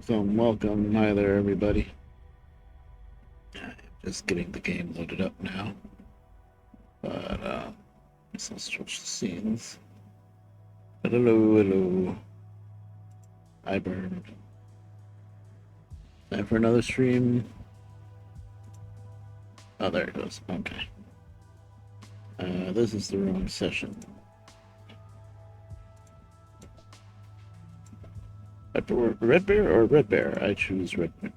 Welcome, welcome. Hi there, everybody. I'm just getting the game loaded up now. But, let's switch the scenes. Hello, hello. Hi, Bird. Time for another stream. Oh, there it goes. Okay. This is the wrong session. Red Bear or Red Bear? I choose Red Bear.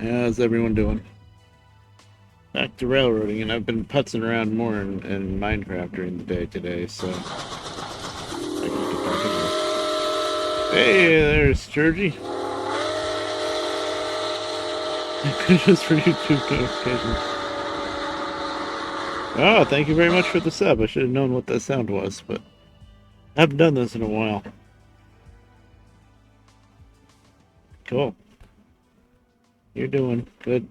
How's everyone doing? Back to railroading, and I've been putzing around more in Minecraft during the day today, so I can get back in there. Hey, there's Sturgy. Just for YouTube notifications. Oh, thank you very much for the sub. I should have known what that sound was, but I haven't done this in a while. Cool. You're doing good.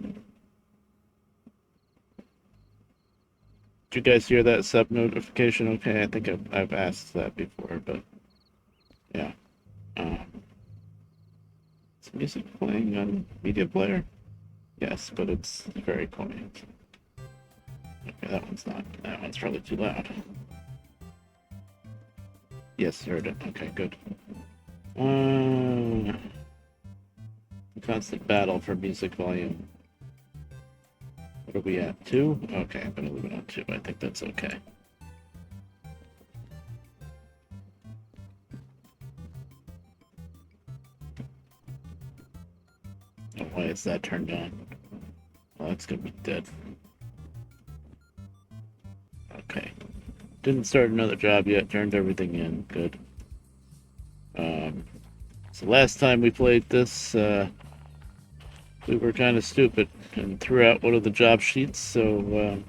Did you guys hear that sub notification? Okay, I think I've asked that before, but yeah. Is music playing on media player? Yes, but it's very quiet. Okay, that one's not. That one's probably too loud. Yes, heard it. Okay, good. Constant battle for music volume. What are we at? 2? Okay, I'm gonna leave it on 2. I think that's okay. Oh, why is that turned on? Well, that's gonna be dead. Okay. Didn't start another job yet, turned everything in. Good. So last time we played this, we were kind of stupid and threw out one of the job sheets, so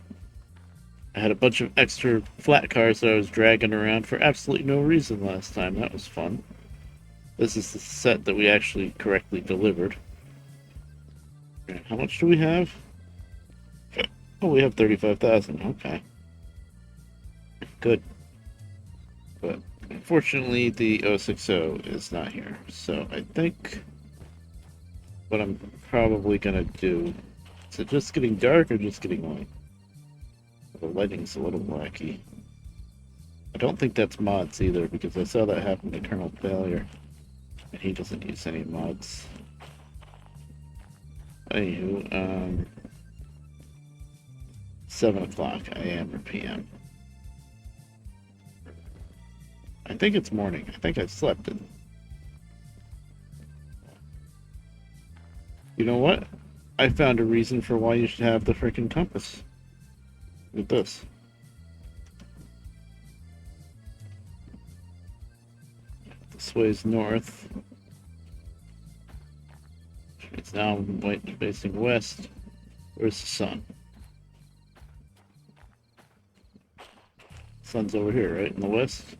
I had a bunch of extra flat cars that I was dragging around for absolutely no reason last time. That was fun. This is the set that we actually correctly delivered. How much do we have? Oh, we have 35,000. Okay. Good. But unfortunately, the 060 is not here. So I think what I'm probably going to do... Is it just getting dark or just getting light? The lighting's a little wacky. I don't think that's mods either, because I saw that happen to Colonel Failure. And he doesn't use any mods. Anywho, 7 o'clock AM or PM. I think it's morning. I think I slept it. You know what? I found a reason for why you should have the freaking compass. Look at this. This way's north. It's now facing west. Where's the sun? Sun's over here, right? In the west?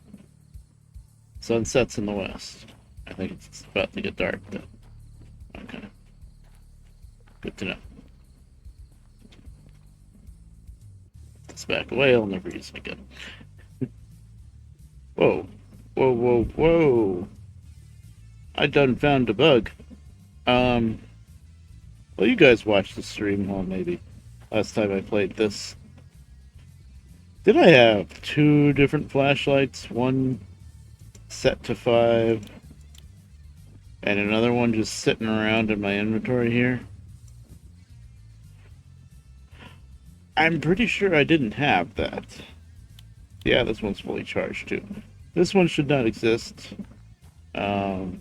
Sun sets in the west. I think it's about to get dark, though. Okay. Good to know. This back away, I'll never use it again. Whoa. Whoa, whoa, whoa. I done found a bug. Well, you guys watched the stream, well, maybe. Last time I played this. Did I have 2 different flashlights? One set to 5, and another one just sitting around in my inventory here? I'm pretty sure I didn't have that. Yeah, this one's fully charged too. This one should not exist. Now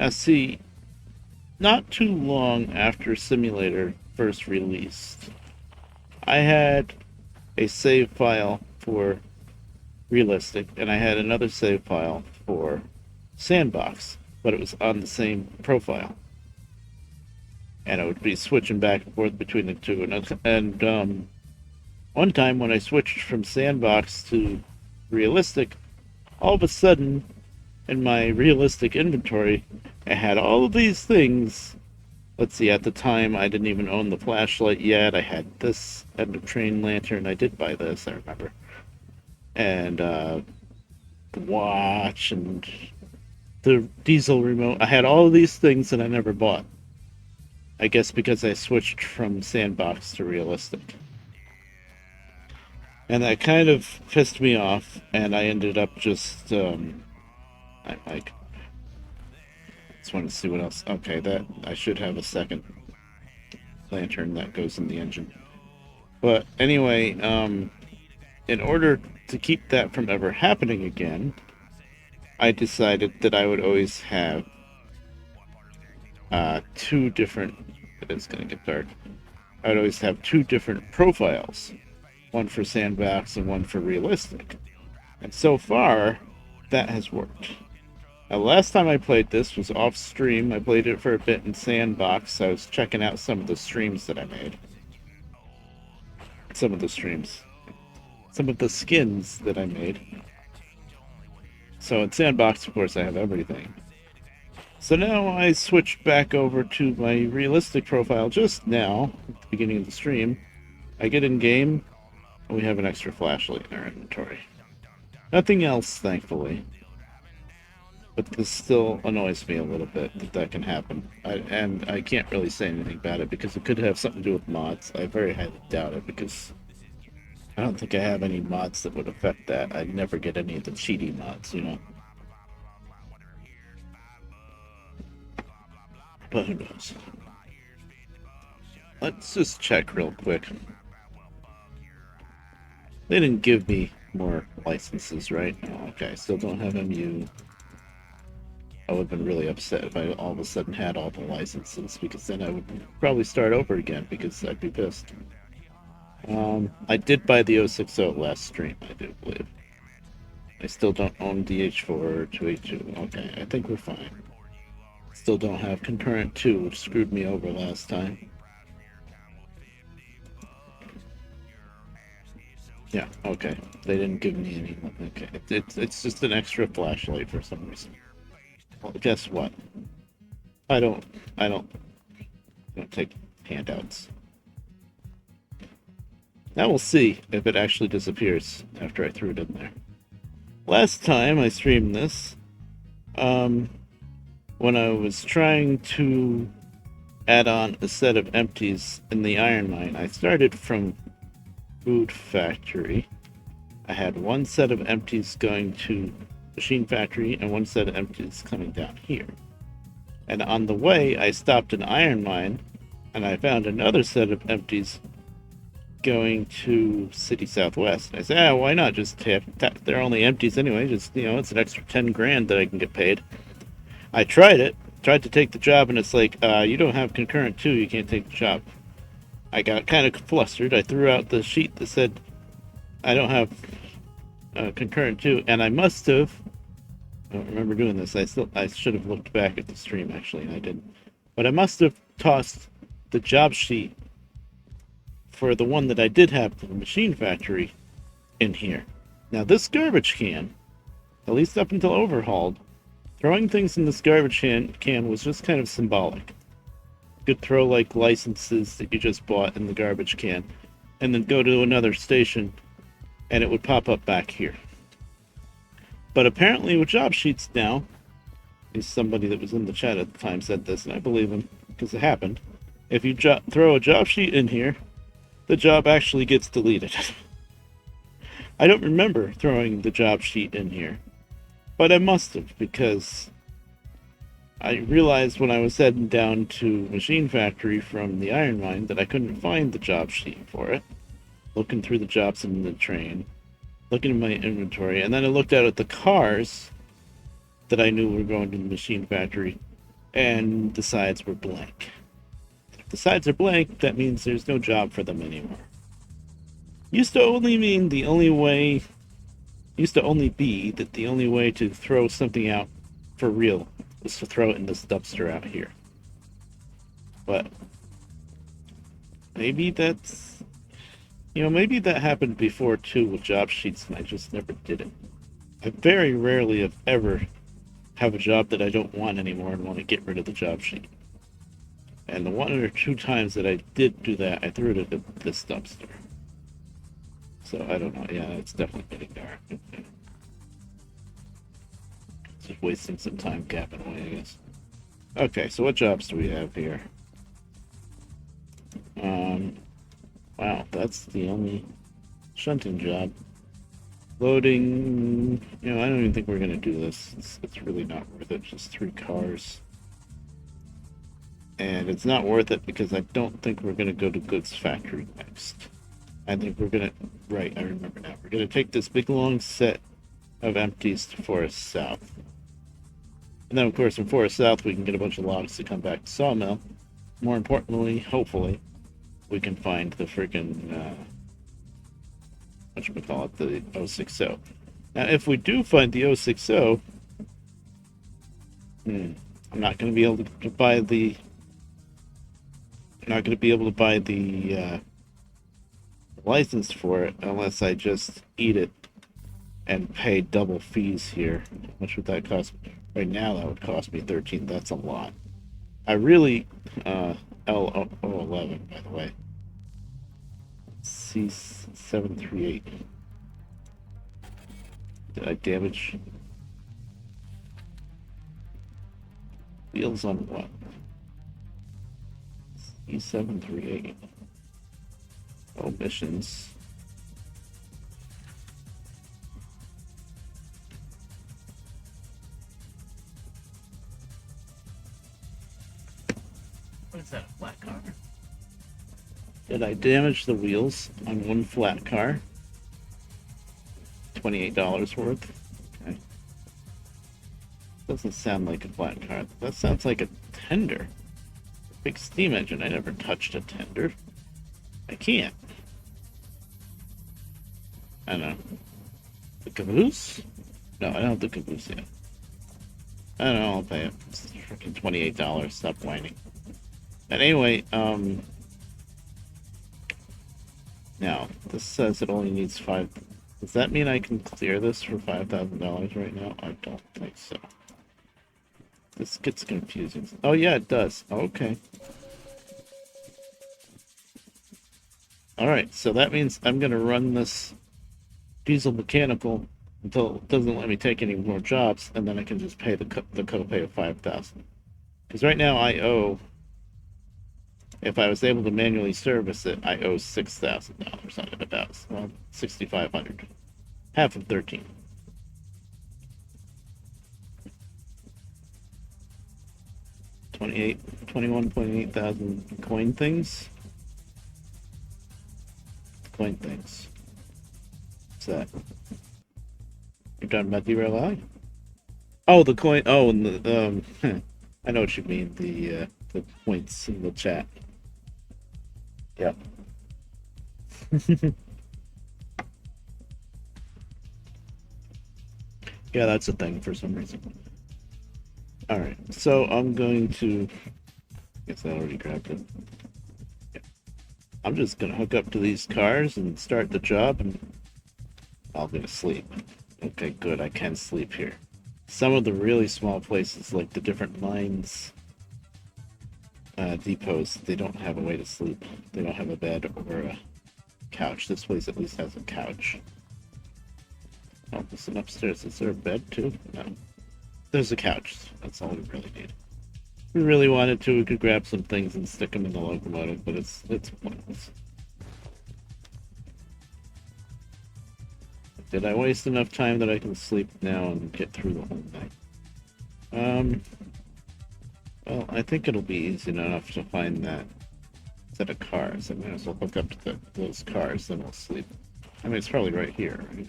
see, not too long after Simulator first released, I had a save file for Realistic, and I had another save file for Sandbox, but it was on the same profile. And I would be switching back and forth between the two. And one time when I switched from Sandbox to Realistic, all of a sudden, in my Realistic inventory, I had all of these things let's see, at the time I didn't even own the flashlight yet. I had this end of train lantern. I did buy this, I remember. And the watch and the diesel remote. I had all of these things that I never bought. I guess because I switched from sandbox to realistic. And that kind of pissed me off, and I ended up just, I like, just want to see what else. Okay, that, I should have a second lantern that goes in the engine. But anyway, in order to keep that from ever happening again, I decided that I would always have two different. It's going to get dark. I would always have two different profiles, one for sandbox and one for realistic. And so far, that has worked. Now, last time I played this was off stream. I played it for a bit in sandbox. I was checking out some of the streams that I made. Some of the skins that I made. So in sandbox, of course, I have everything. So now I switched back over to my realistic profile just now, at the beginning of the stream. I get in game, and we have an extra flashlight in our inventory. Nothing else, thankfully. But this still annoys me a little bit that that can happen. And I can't really say anything about it because it could have something to do with mods. I very highly doubt it because I don't think I have any mods that would affect that. I'd never get any of the cheaty mods, you know. But who knows? Let's just check real quick. They didn't give me more licenses, right? Oh, okay, I still don't have MU. I would have been really upset if I all of a sudden had all the licenses, because then I would probably start over again, because I'd be pissed. I did buy the 060 last stream, I do believe. I still don't own DH4 or 282. Okay, I think we're fine. Still don't have Concurrent 2, which screwed me over last time. Yeah, okay. They didn't give me any. Okay, it's just an extra flashlight for some reason. Well, guess what? I don't take handouts. Now we'll see if it actually disappears after I threw it in there. Last time I streamed this, when I was trying to add on a set of empties in the iron mine, I started from food factory. I had one set of empties going to machine factory and one set of empties coming down here. And on the way, I stopped an iron mine and I found another set of empties going to City Southwest. And I said, why not just they're only empties anyway, just, it's an extra 10 grand that I can get paid. I tried to take the job, and it's like, you don't have Concurrent 2, you can't take the job. I got kind of flustered. I threw out the sheet that said, I don't have Concurrent 2, and I must have, I don't remember doing this, I should have looked back at the stream, actually, and I didn't. But I must have tossed the job sheet for the one that I did have for the machine factory in here. Now, this garbage can, at least up until overhauled, throwing things in this garbage can was just kind of symbolic. You could throw like licenses that you just bought in the garbage can, and then go to another station, and it would pop up back here. But apparently with job sheets now, at least somebody that was in the chat at the time said this, and I believe him, because it happened. If you throw a job sheet in here, the job actually gets deleted. I don't remember throwing the job sheet in here, but I must have, because I realized when I was heading down to Machine Factory from the iron mine that I couldn't find the job sheet for it. Looking through the jobs in the train, looking in my inventory, and then I looked out at the cars that I knew were going to the Machine Factory, and the sides were blank. If the sides are blank, that means there's no job for them anymore. Used to only be that the only way to throw something out for real was to throw it in this dumpster out here. But maybe that's, maybe that happened before too with job sheets, and I just never did it. I very rarely, if ever, have a job that I don't want anymore and want to get rid of the job sheet. And the 1 or 2 times that I did do that, I threw it at this dumpster. So I don't know. Yeah, it's definitely getting dark. Just wasting some time capping away, I guess. Okay, so what jobs do we have here? Wow, that's the only shunting job. Loading, I don't even think we're gonna do this. It's really not worth it. Just 3 cars. And it's not worth it because I don't think we're gonna go to goods factory next. I think we're gonna, right, I remember now. We're gonna take this big long set of empties to Forest South. And then, of course, in Forest South, we can get a bunch of logs to come back to Sawmill. More importantly, hopefully, we can find the freaking, whatchamacallit, the 060. Now, if we do find the 060, I'm not going to be able to buy the, license for it unless I just eat it and pay double fees here. How much would that cost me? Right now, that would cost me 13. That's a lot. I really, L011, by the way. C738. Did I damage wheels on what? C738. Omissions. What is that, a flat car? Did I damage the wheels on one flat car? $28 worth? Okay. Doesn't sound like a flat car. That sounds like a tender. Big steam engine. I never touched a tender. I can't. I don't know. The caboose? No, I don't have the caboose yet. I don't know, I'll pay it. It's freaking $28. Stop whining. But anyway, now, this says it only needs 5. Does that mean I can clear this for $5,000 right now? I don't think so. This gets confusing. Oh, yeah, it does. Okay. Alright, so that means I'm going to run this diesel mechanical until it doesn't let me take any more jobs, and then I can just pay the copay of $5,000. Because right now I owe, if I was able to manually service it, I owe $6,000 on it, about, well, $6,500. Half of 13. $21.8 thousand coin things. Coin things. What's that? You're talking about Derail Valley? Oh, the coin. Oh, and the I know what you mean. The points in the chat. Yep. Yeah, that's a thing for some reason. Alright, so I'm going to... Guess I already grabbed it. Yeah. I'm just going to hook up to these cars and start the job, and I'm going to sleep. Okay, good, I can sleep here. Some of the really small places, like the different mines, depots, they don't have a way to sleep. They don't have a bed or a couch. This place at least has a couch. Oh, there's an upstairs. Is there a bed too? No. There's a couch. That's all we really need. If we really wanted to, we could grab some things and stick them in the locomotive, but it's pointless. Did I waste enough time that I can sleep now and get through the whole night? Well, I think it'll be easy enough to find that set of cars. I might as well hook up to those cars, then we'll sleep. I mean, it's probably right here, right?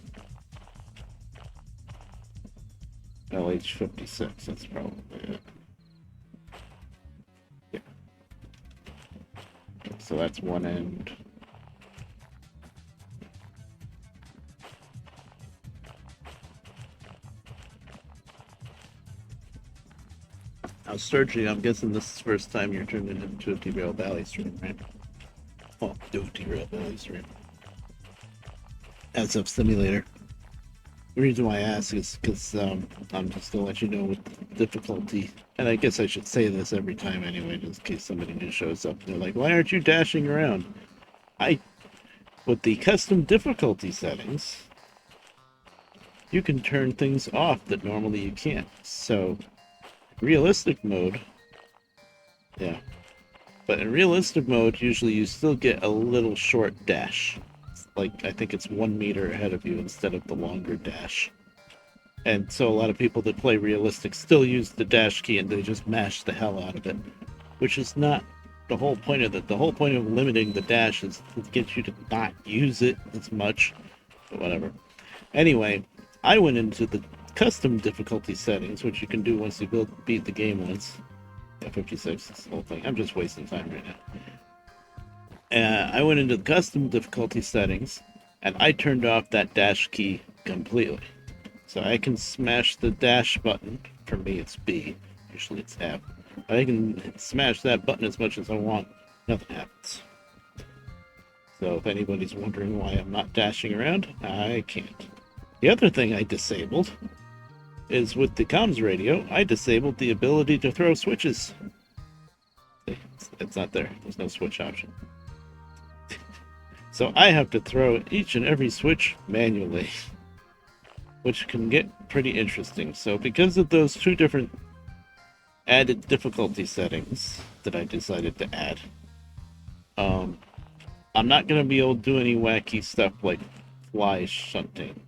LH56, that's probably it. Yeah. So that's one end. Now, Sturgy, I'm guessing this is the first time you're turning it into a Derail Valley stream, right? Oh, do a Derail Valley stream. As of Simulator. The reason why I ask is because I'm just gonna let you know with the difficulty, and I guess I should say this every time anyway, just in case somebody new shows up. They're like, "Why aren't you dashing around?" I, with the custom difficulty settings, you can turn things off that normally you can't. So, realistic mode, yeah. But in realistic mode, usually you still get a little short dash. Like, I think it's 1 meter ahead of you instead of the longer dash. And so a lot of people that play realistic still use the dash key and they just mash the hell out of it. Which is not the whole point of it. The whole point of limiting the dash is to get you to not use it as much. But whatever. Anyway, I went into the custom difficulty settings, which you can do once you beat the game once. Yeah, 56 is the whole thing. I'm just wasting time right now. I went into the custom difficulty settings, and I turned off that dash key completely. So I can smash the dash button. For me, it's B. Usually it's F. But I can smash that button as much as I want. Nothing happens. So if anybody's wondering why I'm not dashing around, I can't. The other thing I disabled is with the comms radio, I disabled the ability to throw switches. It's not there. There's no switch option. So I have to throw each and every switch manually, which can get pretty interesting. So because of those two different added difficulty settings that I decided to add, I'm not going to be able to do any wacky stuff like fly shunting.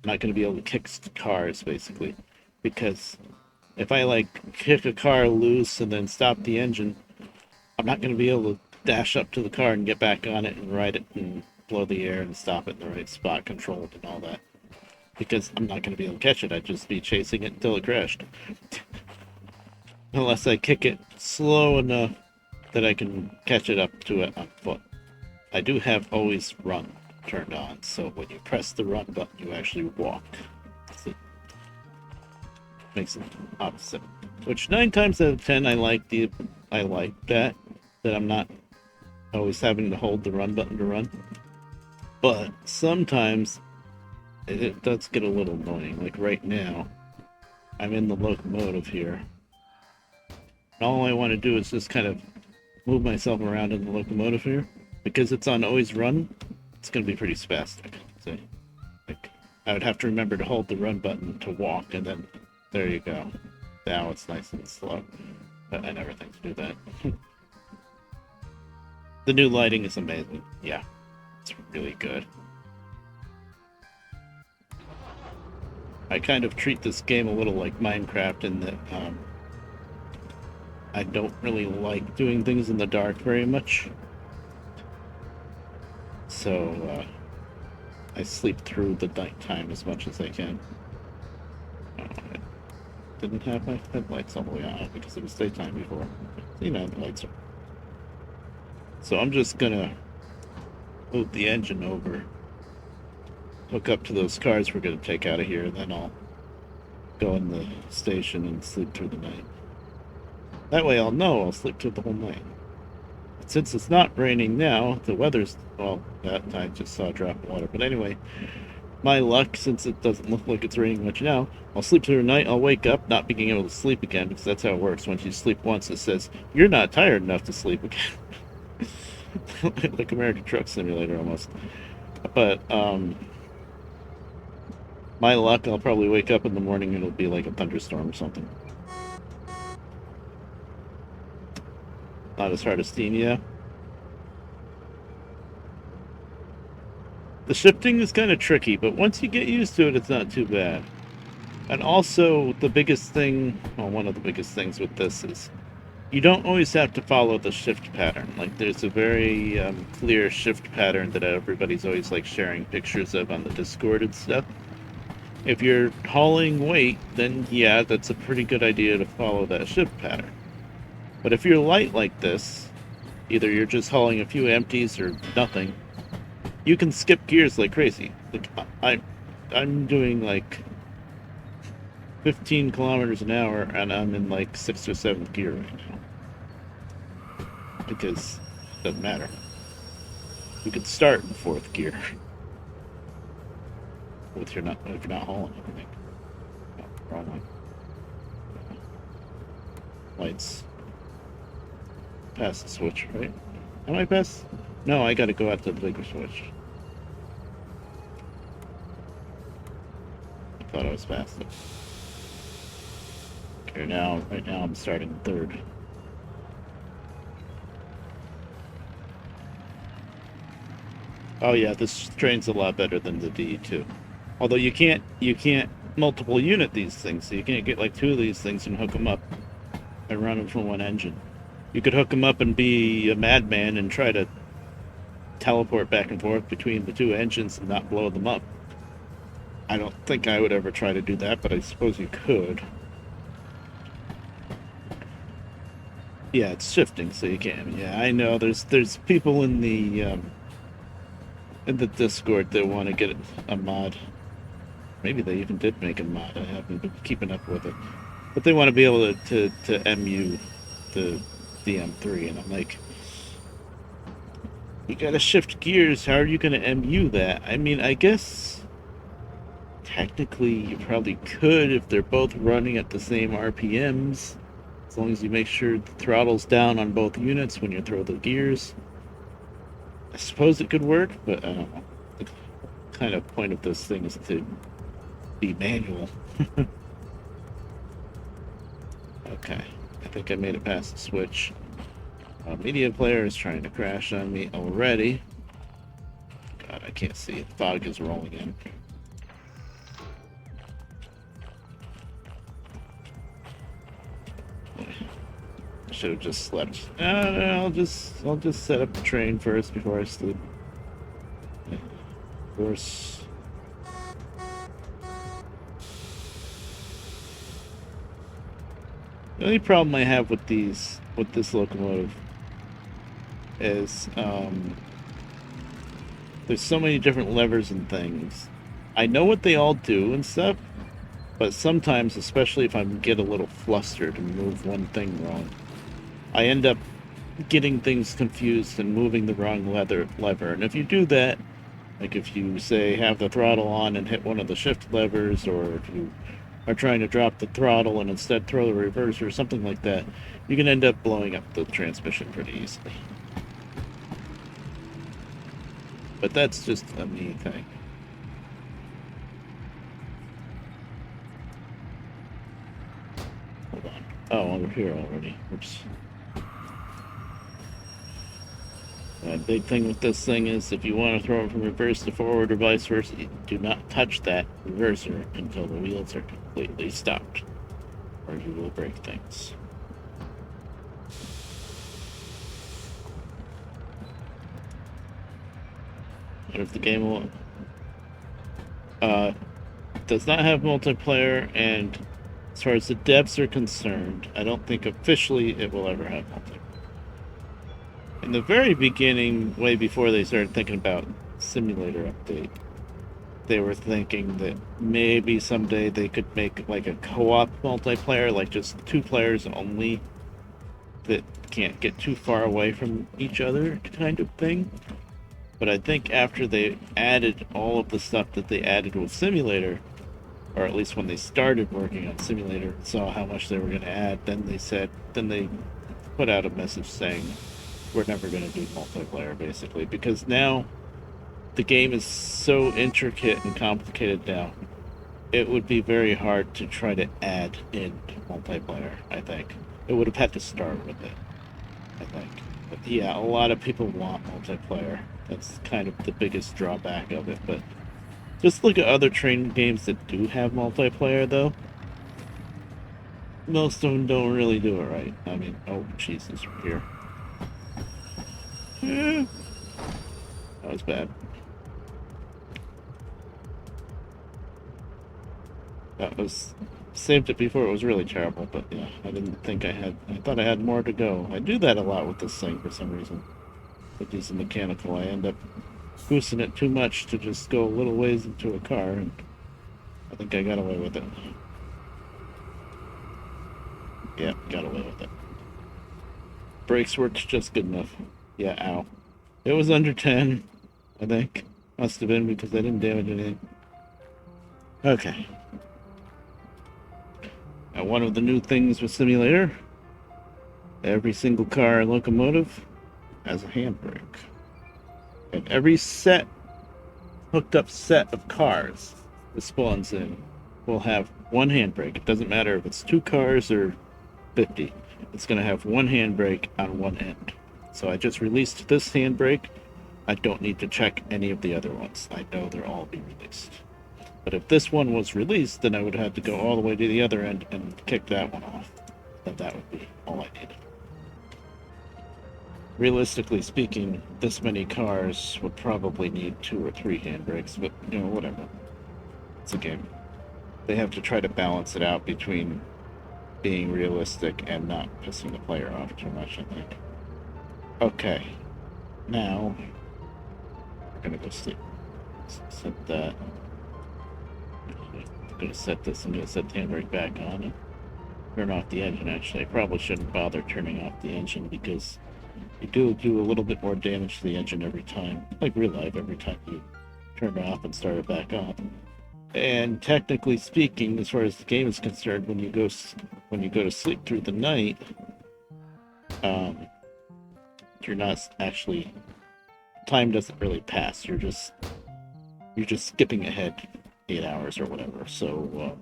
I'm not going to be able to kick cars, basically, because if I like kick a car loose and then stop the engine, I'm not going to be able to dash up to the car and get back on it and ride it and blow the air and stop it in the right spot, control it and all that. Because I'm not going to be able to catch it. I'd just be chasing it until it crashed. Unless I kick it slow enough that I can catch it up to it on foot. I do have always run turned on, so when you press the run button, you actually walk. So it makes it opposite. Which 9 times out of 10, I like that I'm not always having to hold the run button to run. But sometimes it does get a little annoying. Like right now, I'm in the locomotive here. And all I want to do is just kind of move myself around in the locomotive here. Because it's on always run, it's going to be pretty spastic. So, like, I would have to remember to hold the run button to walk, and then there you go. Now it's nice and slow. But I never think to do that. The new lighting is amazing. Yeah, it's really good. I kind of treat this game a little like Minecraft in that I don't really like doing things in the dark very much. So I sleep through the nighttime as much as I can. I didn't have my headlights all the way on because it was daytime before. You know, the lights are. So I'm just gonna move the engine over, hook up to those cars we're gonna take out of here, and then I'll go in the station and sleep through the night. That way I'll know I'll sleep through the whole night. Since it's not raining now, the weather's, well, that I just saw a drop of water. But anyway, my luck, since it doesn't look like it's raining much now, I'll sleep through the night, I'll wake up not being able to sleep again, because that's how it works. Once you sleep once, it says, you're not tired enough to sleep again. Like American Truck Simulator, almost. But, my luck, I'll probably wake up in the morning and it'll be like a thunderstorm or something. Not as hard as steam, yeah. The shifting is kind of tricky, but once you get used to it, it's not too bad. And also, the biggest thing, well, one of the biggest things with this is you don't always have to follow the shift pattern. Like, there's a very clear shift pattern that everybody's always like sharing pictures of on the Discord and stuff. If you're hauling weight, then yeah, that's a pretty good idea to follow that shift pattern. But if you're light like this, either you're just hauling a few empties or nothing, you can skip gears like crazy. Like I'm doing like 15 kilometers an hour and I'm in like 6th or 7th gear right now. Because it doesn't matter. You could start in 4th gear. if you're not hauling anything. Oh, wrong one. Lights. Pass the switch, right? Am I past? No, I gotta go out to the bigger switch. I thought I was past it. Okay, right now I'm starting third. Oh yeah, this train's a lot better than the DE2. Although you can't multiple unit these things, so you can't get like two of these things and hook them up and run them from one engine. You could hook them up and be a madman and try to teleport back and forth between the two engines and not blow them up. I don't think I would ever try to do that, but I suppose you could. Yeah, it's shifting, so you can. Yeah, I know. There's people in the Discord that want to get a mod. Maybe they even did make a mod. I haven't been keeping up with it, but they want to be able to MU the DM3, and I'm like, you gotta shift gears. How are you gonna MU that? I mean, I guess technically you probably could if they're both running at the same RPMs. As long as you make sure the throttle's down on both units when you throw the gears. I suppose it could work, but I don't know. The kind of point of this thing is to be manual. Okay, I think I made it past the switch. Media player is trying to crash on me already. God, I can't see. The fog is rolling in. Should have just slept. No, I'll just set up the train first before I sleep. Of course. The only problem I have with this locomotive is there's so many different levers and things. I know what they all do and stuff, but sometimes, especially if I get a little flustered and move one thing wrong, I end up getting things confused and moving the wrong lever. And if you do that, like if you say have the throttle on and hit one of the shift levers, or if you are trying to drop the throttle and instead throw the reverser or something like that, you can end up blowing up the transmission pretty easily. But that's just a me thing. Hold on. Oh, we're here already. Oops. The big thing with this thing is if you want to throw it from reverse to forward or vice versa, you do not touch that reverser until the wheels are completely stopped, or you will break things. What if the game will... does not have multiplayer, and as far as the devs are concerned, I don't think officially it will ever have multiplayer. In the very beginning, way before they started thinking about simulator update, they were thinking that maybe someday they could make like a co-op multiplayer, like just two players only that can't get too far away from each other kind of thing. But I think after they added all of the stuff that they added with simulator, or at least when they started working on simulator and saw how much they were going to add, then they put out a message saying we're never going to do multiplayer, basically, because now the game is so intricate and complicated now. It would be very hard to try to add in multiplayer, I think. It would have had to start with it, I think. But yeah, a lot of people want multiplayer. That's kind of the biggest drawback of it. But just look at other train games that do have multiplayer, though. Most of them don't really do it right. I mean, oh, Jesus, we're here. That was bad. That was... saved it before it was really terrible, but yeah, I didn't think I thought I had more to go. I do that a lot with this thing for some reason. With these mechanical, I end up boosting it too much to just go a little ways into a car, and I think I got away with it. Yeah, got away with it. Brakes worked just good enough. Yeah, ow. It was under 10, I think. Must have been because I didn't damage anything. Okay. Now, one of the new things with Simulator, every single car and locomotive has a handbrake. And every hooked up set of cars that spawns in will have one handbrake. It doesn't matter if it's 2 cars or 50. It's going to have one handbrake on one end. So I just released this handbrake. I don't need to check any of the other ones. I know they'll all be released. But if this one was released, then I would have to go all the way to the other end and kick that one off. Then that would be all I needed. Realistically speaking, this many cars would probably need 2 or 3 handbrakes, but, you know, whatever. It's a game. They have to try to balance it out between being realistic and not pissing the player off too much, I think. Okay. Now, we're gonna go sleep. Set that. I'm gonna set this. I'm gonna set the handbrake back on and turn off the engine. Actually, I probably shouldn't bother turning off the engine because you do a little bit more damage to the engine every time, like real life, every time you turn it off and start it back on. And technically speaking, as far as the game is concerned, when you go to sleep through the night, you're not actually, time doesn't really pass. You're just skipping ahead 8 hours or whatever. So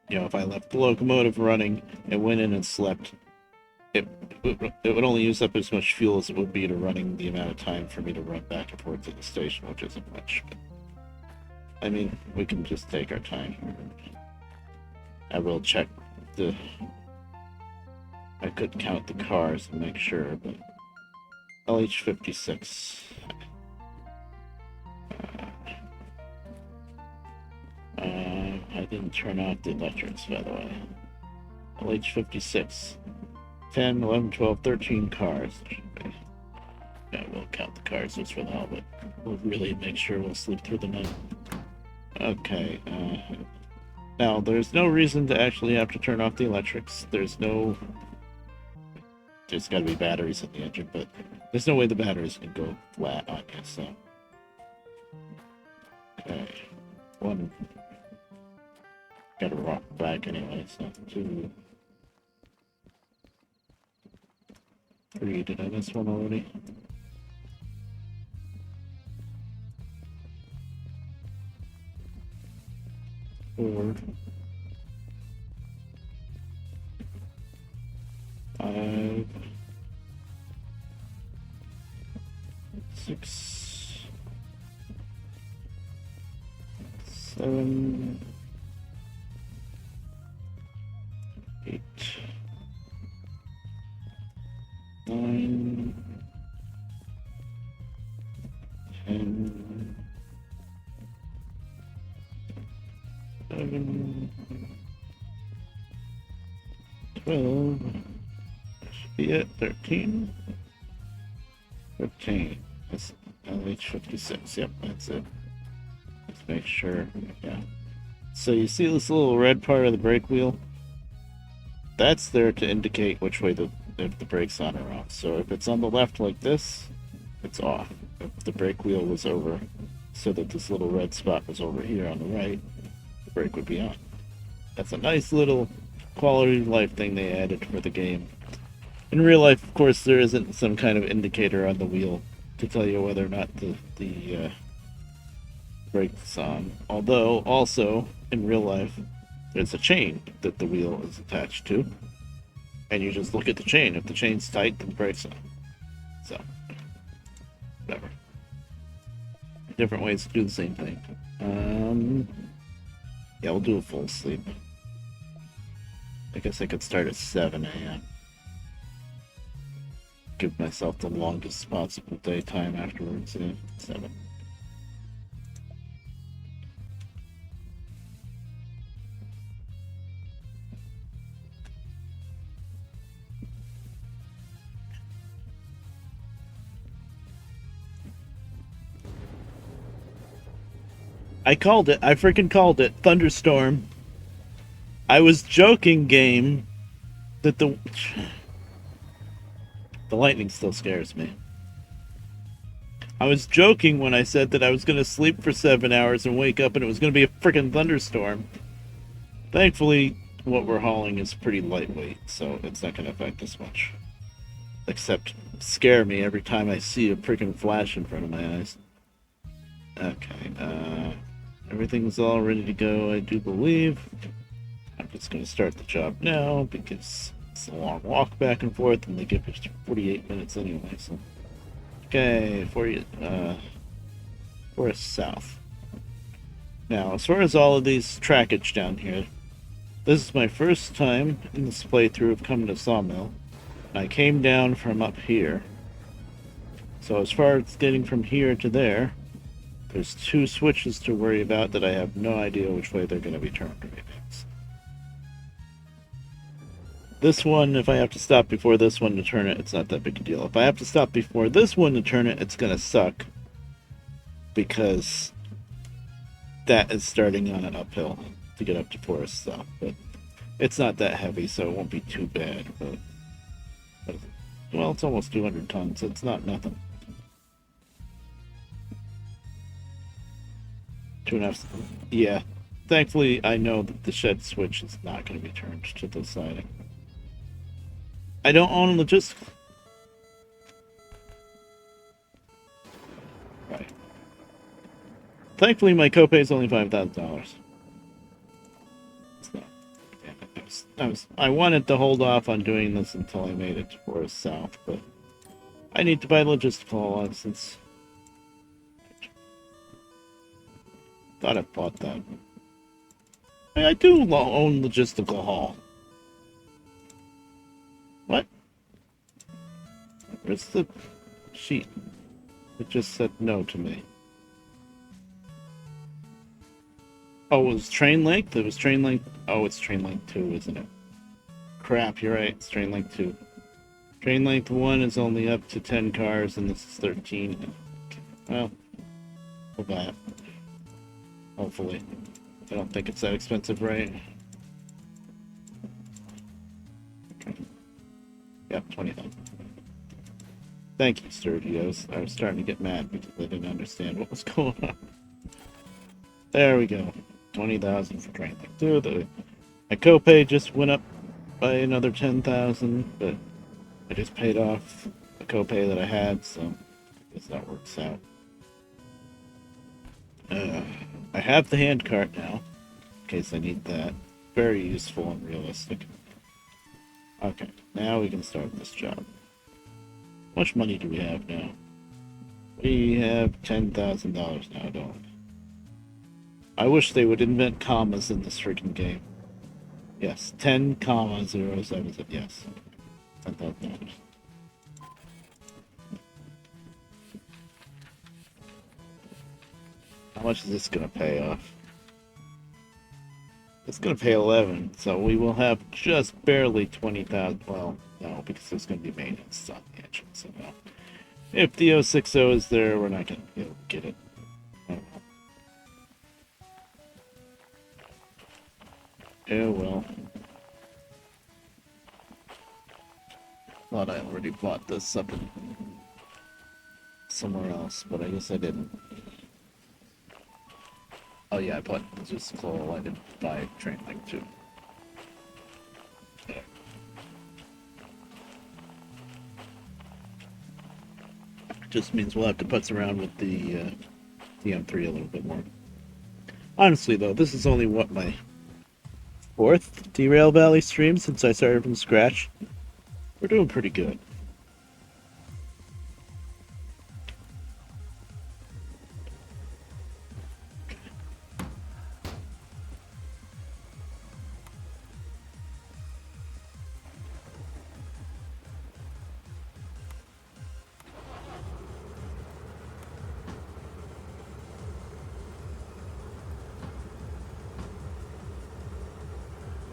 you know, if I left the locomotive running and went in and slept, it would only use up as much fuel as it would be to running the amount of time for me to run back and forth to the station, which isn't much. But, I mean, we can just take our time here. I will check I could count the cars and make sure, but LH56. I didn't turn off the electrics, by the way. LH56. 10, 11, 12, 13 cars. Yeah, we'll count the cars just for now, but we'll really make sure we'll sleep through the night. Okay, now there's no reason to actually have to turn off the electrics. There's gotta be batteries in the engine, but there's no way the batteries can go flat on you, so. Okay, 1. Gotta rock back anyway, so 2. 3, did I miss one already? 4. 5. 6. 7. 8. 9. 10. 11. 12. Should be it. 13. 15. That's LH56. Yep, that's it. Let's make sure. Yeah. So you see this little red part of the brake wheel? That's there to indicate which way if the brake's on or off. So if it's on the left like this, it's off. If the brake wheel was over so that this little red spot was over here on the right, the brake would be on. That's a nice little quality of life thing they added for the game. In real life, of course, there isn't some kind of indicator on the wheel to tell you whether or not the brake's on. Although, also, in real life, there's a chain that the wheel is attached to. And you just look at the chain. If the chain's tight, then the brake's on. So, whatever. Different ways to do the same thing. Yeah, we'll do a full sleep. I guess I could start at 7 a.m. Give myself the longest possible daytime afterwards. Yeah, 7. I called it. I freaking called it. Thunderstorm. I was joking, game, that the lightning still scares me. I was joking when I said that I was going to sleep for 7 hours and wake up and it was going to be a freaking thunderstorm. Thankfully, what we're hauling is pretty lightweight, so it's not going to affect us much. Except scare me every time I see a freaking flash in front of my eyes. Okay, everything's all ready to go, I do believe. I'm just going to start the job now because it's a long walk back and forth and they give us 48 minutes anyway, so. Okay, Forest South. Now, as far as all of these trackage down here, this is my first time in this playthrough of coming to Sawmill. I came down from up here. So as far as getting from here to there, there's two switches to worry about that I have no idea which way they're going to be turned right now. This one, if I have to stop before this one to turn it, it's not that big a deal. If I have to stop before this one to turn it, it's going to suck. Because that is starting on an uphill to get up to Forest South. But it's not that heavy, so it won't be too bad. But well, it's almost 200 tons. It's not nothing. 2.5. Yeah. Thankfully, I know that the shed switch is not going to be turned to the siding. I don't own logistics. Right. Thankfully, my copay is only $5,000. I wanted to hold off on doing this until I made it to Forest South, but I need to buy logistical license. Thought I bought that. I do own logistical haul. What? Where's the sheet? It just said no to me. Oh, it was train length? It was train length. Oh, it's train length 2, isn't it? Crap, you're right. It's train length 2. Train length 1 is only up to 10 cars, and this is 13. Well, we'll buy it. Hopefully. I don't think it's that expensive, right? Okay. Yep, 20,000. Thank you, Sturdy. I was starting to get mad because I didn't understand what was going on. There we go. 20,000 for train length 2. My copay just went up by another 10,000, but I just paid off the copay that I had, so I guess that works out. I have the hand cart now, in case I need that. Very useful and realistic. Okay, now we can start this job. How much money do we have now? We have $10,000 now, don't we? I wish they would invent commas in this freaking game. Yes, 10,077. Yes, $10,000. How much is this gonna pay off? It's gonna pay 11, so we will have just barely 20,000. Well, no, because there's gonna be maintenance on the engine. So no. If the 060 is there, we're not gonna be able to get it. Oh well. Thought I already bought this up in somewhere else, but I guess I didn't. Oh yeah, I bought just coal. I didn't buy train link too. Yeah. Just means we'll have to putz around with the DM3 a little bit more. Honestly though, this is only what, my 4th Derail Valley stream since I started from scratch. We're doing pretty good.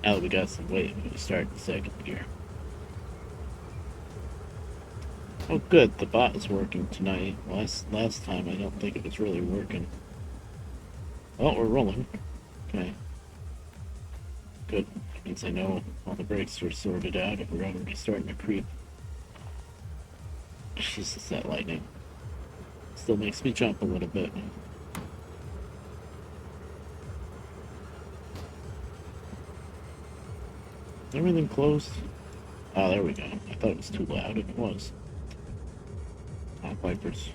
Now that we got some weight, we start in second gear. Oh good, the bot is working tonight. Last time I don't think it was really working. Oh, we're rolling. Okay. Good. Means I know all the brakes are sorted out if we're already starting to creep. Jesus, that lightning. Still makes me jump a little bit. Is everything closed? Oh, there we go. I thought it was too loud. It was. Oh, Vipers.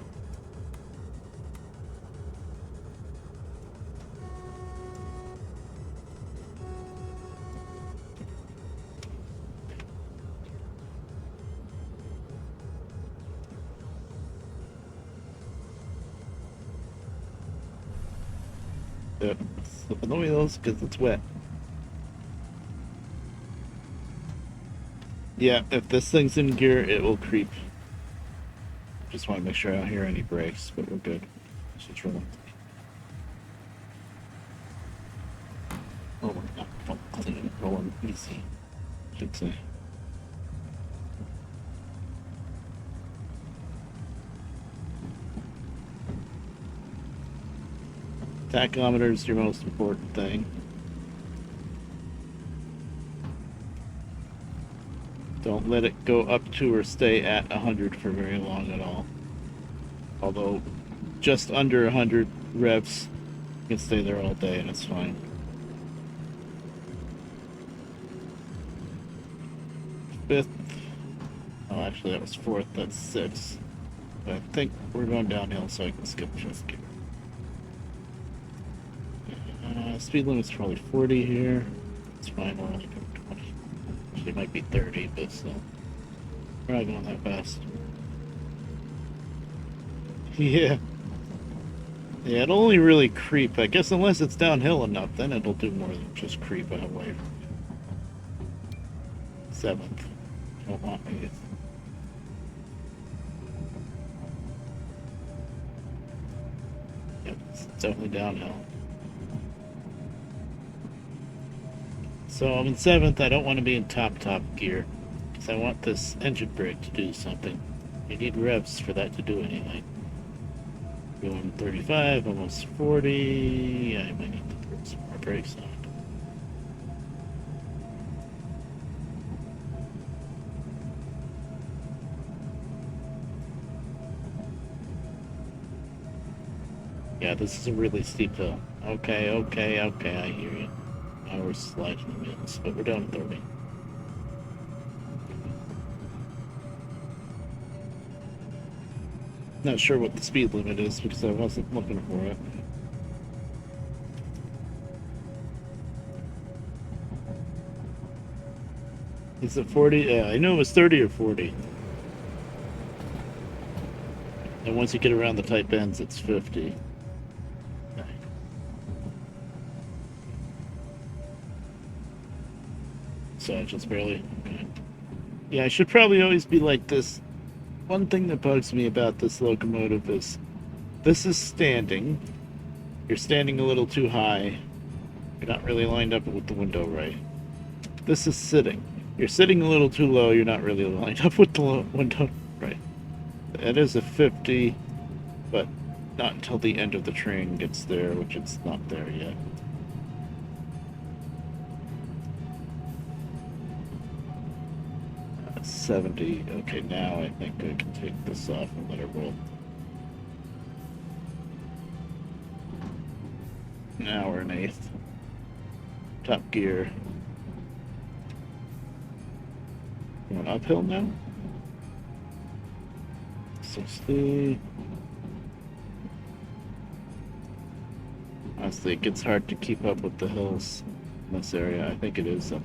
Yep. Slipping the wheels because it's wet. Yeah, if this thing's in gear, it will creep. Just want to make sure I don't hear any brakes, but we're good. Just rolling. Oh, we're not clean, rolling easy, I should say. Tachometer is your most important thing. Don't let it go up to or stay at 100 for very long at all. Although, just under 100 revs, you can stay there all day and it's fine. Fifth. Oh, actually, that was fourth. That's sixth. But I think we're going downhill, so I can skip fifth gear. Speed limit's probably 40 here. It's fine. We're only going 20. Actually, it might be 30, but still. We're not going that fast. Yeah. Yeah, it'll only really creep. I guess unless it's downhill enough, then it'll do more than just creep away from you. Seventh. Don't want eighth. Yep, it's definitely downhill. So I'm in seventh. I don't want to be in top gear because I want this engine brake to do something. You need revs for that to do anything. Going 35, almost 40. I might need to put some more brakes on. Yeah, this is a really steep hill. Okay, I hear you. Now we're sliding the wheels, but we're down 30. Not sure what the speed limit is because I wasn't looking for it. Is it 40? Yeah, I know it was 30 or 40. And once you get around the tight bends, it's 50. So I just barely. Okay. Yeah, I should probably always be like this. One thing that bugs me about this locomotive is this is standing. You're standing a little too high. You're not really lined up with the window right. This is sitting. You're sitting a little too low. You're not really lined up with the window right. It is a 50, but not until the end of the train gets there, which it's not there yet. That's 70. Okay, now I think I can take this off and let it roll. Now we're in eighth. Top gear. Going uphill now? 60. Honestly, it gets hard to keep up with the hills in this area. I think it is up.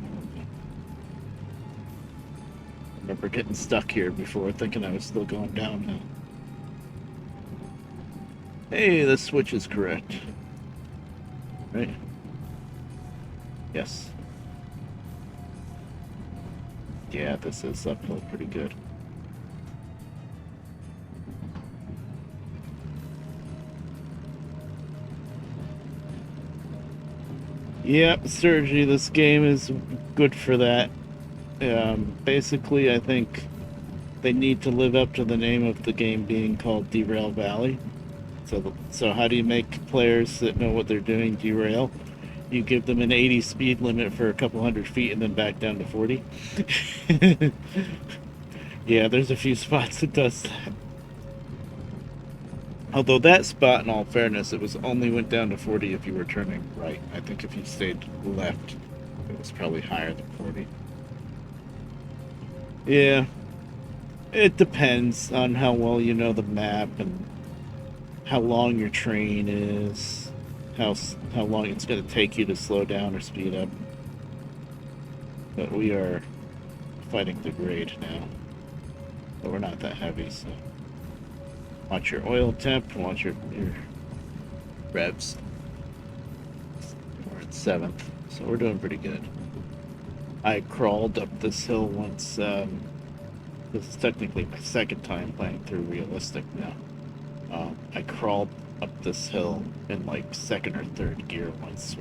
I remember getting stuck here before, thinking I was still going downhill. Hey, this switch is correct. Right? Yes. Yeah, this is uphill pretty good. Yep, Sergi, this game is good for that. Basically, I think they need to live up to the name of the game being called Derail Valley. So how do you make players that know what they're doing derail? You give them an 80 speed limit for a couple hundred feet and then back down to 40. Yeah, there's a few spots that does that. Although that spot, in all fairness, it was only went down to 40 if you were turning right. I think if you stayed left, it was probably higher than 40. Yeah, it depends on how well you know the map and how long your train is, how long it's going to take you to slow down or speed up. But we are fighting the grade now, but we're not that heavy, so watch your oil temp, watch your revs. We're at 7th, so we're doing pretty good. I crawled up this hill once. This is technically my second time playing through realistic now. I crawled up this hill in like second or third gear once.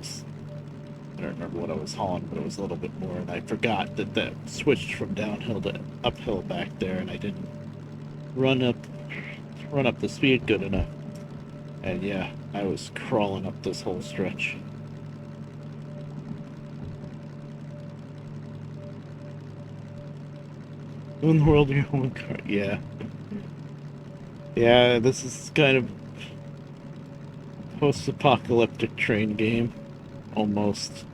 I don't remember what I was hauling, but it was a little bit more, and I forgot that switched from downhill to uphill back there, and I didn't run up the speed good enough. And yeah, I was crawling up this whole stretch. In the world, your own car. Yeah. Yeah, this is kind of post-apocalyptic train game, almost.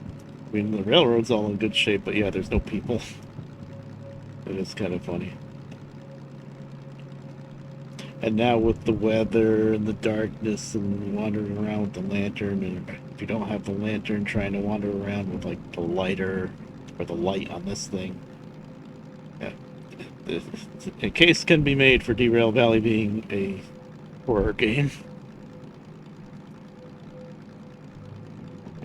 I mean, the railroad's all in good shape, but yeah, there's no people. It is kind of funny. And now with the weather and the darkness and wandering around with the lantern, and if you don't have the lantern, trying to wander around with like the lighter or the light on this thing. Yeah. A case can be made for Derail Valley being a horror game.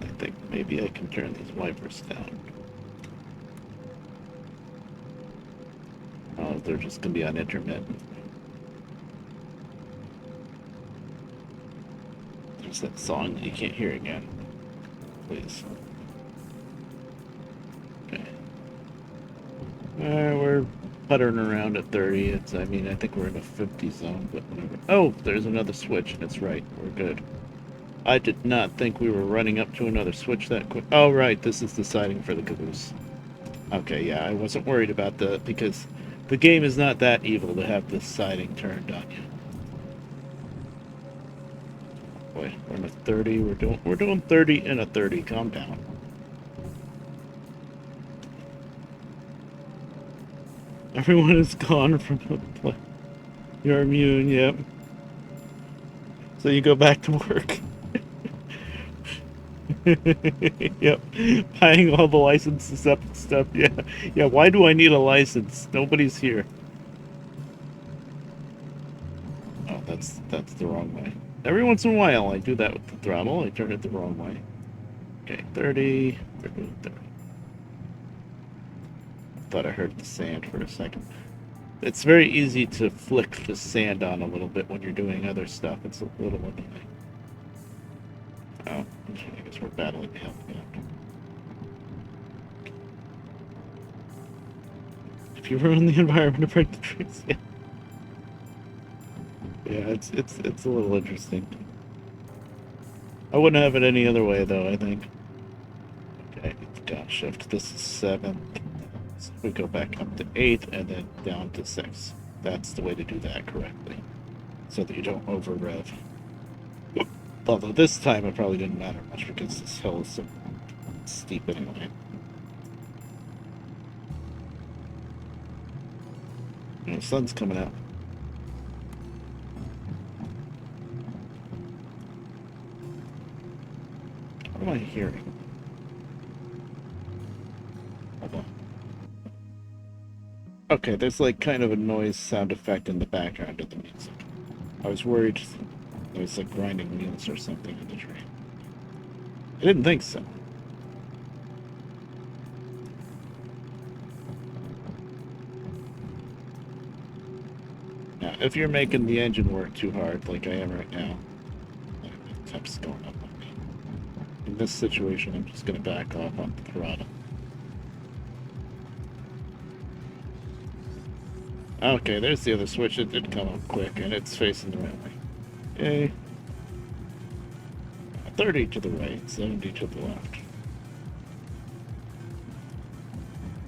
I think maybe I can turn these wipers down. Oh, they're just gonna be on intermittent. There's that song that you can't hear again. Please. Okay. We're puttering around at 30. I mean, I think we're in a 50 zone, but whatever. Oh, there's another switch, and it's right. We're good. I did not think we were running up to another switch that quick. Oh, right, this is the siding for the caboose. Okay, yeah, I wasn't worried about that because the game is not that evil to have this siding turned on you. Boy, we're in a 30. We're doing 30 and a 30. Calm down. Everyone is gone from the play. You're immune, yep. So you go back to work. Yep. Buying all the licenses up and stuff. Yeah. Yeah, why do I need a license? Nobody's here. Oh, that's the wrong way. Every once in a while I do that with the throttle. I turn it the wrong way. Okay, 30, 30, 30. Thought I heard the sand for a second. It's very easy to flick the sand on a little bit when you're doing other stuff. It's a little annoying. Oh, I guess we're battling hell. If you ruin the environment to break the trees, yeah. Yeah, it's a little interesting. I wouldn't have it any other way though, I think. Okay, downshift. This is 7th. So we go back up to 8th and then down to 6th. That's the way to do that correctly. So that you don't over rev. Although this time it probably didn't matter much because this hill is so steep anyway. The sun's coming out. What am I hearing? Hold on. Okay, there's like kind of a noise sound effect in the background of the music. I was worried there was like grinding wheels or something in the train. I didn't think so. Now, if you're making the engine work too hard, like I am right now, the temp's going up on me. In this situation, I'm just going to back off on the throttle. Okay, there's the other switch. It did come up quick, and it's facing the right way. Yay. 30 to the right, 70 to the left.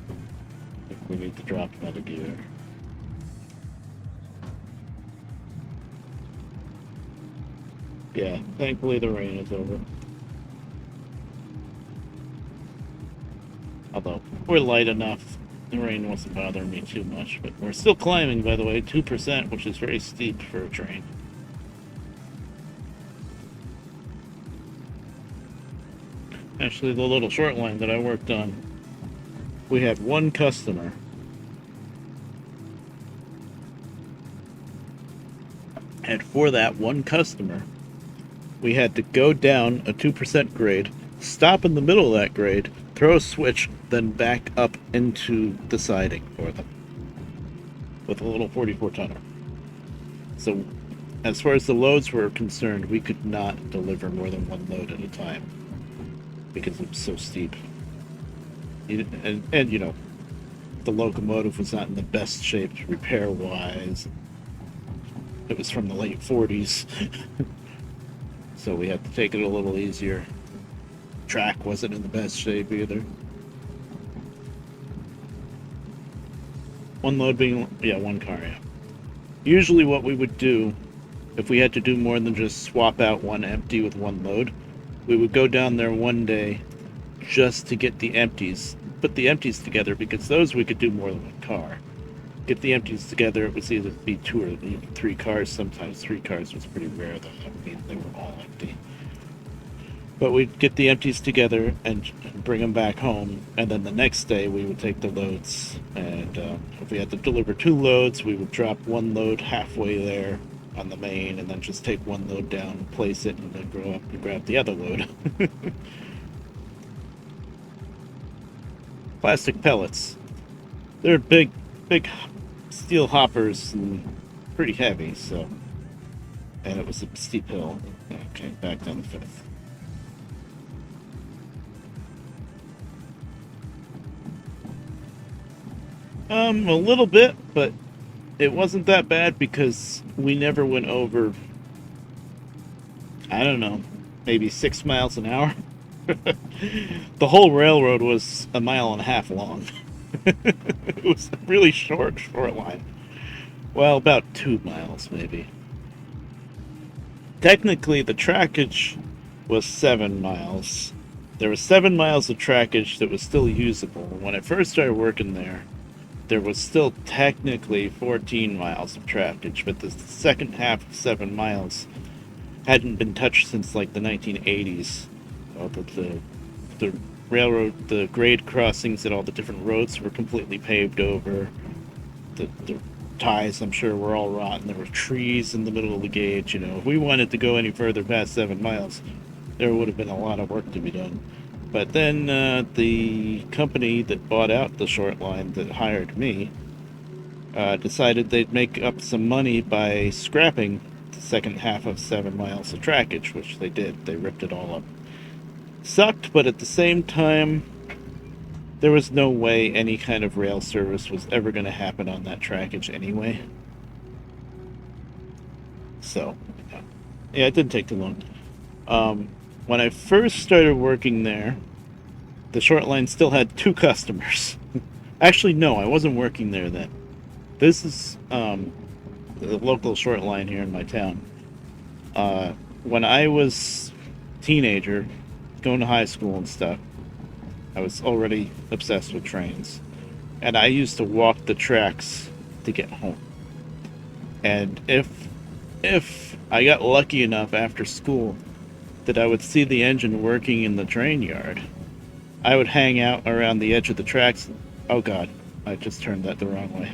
I think we need to drop another gear. Yeah, thankfully the rain is over. Although, we're light enough, the rain wasn't bothering me too much. But we're still climbing, by the way, 2%, which is very steep for a train. Actually, the little short line that I worked on, we had one customer. And for that one customer, we had to go down a 2% grade, stop in the middle of that grade, throw a switch, then back up into the siding for them with a little 44 tonner. So, as far as the loads were concerned, we could not deliver more than one load at a time because it was so steep. And you know, the locomotive was not in the best shape repair wise. It was from the late 40s. So we had to take it a little easier. Track wasn't in the best shape either. One load being, yeah, one car, yeah. Usually what we would do, if we had to do more than just swap out one empty with one load, we would go down there one day just to get the empties, put the empties together, because those we could do more than one car. Get the empties together, it was either be 2 or even 3 cars. Sometimes 3 cars was pretty rare, though. I mean, they were all empty. But we'd get the empties together and bring them back home, and then the next day we would take the loads. And if we had to deliver 2 loads, we would drop one load halfway there on the main, and then just take one load down, place it, and then go up and grab the other load. Plastic pellets. They're big steel hoppers and pretty heavy, so. And it was a steep hill. Okay, back down the 5th. A little bit, but it wasn't that bad because we never went over, I don't know, maybe 6 miles an hour. The whole railroad was 1.5 miles long. It was a really short line. Well, about 2 miles, maybe. Technically, the trackage was 7 miles. There was 7 miles of trackage that was still usable. When I first started working there was still technically 14 miles of trackage, but the second half of 7 miles hadn't been touched since like the 1980s. The railroad, the grade crossings at all the different roads were completely paved over. The ties, I'm sure, were all rotten. There were trees in the middle of the gauge. You know, if we wanted to go any further past 7 miles, there would have been a lot of work to be done. But then the company that bought out the short line that hired me decided they'd make up some money by scrapping the second half of 7 miles of trackage, which they did. They ripped it all up. Sucked, but at the same time, there was no way any kind of rail service was ever going to happen on that trackage anyway. So, yeah, it didn't take too long. When I first started working there, the short line still had 2 customers. Actually, no, I wasn't working there then. This is the local short line here in my town. When I was a teenager, going to high school and stuff, I was already obsessed with trains. And I used to walk the tracks to get home. And if I got lucky enough after school that I would see the engine working in the train yard, I would hang out around the edge of the tracks. Oh god, I just turned that the wrong way.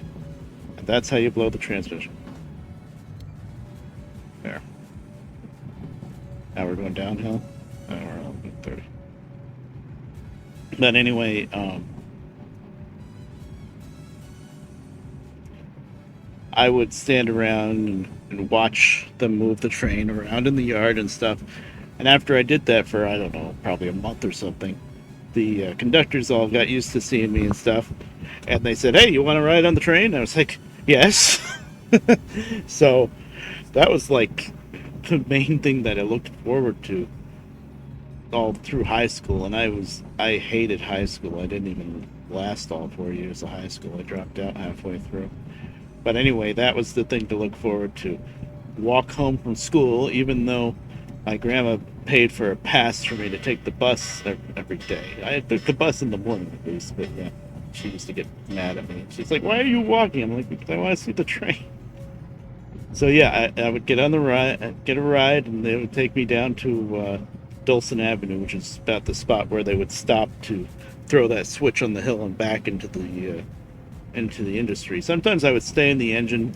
And that's how you blow the transmission. There. Now we're going downhill. We're on 30. But anyway, I would stand around and watch them move the train around in the yard and stuff. And after I did that for, I don't know, probably a month or something, the conductors all got used to seeing me and stuff. And they said, hey, you want to ride on the train? And I was like, yes. So that was like the main thing that I looked forward to all through high school. And I hated high school. I didn't even last all 4 years of high school. I dropped out halfway through. But anyway, that was the thing to look forward to. Walk home from school, even though My grandma paid for a pass for me to take the bus every day. I took the bus in the morning at least, but yeah, she used to get mad at me. She's like, "Why are you walking?" I'm like, "Because I want to see the train." So yeah, I would get on the ride, get a ride, and they would take me down to Dulcin Avenue, which is about the spot where they would stop to throw that switch on the hill and back into the industry. Sometimes I would stay in the engine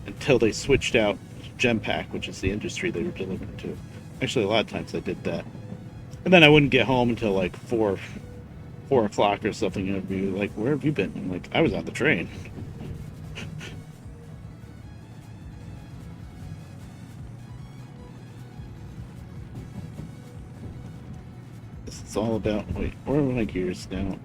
until they switched out Genpack, which is the industry they were delivering to. Actually, a lot of times I did that, and then I wouldn't get home until like 4 o'clock or something. And it'd be like, "Where have you been?" I'm like, "I was on the train." This is all about. Wait, where are my gears now?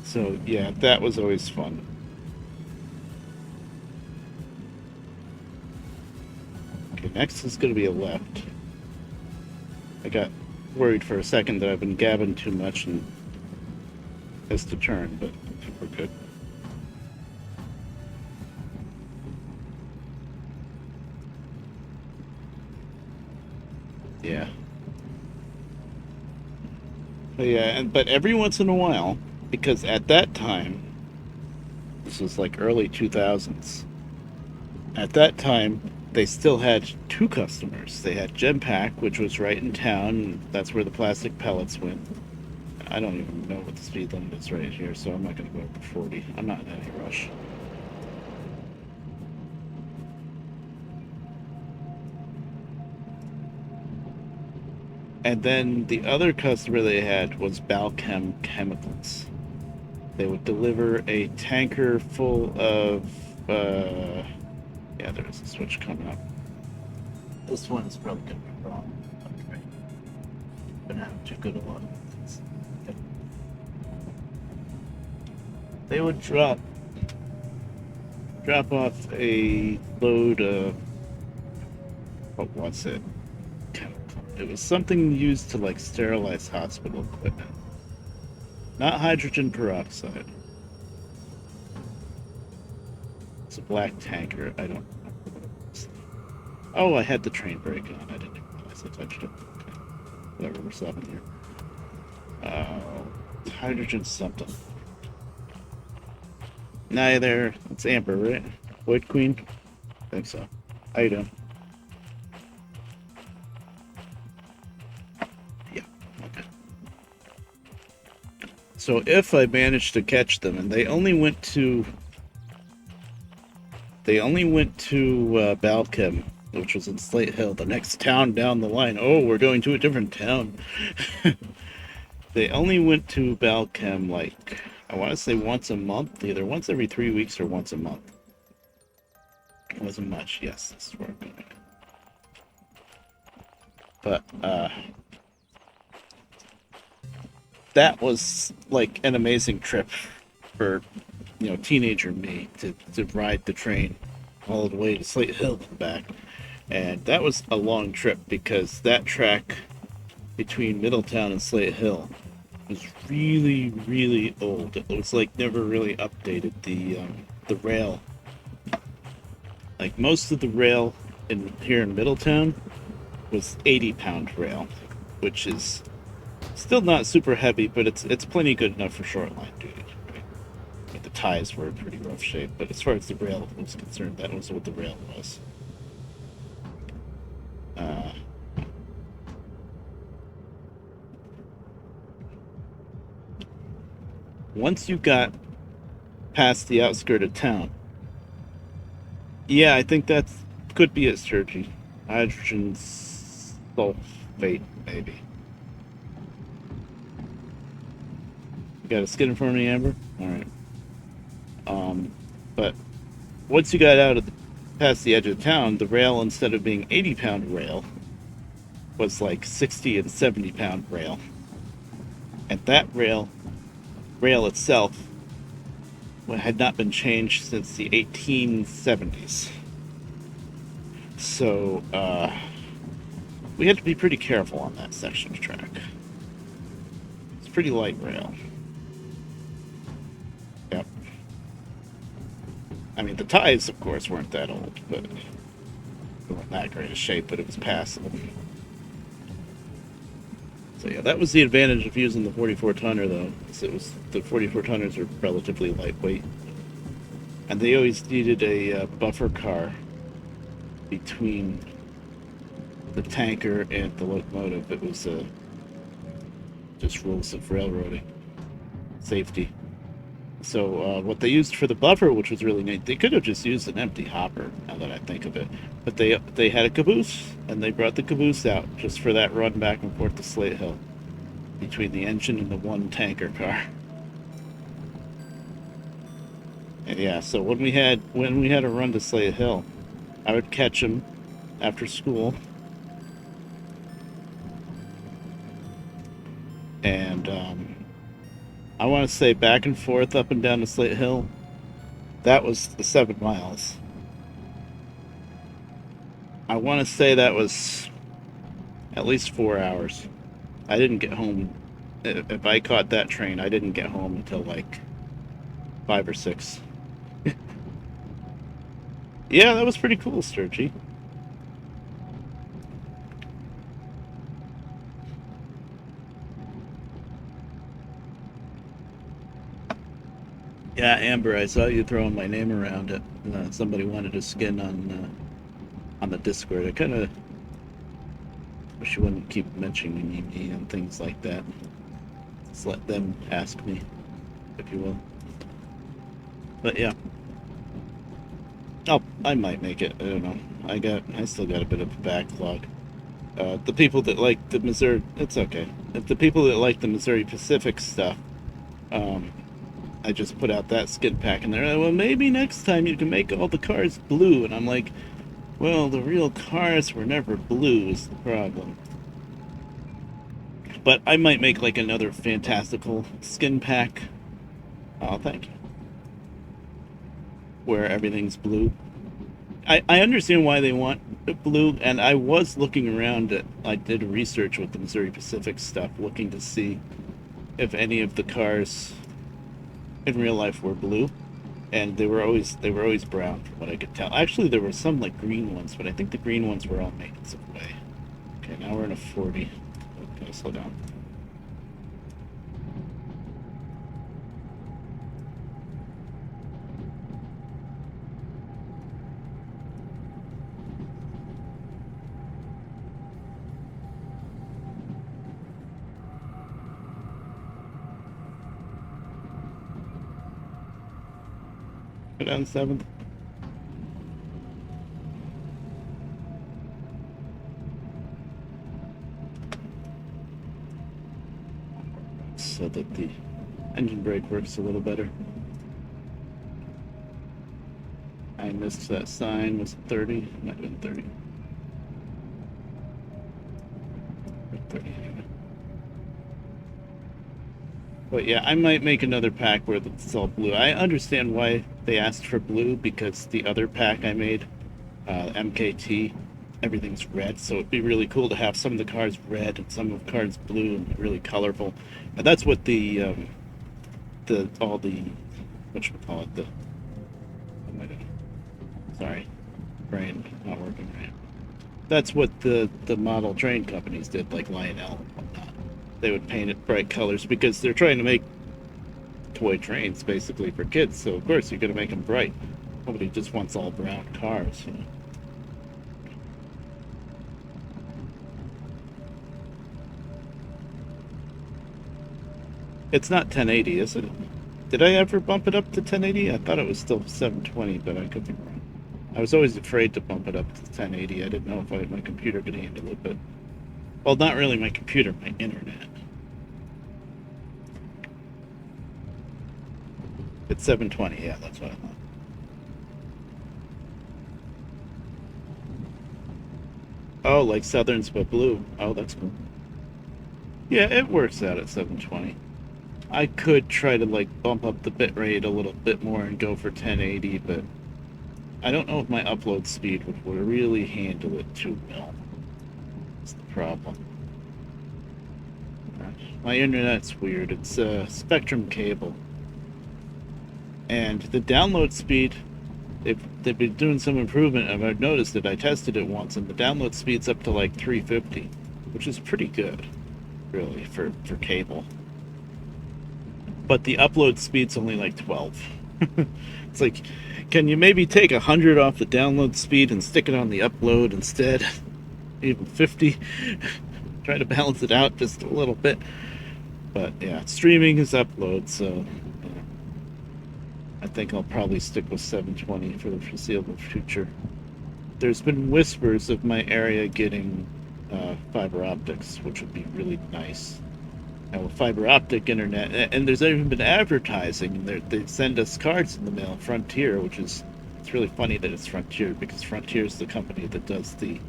So yeah, that was always fun. Okay, next is going to be a left. I got worried for a second that I've been gabbing too much and has to turn, but I think we're good. Yeah. But yeah, but every once in a while, because at that time, this was like early 2000s, at that time, they still had two customers. They had Genpack, which was right in town. That's where the plastic pellets went. I don't even know what the speed limit is right here, so I'm not going to go over 40. I'm not in any rush. And then the other customer they had was Balchem Chemicals. They would deliver a tanker full of. Yeah, there's a switch coming up. This one is probably going to be wrong. Okay. Gonna have too good a luck. They would drop off a load of. What was it? It was something used to like sterilize hospital equipment. Not hydrogen peroxide. It's a black tanker. I don't know what it was. Oh, I had the train brake on. I didn't realize I touched it. Okay. Whatever, we're stopping here. Hydrogen something. Neither. It's Amber, right? Void Queen? I think so. How you doing? Yeah. Okay. So if I managed to catch them, and they only went to Balchem, which was in Slate Hill, the next town down the line. Oh, we're going to a different town. They only went to Balchem like I want to say once a month, either once every 3 weeks or once a month. It wasn't much. Yes, this is where I'm going. But that was like an amazing trip for teenager me to ride the train all the way to Slate Hill and back. And that was a long trip because that track between Middletown and Slate Hill was really, really old. It was like never really updated. The rail, like most of the rail in here in Middletown, was 80-pound rail, which is still not super heavy, but it's plenty good enough for short line duty. Right? Like the ties were in pretty rough shape, but as far as the rail was concerned, that was what the rail was. Uh, Once you got past the outskirt of town, yeah, I think that could be it, Sturgy. Hydrogen sulfate, maybe. You got a skid in front of me, Amber? All right. But once you got past the edge of town, the rail, instead of being 80-pound rail, was like 60 and 70-pound rail. And that rail itself had not been changed since the 1870s. So we had to be pretty careful on that section of track. It's pretty light rail. Yep. I mean, the ties, of course, weren't that old, but they weren't that great a shape, but it was passable. So yeah, that was the advantage of using the 44 tonner, though. It was the 44 tonners are relatively lightweight, and they always needed a buffer car between the tanker and the locomotive. It was just rules of railroading, safety. So what they used for the buffer, which was really neat, they could have just used an empty hopper, now that I think of it. But they had a caboose, and they brought the caboose out just for that run back and forth to Slate Hill between the engine and the one tanker car. And yeah, so when we had a run to Slate Hill, I would catch him after school, and I want to say back and forth up and down the Slate Hill. That was the 7 miles. I want to say that was at least 4 hours. I didn't get home. If I caught that train, I didn't get home until like 5 or 6. Yeah, that was pretty cool, Sturgy. Yeah, Amber, I saw you throwing my name around it. Somebody wanted a skin on the Discord. I kind of wish you wouldn't keep mentioning me and things like that. Just let them ask me, if you will. But yeah. Oh, I might make it. I don't know. I still got a bit of a backlog. The people that like the Missouri, it's okay. If the people that like the Missouri Pacific stuff, I just put out that skid pack, and they're like, well, maybe next time you can make all the cars blue. And I'm like, well, the real cars were never blue is the problem. But I might make like another fantastical skin pack. Oh, thank you. Where everything's blue. I understand why they want blue, and I was looking around at, I did research with the Missouri Pacific stuff, looking to see if any of the cars in real life were blue, and they were always brown from what I could tell. Actually, there were some like green ones, but I think the green ones were all maintenance away. Okay, now we're in a 40. Okay, slow down. Go down 7th. So that the engine brake works a little better. I missed that sign. Was it 30? Might have been 30. Or 30 anyway. But yeah, I might make another pack where it's all blue. I understand why they asked for blue, because the other pack I made, MKT, everything's red, so it'd be really cool to have some of the cars red and some of the cars blue and really colorful. And that's what all the whatchamacallit, the, what am I doing? Sorry, brain not working right. That's what the model train companies did, like Lionel and whatnot. They would paint it bright colors because they're trying to make toy trains basically for kids, so of course you're going to make them bright. Nobody just wants all brown cars, you know. It's not 1080, is it? Did I ever bump it up to 1080? I thought it was still 720, but I could be wrong. I was always afraid to bump it up to 1080. I didn't know if my computer could handle it, but... Well, not really my computer, my internet. It's 720, yeah, that's what I thought. Oh, like Southerns but blue. Oh, that's cool. Yeah, it works out at 720. I could try to like bump up the bitrate a little bit more and go for 1080, but I don't know if my upload speed would really handle it too well. That's the problem. My internet's weird. It's a Spectrum cable. And the download speed they've been doing some improvement, and I've noticed that I tested it once, and the download speed's up to like 350, which is pretty good, really, for cable. But the upload speed's only like 12. It's like, can you maybe take 100 off the download speed and stick it on the upload instead? Even 50? Try to balance it out just a little bit. But yeah, streaming is upload, so yeah, I think I'll probably stick with 720 for the foreseeable future. There's been whispers of my area getting fiber optics, which would be really nice. With fiber optic internet, and there's even been advertising. They send us cards in the mail, Frontier, which is, it's really funny that it's Frontier, because Frontier is the company that does the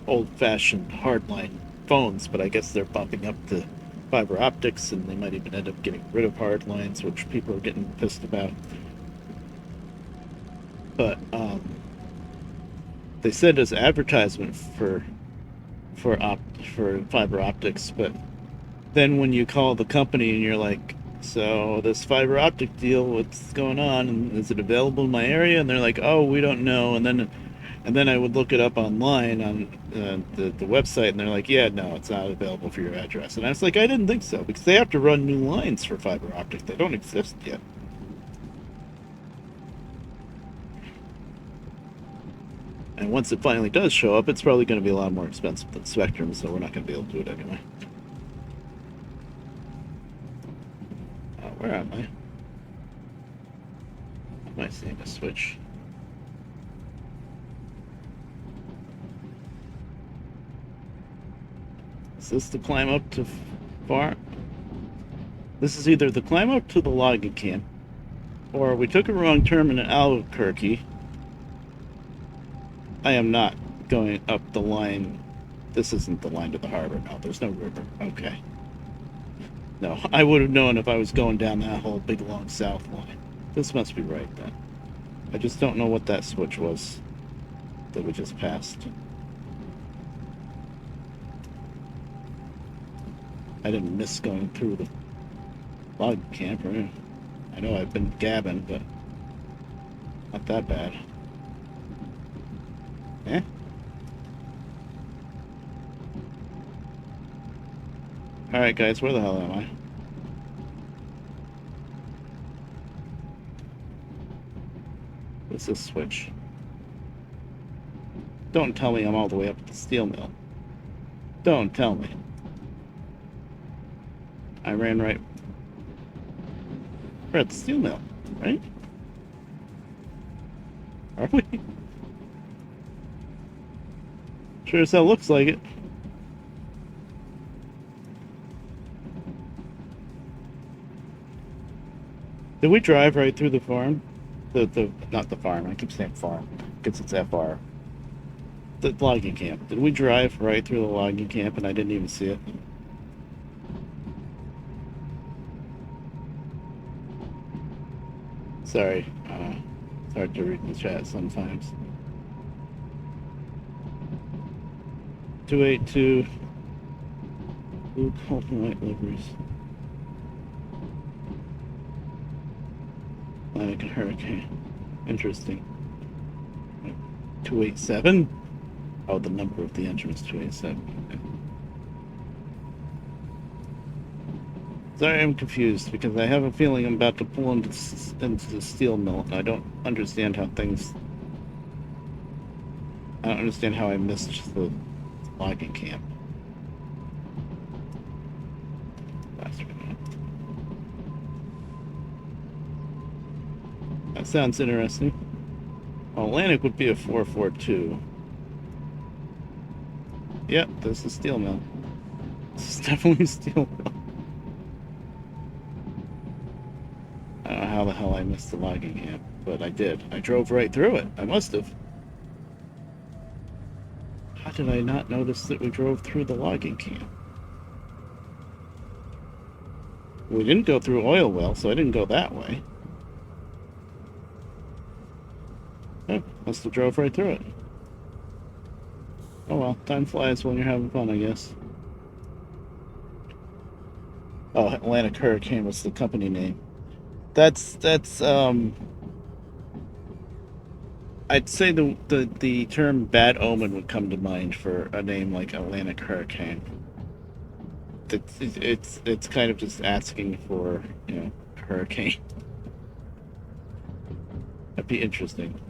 old-fashioned hardline phones, but I guess they're bumping up the fiber optics, and they might even end up getting rid of hard lines, which people are getting pissed about. But they send us advertisement for fiber optics, but then when you call the company and you're like, so this fiber optic deal, what's going on, and is it available in my area? And they're like, oh, we don't know. And then I would look it up online on the website, and they're like, yeah, no, it's not available for your address. And I was like, I didn't think so, because they have to run new lines for fiber optic. They don't exist yet. And once it finally does show up, it's probably going to be a lot more expensive than Spectrum, so we're not going to be able to do it anyway. Where am I? Am I seeing a switch? Is this the climb up to far? This is either the climb up to the logging camp, or we took a wrong turn in Albuquerque. I am not going up the line. This isn't the line to the harbor. No, there's no river. Okay. No, I would have known if I was going down that whole big long south line. This must be right then. I just don't know what that switch was that we just passed. I didn't miss going through the log camp, right? I know I've been gabbing, but not that bad. Eh? Alright guys, where the hell am I? What's this switch? Don't tell me I'm all the way up at the steel mill. Don't tell me. I ran right... We're at the steel mill, right? Are we? Sure as hell looks like it. Did we drive right through the farm? Not the farm, I keep saying farm, because it's FR. The logging camp. Did we drive right through the logging camp and I didn't even see it? Sorry, it's hard to read the chat sometimes. 282 blue colt and white liveries. Like a hurricane. Interesting. 287? Oh, the number of the engine was 287. Okay. Sorry, I'm confused because I have a feeling I'm about to pull into the steel mill, and I don't understand how things. I don't understand how I missed the logging camp. That sounds interesting. Well, Atlantic would be a 442. Yep, this is steel mill. This is definitely steel mill. I don't know how the hell I missed the logging camp, but I did. I drove right through it. I must have. How did I not notice that we drove through the logging camp? We didn't go through oil well, so I didn't go that way. Oh, must have drove right through it. Oh well, time flies when you're having fun, I guess. Oh, Atlantic Hurricane was the company name. That's I'd say the term bad omen would come to mind for a name like Atlantic Hurricane. It's kind of just asking for, you know, hurricane. That'd be interesting.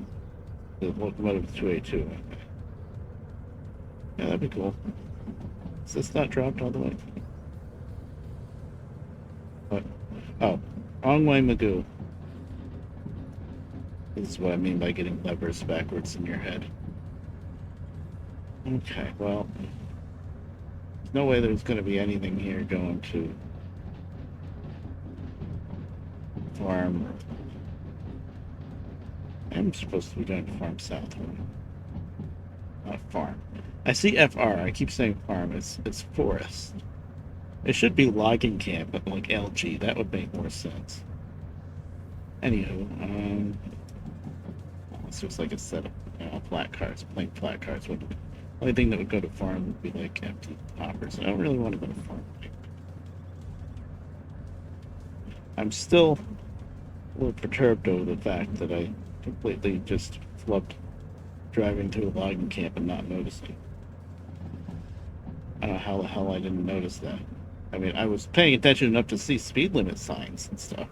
The locomotive 282. Yeah, that'd be cool. Is this not dropped all the way? What? Oh, wrong way, Magoo. This is what I mean by getting levers backwards in your head. Okay, well, there's no way there's going to be anything here going to farm. I'm supposed to be going to farm south, not farm. I see FR. I keep saying farm. It's forest. It should be logging camp, but like LG. That would make more sense. Anywho, this looks like a set of, you know, flat cars. Plain flat cars. The only thing that would go to farm would be like empty hoppers. I don't really want to go to farm. I'm still a little perturbed over the fact that I completely just flubbed driving to a logging camp and not noticing. I don't know how the hell I didn't notice that. I mean, I was paying attention enough to see speed limit signs and stuff.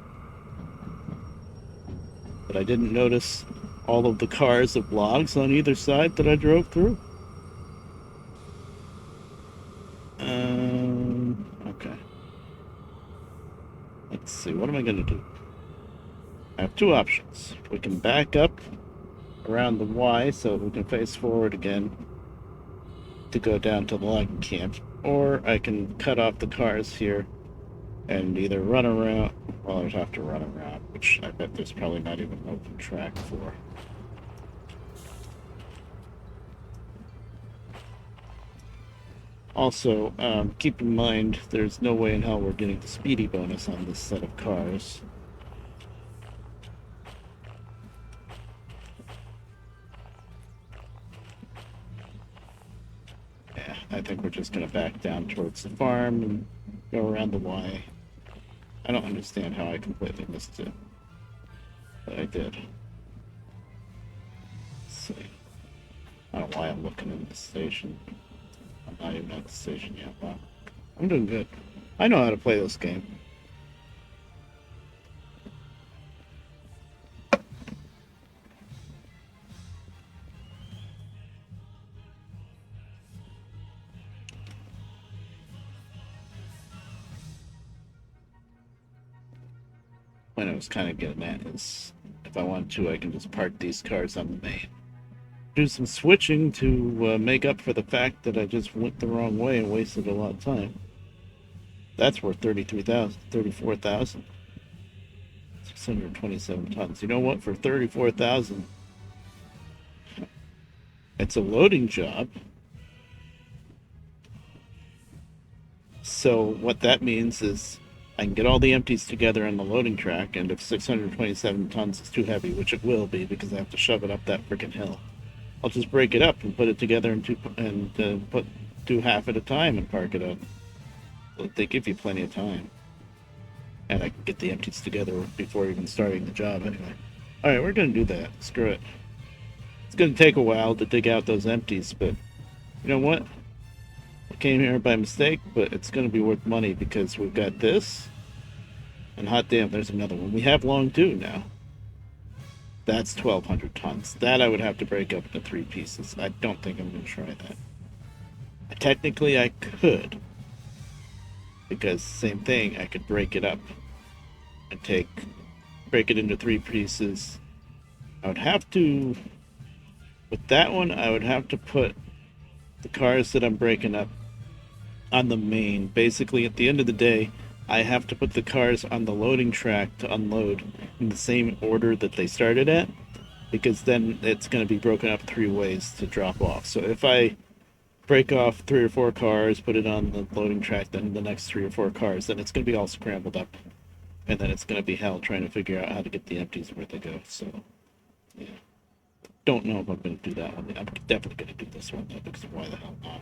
But I didn't notice all of the cars of logs on either side that I drove through. Okay. Let's see, what am I going to do? I have two options. We can back up around the Y so we can face forward again to go down to the logging camp, or I can cut off the cars here and either run around. Well, I'd have to run around, which I bet there's probably not even an open track for. Also, keep in mind there's no way in hell we're getting the speedy bonus on this set of cars. Yeah, I think we're just going to back down towards the farm and go around the Y. I don't understand how I completely missed it, but I did. Let's see. I don't know why I'm looking in the station. I'm not even at the station yet. Wow. I'm doing good. I know how to play this game. What I was kind of getting at is, if I want to, I can just park these cars on the main. Do some switching to make up for the fact that I just went the wrong way and wasted a lot of time. That's worth 33,000, 34,000. 627 tons. You know what? For 34,000, it's a loading job. So what that means is I can get all the empties together on the loading track, and if 627 tons is too heavy, which it will be because I have to shove it up that freaking hill, I'll just break it up and put it together and do half at a time and park it up. They give you plenty of time, and I can get the empties together before even starting the job anyway. All right, we're gonna do that. Screw it. It's gonna take a while to dig out those empties, but you know what? I came here by mistake, but it's gonna be worth money because we've got this, and hot damn, there's another one. We have long two now. That's 1,200 tons. That I would have to break up into 3 pieces. I don't think I'm going to try that. Technically, I could. Because, same thing, I could break it up. And break it into 3 pieces. I would have to, with that one, I would have to put the cars that I'm breaking up on the main. Basically, at the end of the day, I have to put the cars on the loading track to unload in the same order that they started at, because then it's going to be broken up 3 ways to drop off. So if I break off 3 or 4 cars, put it on the loading track, then the next 3 or 4 cars, then it's going to be all scrambled up, and then it's going to be hell trying to figure out how to get the empties where they go. So, yeah. Don't know if I'm going to do that one. I'm definitely going to do this one, though, because why the hell not?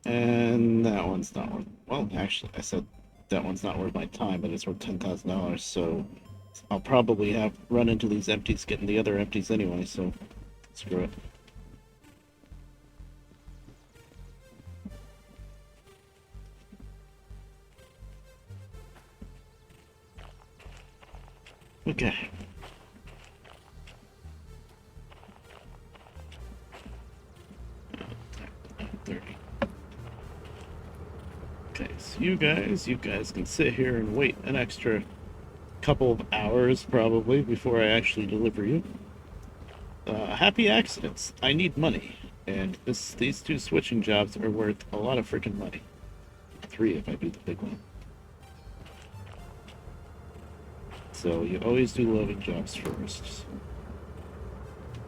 And that one's not worth... Well, actually, I said that one's not worth my time, but it's worth $10,000, so I'll probably have run into these empties getting the other empties anyway, so screw it. Okay. Okay, so you guys can sit here and wait an extra couple of hours probably before I actually deliver you. Happy accidents. I need money, and these two switching jobs are worth a lot of freaking money. 3 if I do the big one. So you always do loading jobs first.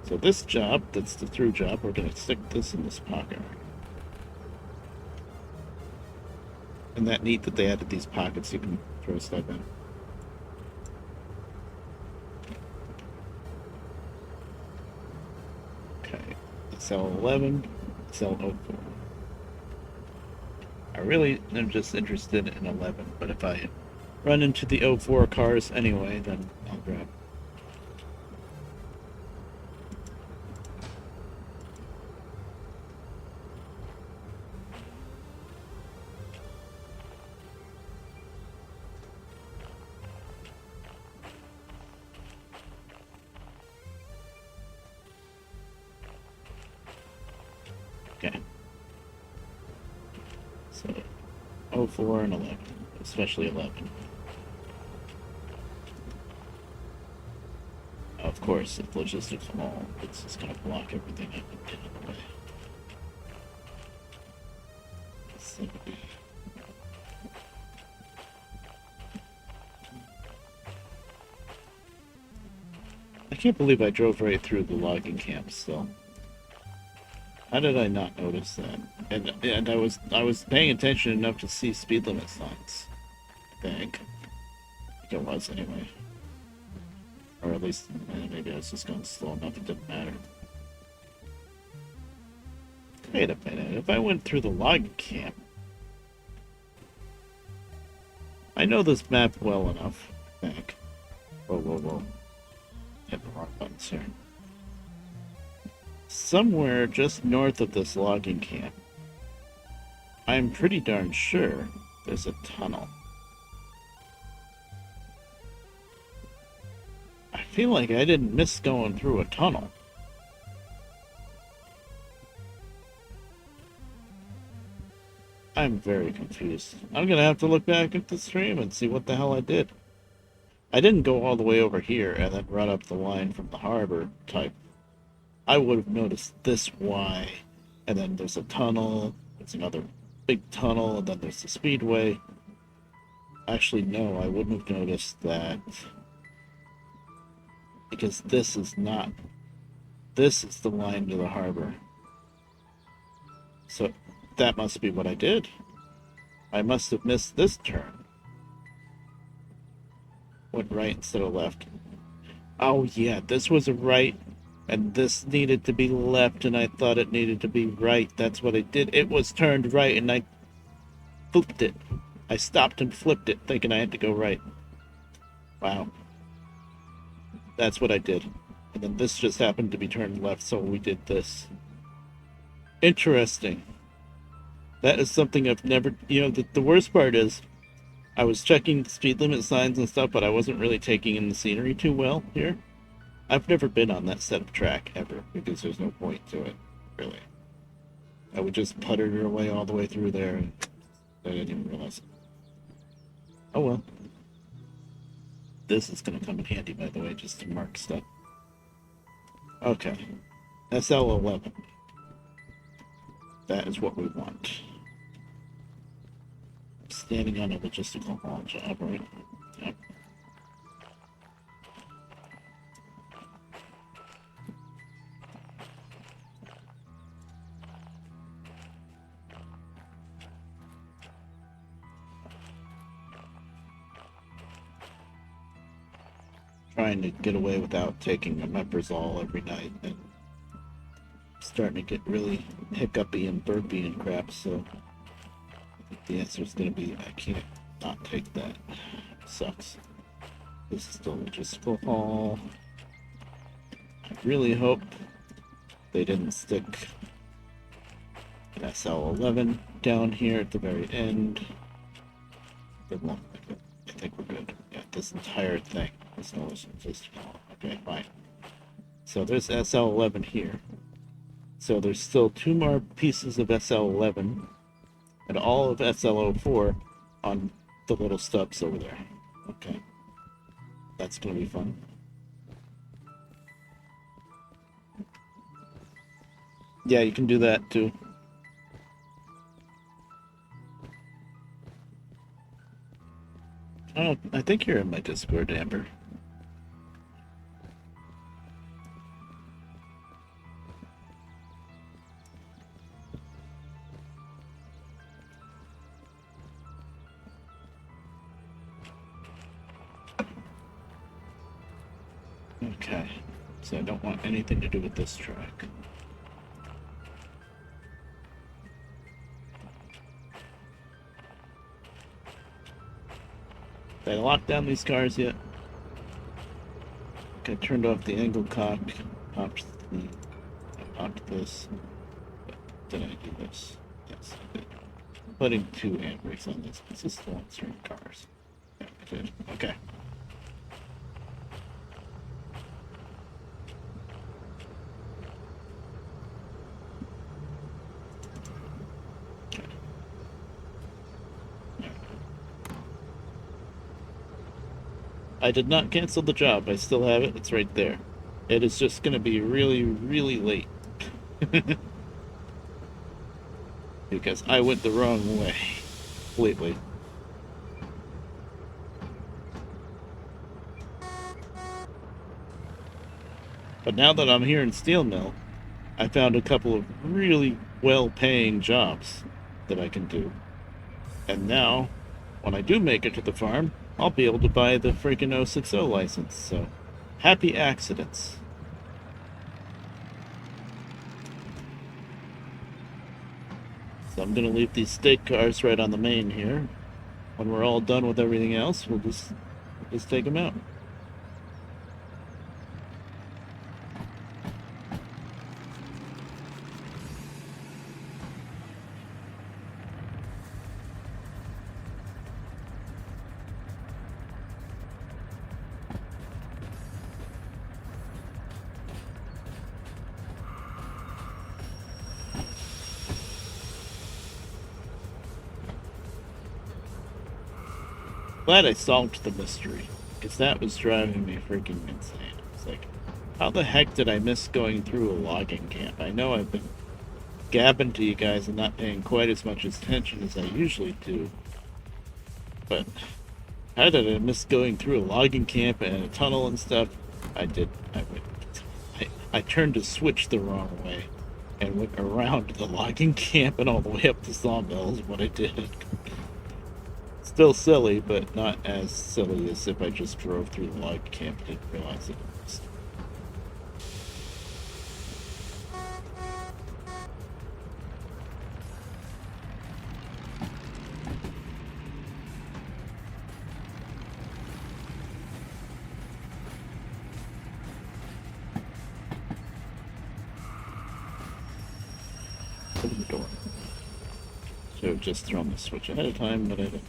So this job, that's the through job, we're gonna stick this in this pocket. And that neat that they added these pockets you can throw stuff in. Okay, cell 11, cell 04. I really am just interested in 11, but if I run into the 04 cars anyway, then I'll grab. Okay. So 04 and 11, especially 11. Of course, if logistics fall, it's just going to block everything up and get in the way. So, I can't believe I drove right through the logging camp still. How did I not notice that? And I was paying attention enough to see speed limit signs. I think it was anyway. Or at least, maybe I was just going slow enough it didn't matter. Wait a minute, if I went through the log camp... I know this map well enough, I think. Whoa. Hit the wrong buttons here. Somewhere just north of this logging camp, I'm pretty darn sure there's a tunnel. I feel like I didn't miss going through a tunnel. I'm very confused. I'm gonna have to look back at the stream and see what the hell I did. I didn't go all the way over here and then run up the line from the harbor type. I would have noticed this Y, and then there's a tunnel, there's another big tunnel, and then there's the speedway. Actually, no, I wouldn't have noticed that. Because this is not... This is the line to the harbor. So, that must be what I did. I must have missed this turn. Went right instead of left. Oh yeah, this was a right, and this needed to be left, and I thought it needed to be right. That's what I did. It was turned right, and I flipped it. I stopped and flipped it, thinking I had to go right. Wow. That's what I did. And then this just happened to be turned left, so we did this. Interesting. That is something I've never... You know, the worst part is, I was checking the speed limit signs and stuff, but I wasn't really taking in the scenery too well here. I've never been on that set of track, ever, because there's no point to it, really. I would just putter your way all the way through there, and I didn't even realize it. Oh well. This is going to come in handy, by the way, just to mark stuff. Okay. SL11. That is what we want. Standing on a logistical haul job, right? Yep. Trying to get away without taking a omeprazole every night, and starting to get really hiccupy and burpy and crap, so I think the answer is going to be I can't not take that. Sucks. This is still logistical haul. I really hope they didn't stick an SL11 down here at the very end. They won't. I think we're good. Yeah, this entire thing is no logistical haul. Okay, fine. So there's SL11 here. So there's still 2 more pieces of SL11 and all of SL04 on the little stubs over there. Okay. That's going to be fun. Yeah, you can do that too. Oh, I think you're in my Discord, Amber. Okay, so I don't want anything to do with this track. Did I lock down these cars yet? Okay, I turned off the angle cock, I popped this. Did I do this? Yes, I did. Putting 2 handbrakes on this. This is still on certain cars. Yeah, I did. Okay. I did not cancel the job. I still have it. It's right there. It is just going to be really, really late. Because I went the wrong way lately. But now that I'm here in Steel Mill, I found a couple of really well-paying jobs that I can do. And now, when I do make it to the farm, I'll be able to buy the freaking 060 license, so happy accidents. So I'm gonna leave these stake cars right on the main here. When we're all done with everything else, we'll just take them out. Glad I solved the mystery, because that was driving me freaking insane. It's like, how the heck did I miss going through a logging camp? I know I've been gabbing to you guys and not paying quite as much attention as I usually do, but how did I miss going through a logging camp and a tunnel and stuff? I turned to switch the wrong way and went around the logging camp and all the way up the sawmill is what I did. Still silly, but not as silly as if I just drove through the log camp and didn't realize it was. Open the door. Should have just thrown the switch ahead of time, but I didn't.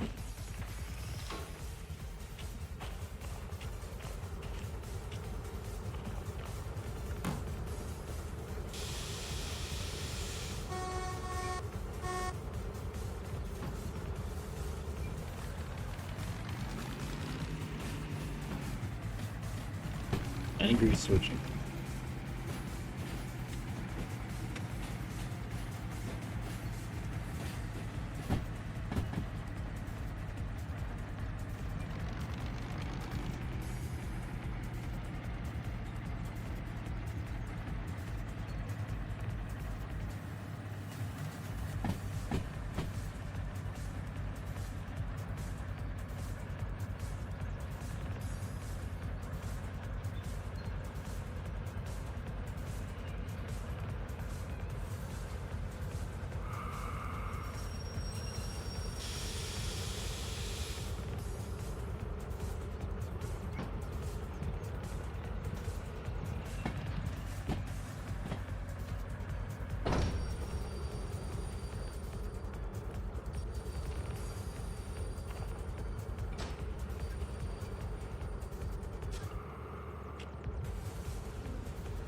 Angry switching.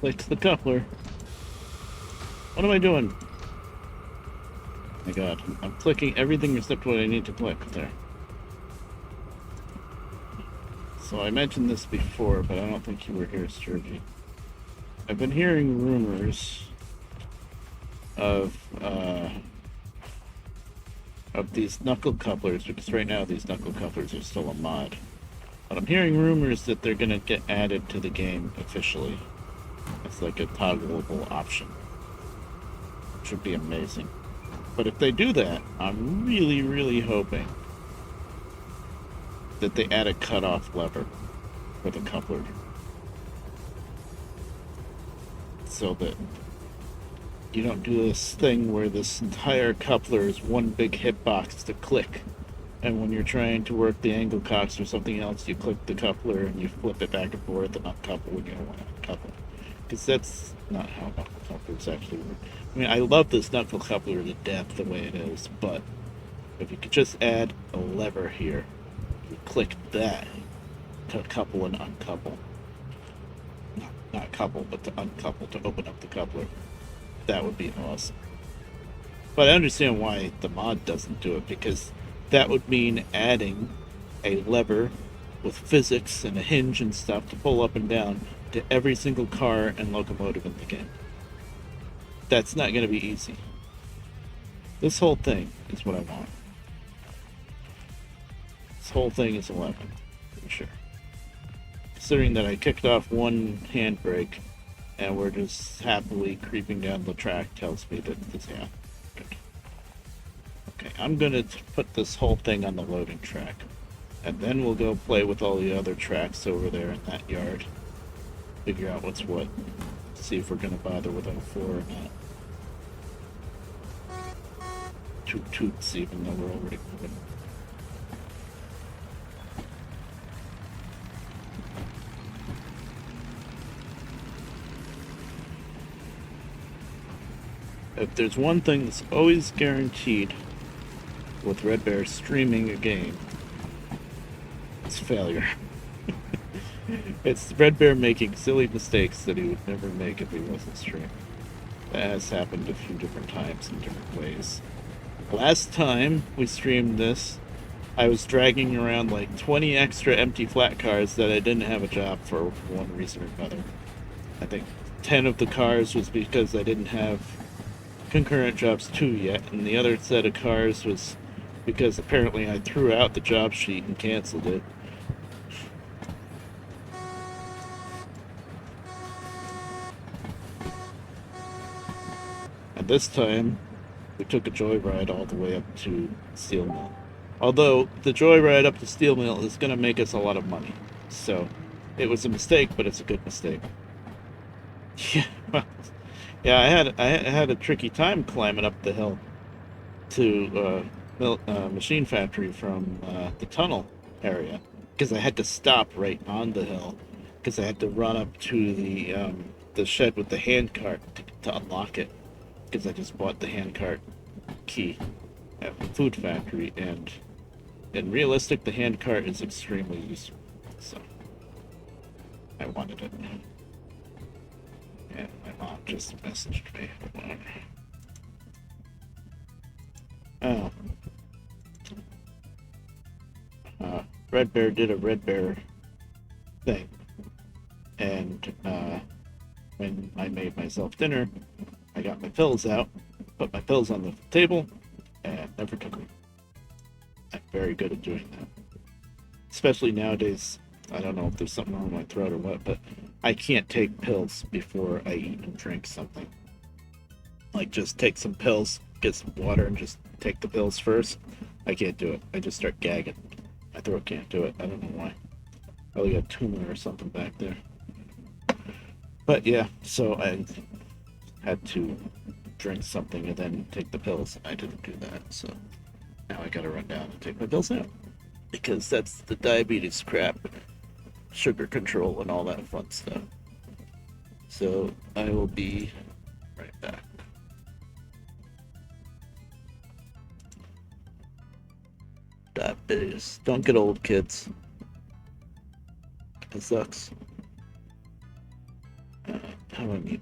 Click the coupler. What am I doing? Oh my god, I'm clicking everything except what I need to click there. So I mentioned this before, but I don't think you were here, Sturgy. I've been hearing rumors of these knuckle couplers, because right now these knuckle couplers are still a mod. But I'm hearing rumors that they're gonna get added to the game officially. It's like a toggleable option, which would be amazing. But if they do that, I'm really, really hoping that they add a cutoff lever for the coupler, so that you don't do this thing where this entire coupler is one big hitbox to click, and when you're trying to work the angle cocks or something else, you click the coupler and you flip it back and forth and uncouple when you don't want to uncouple. Because that's not how knuckle couplers actually work. I mean, I love this knuckle coupler to death the way it is, but if you could just add a lever here, you click that to couple and uncouple. Not couple, but to uncouple, to open up the coupler. That would be awesome. But I understand why the mod doesn't do it, because that would mean adding a lever with physics and a hinge and stuff to pull up and down to every single car and locomotive in the game. That's not going to be easy. This whole thing is what I want. This whole thing is 11, for sure. Considering that I kicked off one handbrake and we're just happily creeping down the track, tells me that this, yeah, good. Okay, I'm gonna put this whole thing on the loading track, and then we'll go play with all the other tracks over there in that yard. Figure out what's what. See if we're gonna bother with 04 or not. Toot toots, even though we're already moving. If there's one thing that's always guaranteed with Red Bear streaming a game, it's failure. It's Red Bear making silly mistakes that he would never make if he wasn't streaming. That has happened a few different times in different ways. Last time we streamed this, I was dragging around like 20 extra empty flat cars that I didn't have a job for one reason or another. I think 10 of the cars was because I didn't have concurrent jobs 2 yet, and the other set of cars was because apparently I threw out the job sheet and canceled it. And this time, we took a joyride all the way up to Steel Mill. Although, the joyride up to Steel Mill is going to make us a lot of money. So, it was a mistake, but it's a good mistake. Yeah, well, yeah, I had a tricky time climbing up the hill to Machine Factory from the tunnel area, because I had to stop right on the hill, because I had to run up to the shed with the handcart to unlock it, because I just bought the handcart key at the food factory, and in realistic, the handcart is extremely useful, so I wanted it. And my mom just messaged me. Oh. Red Bear did a Red Bear thing. And when I made myself dinner, I got my pills out, put my pills on the table, and never took them. I'm very good at doing that. Especially nowadays, I don't know if there's something wrong with my throat or what, but I can't take pills before I eat and drink something. Like, just take some pills, get some water, and just take the pills first. I can't do it. I just start gagging. My throat can't do it. I don't know why. Probably got a tumor or something back there. But yeah, so I had to drink something and then take the pills. I didn't do that, so now I gotta run down and take my pills now. Because that's the diabetes crap, sugar control, and all that fun stuff. So I will be right back. Diabetes. Don't get old, kids. It sucks. Oh, neat.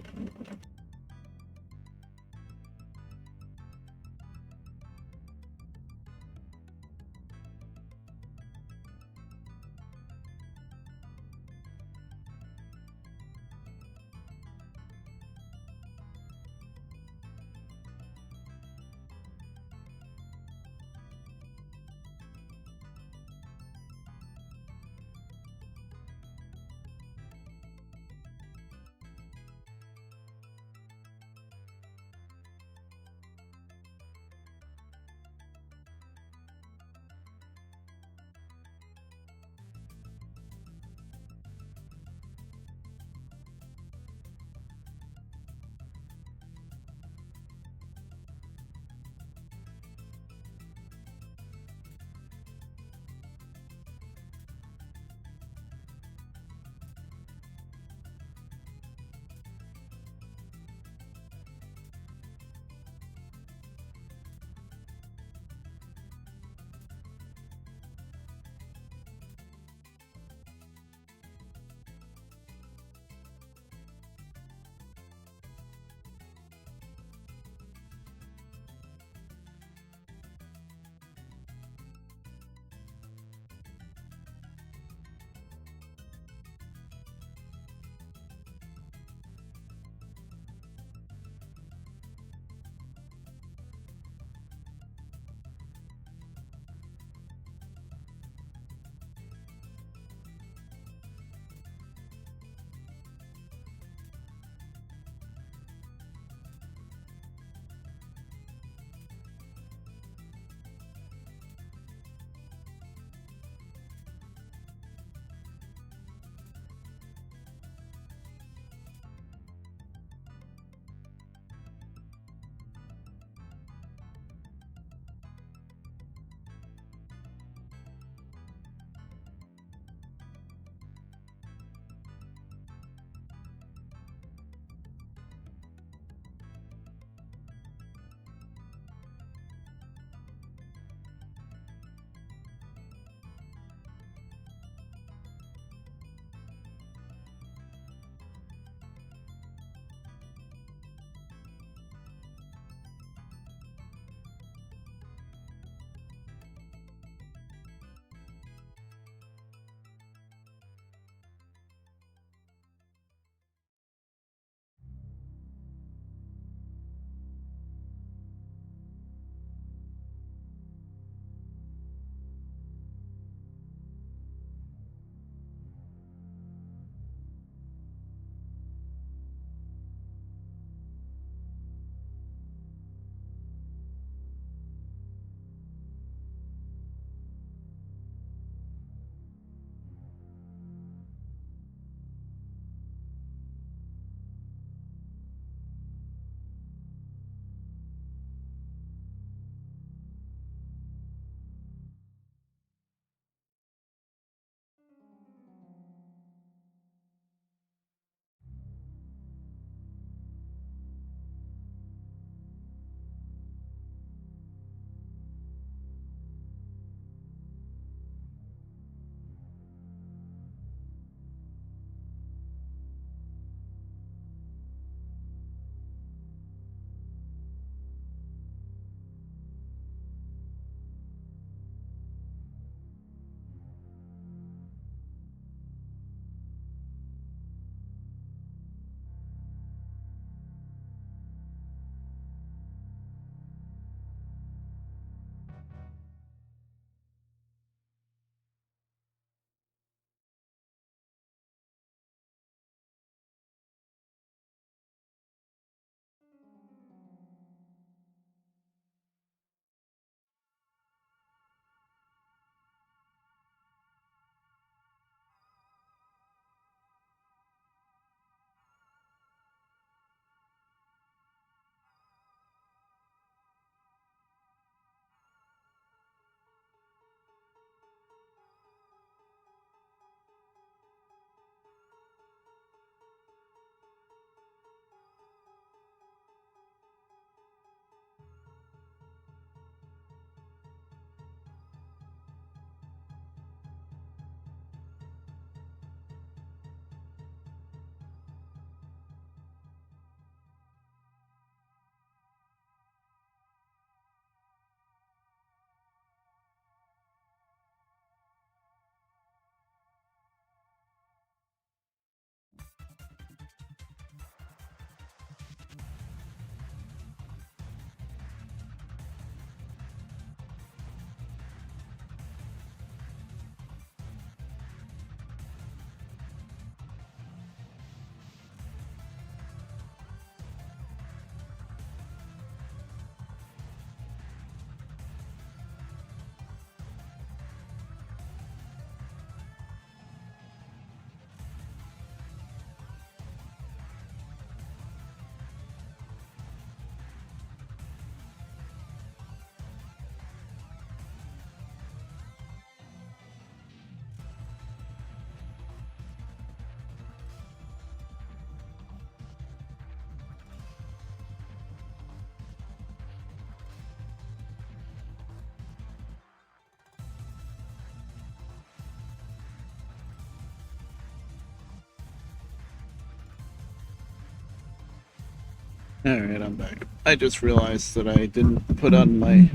Alright, I'm back. I just realized that I didn't put on my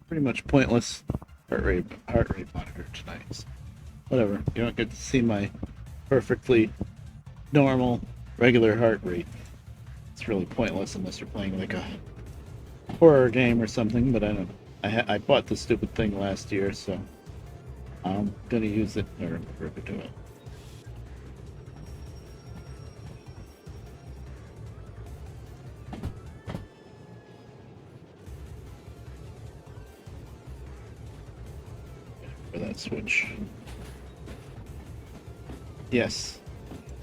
pretty much pointless heart rate monitor tonight. So whatever. You don't get to see my perfectly normal, regular heart rate. It's really pointless unless you're playing like a horror game or something, but I don't. I bought the stupid thing last year, so I'm gonna use it or remember to do it. For that switch. Yes.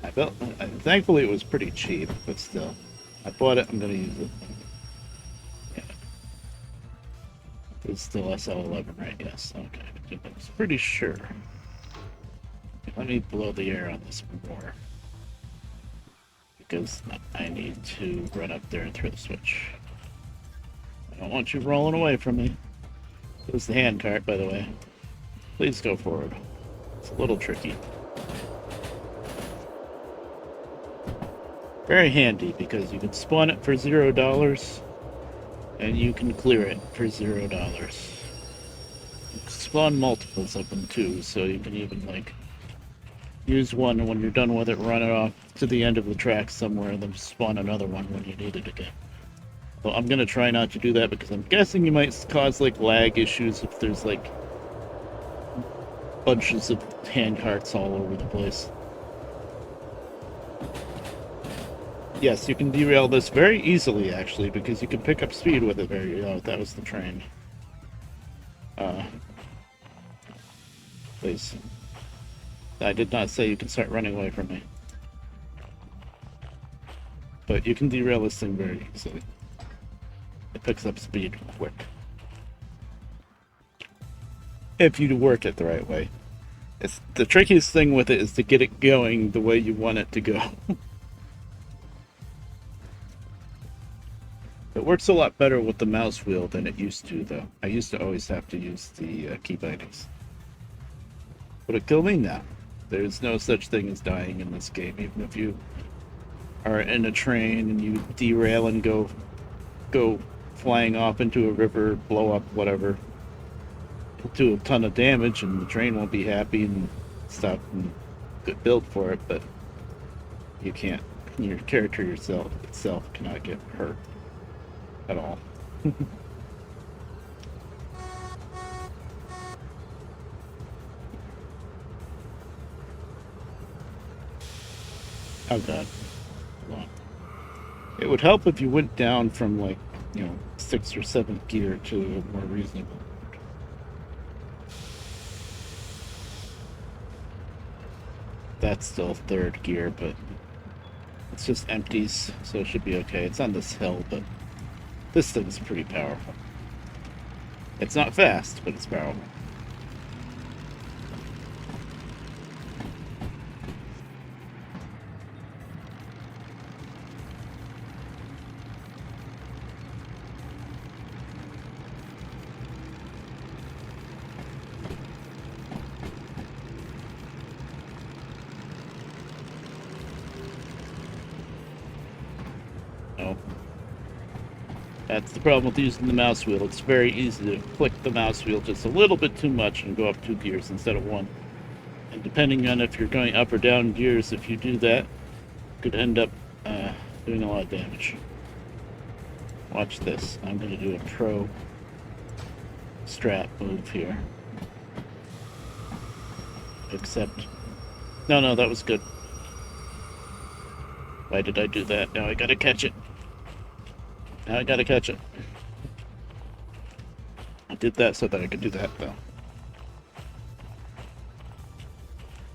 I built. Thankfully, it was pretty cheap, but still, I bought it. I'm gonna use it. Yeah. It's still SL11, right? Yes. Okay. I was pretty sure. Let me blow the air on this more, because I need to run up there and throw the switch. I don't want you rolling away from me. There's the hand cart, by the way. Please go forward. It's a little tricky. Very handy because you can spawn it for $0 and you can clear it for $0. You can spawn multiples of them too, so you can even like use one, and when you're done with it, run it off to the end of the track somewhere and then spawn another one when you need it again. So I'm gonna try not to do that because I'm guessing you might cause like lag issues if there's like bunches of hand carts all over the place. Yes, you can derail this very easily, actually, because you can pick up speed with it. There you go. That was the train. Please. I did not say you can start running away from me. But you can derail this thing very easily. It picks up speed quick. If you work it the right way. It's, the trickiest thing with it is to get it going the way you want it to go. It works a lot better with the mouse wheel than it used to, though. I used to always have to use the key bindings. Would it kill me? No. There's no such thing as dying in this game, even if you are in a train and you derail and go flying off into a river, blow up, whatever. It'll do a ton of damage, and the train won't be happy and stuff, and good build for it, but you can't. Your character itself cannot get hurt at all. Oh god. Hold on. It would help if you went down from like, 6th or 7th gear to a more reasonable. That's still 3rd gear, but it's just empties, so it should be okay. It's on this hill, but this thing's pretty powerful. It's not fast, but it's powerful. Oh. That's the problem with using the mouse wheel. It's very easy to click the mouse wheel just a little bit too much and go up 2 gears instead of 1. And depending on if you're going up or down gears, if you do that, you could end up doing a lot of damage. Watch this. I'm going to do a pro strat move here. Except... No, that was good. Why did I do that? Now I gotta catch it. Now I gotta catch it. I did that so that I could do that, though.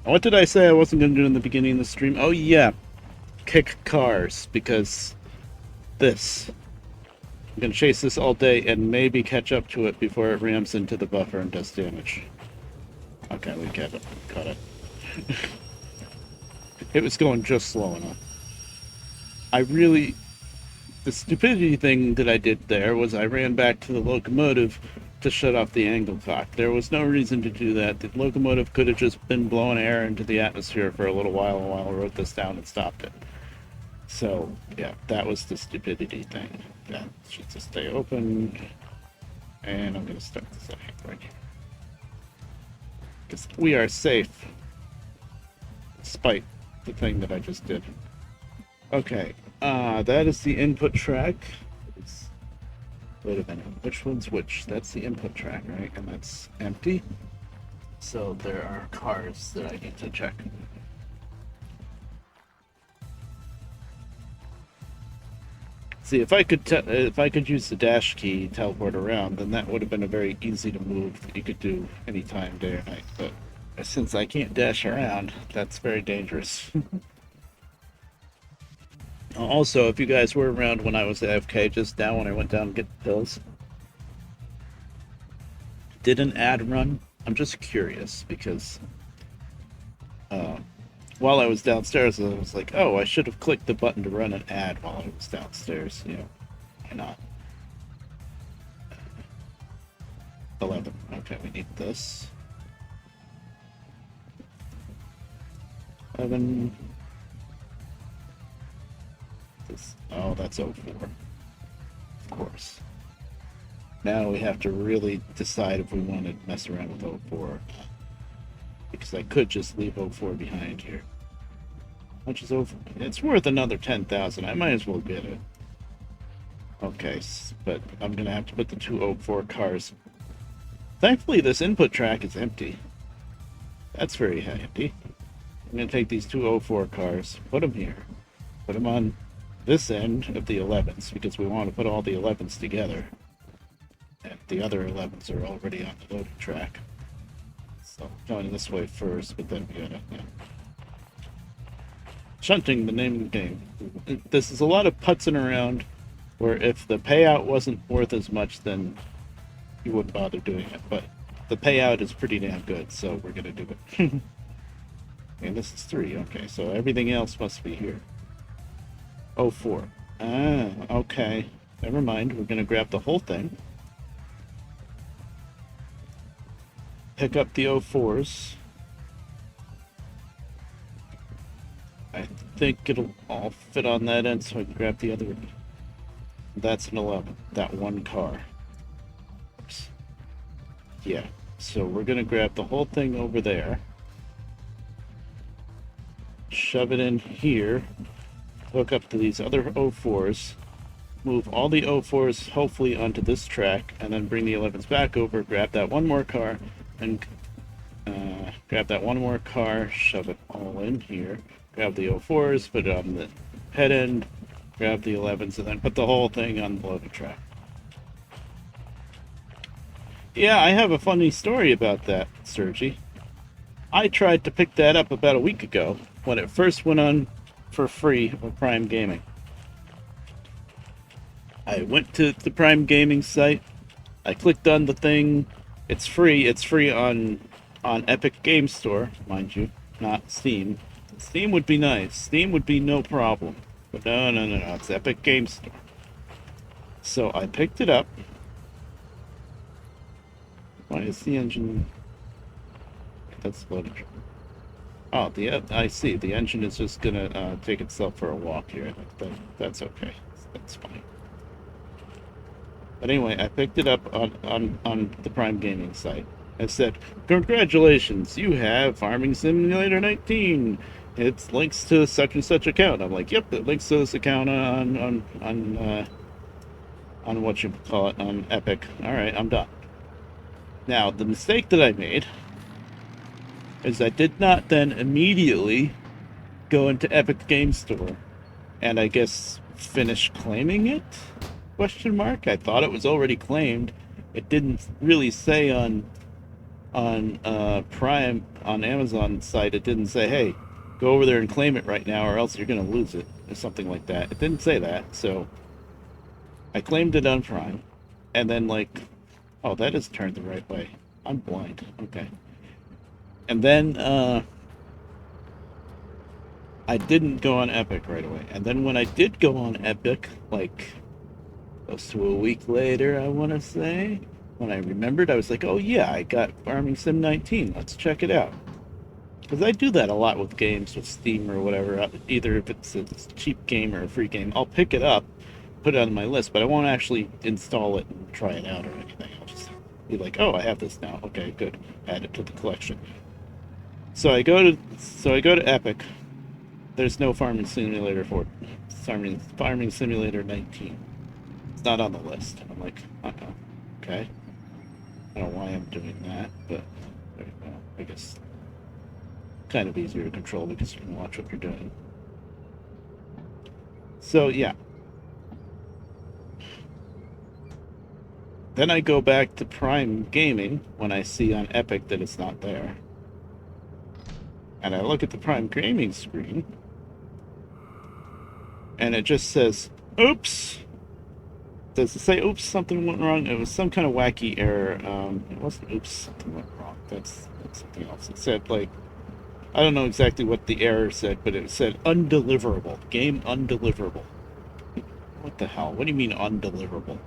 And what did I say I wasn't going to do in the beginning of the stream? Oh, yeah. Kick cars, because this. I'm going to chase this all day and maybe catch up to it before it rams into the buffer and does damage. Okay, we caught it. It was going just slow enough. The stupidity thing that I did there was I ran back to the locomotive to shut off the angle cock. There was no reason to do that. The locomotive could have just been blowing air into the atmosphere for a little while I wrote this down and stopped it. So, yeah, that was the stupidity thing. That should just stay open. And I'm going to start this right here. Because we are safe. Despite the thing that I just did. Okay, that is the input track. Wait a minute, which one's which? That's the input track, right? And that's empty. So there are cars that I need to check. See, if I could use the dash key teleport around, then that would have been a very easy to move that you could do anytime, day or night. But since I can't dash around, that's very dangerous. Also, if you guys were around when I was AFK just now when I went down to get the pills, did an ad run? I'm just curious because while I was downstairs, I was like, oh, I should have clicked the button to run an ad while I was downstairs. You know, why not? 11. Okay, we need this. 11. This. Oh, that's 04. Of course. Now we have to really decide if we want to mess around with 04. Because I could just leave 04 behind here. How much is 04? It's worth another 10,000. I might as well get it. Okay, but I'm going to have to put the two 04 cars. Thankfully, this input track is empty. That's very handy. I'm going to take these two 04 cars, put them here, put them on this end of the 11s, because we want to put all the 11s together. And the other 11s are already on the loading track. So going this way first, but then we gotta, yeah. Shunting, the name of the game. This is a lot of putzing around, where if the payout wasn't worth as much, then you wouldn't bother doing it. But the payout is pretty damn good, so we're gonna do it. And this is 3, okay, so everything else must be here. 04. Ah, okay. Never mind, we're gonna grab the whole thing. Pick up the 04s. I think it'll all fit on that end, so I can grab the other one. That's an 11, that one car. Oops. Yeah, so we're gonna grab the whole thing over there. Shove it in here, hook up to these other 04s, move all the 04s hopefully onto this track, and then bring the 11s back over, grab that one more car, and grab that one more car, shove it all in here, grab the 04s, put it on the head end, grab the 11s, and then put the whole thing on the loading track. Yeah, I have a funny story about that, Sergi. I tried to pick that up about a week ago, when it first went on for free with Prime Gaming. I went to the Prime Gaming site, I clicked on the thing, it's free on Epic Game Store, mind you, not Steam. Steam would be nice, Steam would be no problem, but no, it's Epic Game Store. So I picked it up. Why is the engine... That's loaded. Oh, I see. The engine is just gonna take itself for a walk here. That's okay. That's fine. But anyway, I picked it up on the Prime Gaming site. It said, "Congratulations, you have Farming Simulator 19. It links to such and such account." I'm like, "Yep, it links to this account on what you call it, on Epic." All right, I'm done. Now, the mistake that I made is I did not then immediately go into Epic Game Store and I guess finish claiming it? Question mark. I thought it was already claimed. It didn't really say on Prime on Amazon site. It didn't say, "Hey, go over there and claim it right now, or else you're gonna lose it," or something like that. It didn't say that, so I claimed it on Prime, and then like, oh, that is turned the right way. I'm blind. Okay. And then I didn't go on Epic right away. And then when I did go on Epic, like close to a week later, I want to say, when I remembered, I was like, "Oh yeah, I got Farming Sim 19. Let's check it out." Because I do that a lot with games, with Steam or whatever. Either if it's a cheap game or a free game, I'll pick it up, put it on my list, but I won't actually install it and try it out or anything. I'll just be like, oh, I have this now. Okay, good. Add it to the collection. So I go to Epic. There's no Farming Simulator for Farming Simulator 19. It's not on the list. I'm like, okay. I don't know why I'm doing that, but well, I guess kind of easier to control because you can watch what you're doing. So yeah. Then I go back to Prime Gaming when I see on Epic that it's not there. And I look at the Prime Gaming screen, and it just says, oops. Does it say, oops, something went wrong? It was some kind of wacky error. It wasn't, oops, something went wrong. That's something else. It said, like, I don't know exactly what the error said, but it said undeliverable. Game undeliverable. What the hell? What do you mean undeliverable?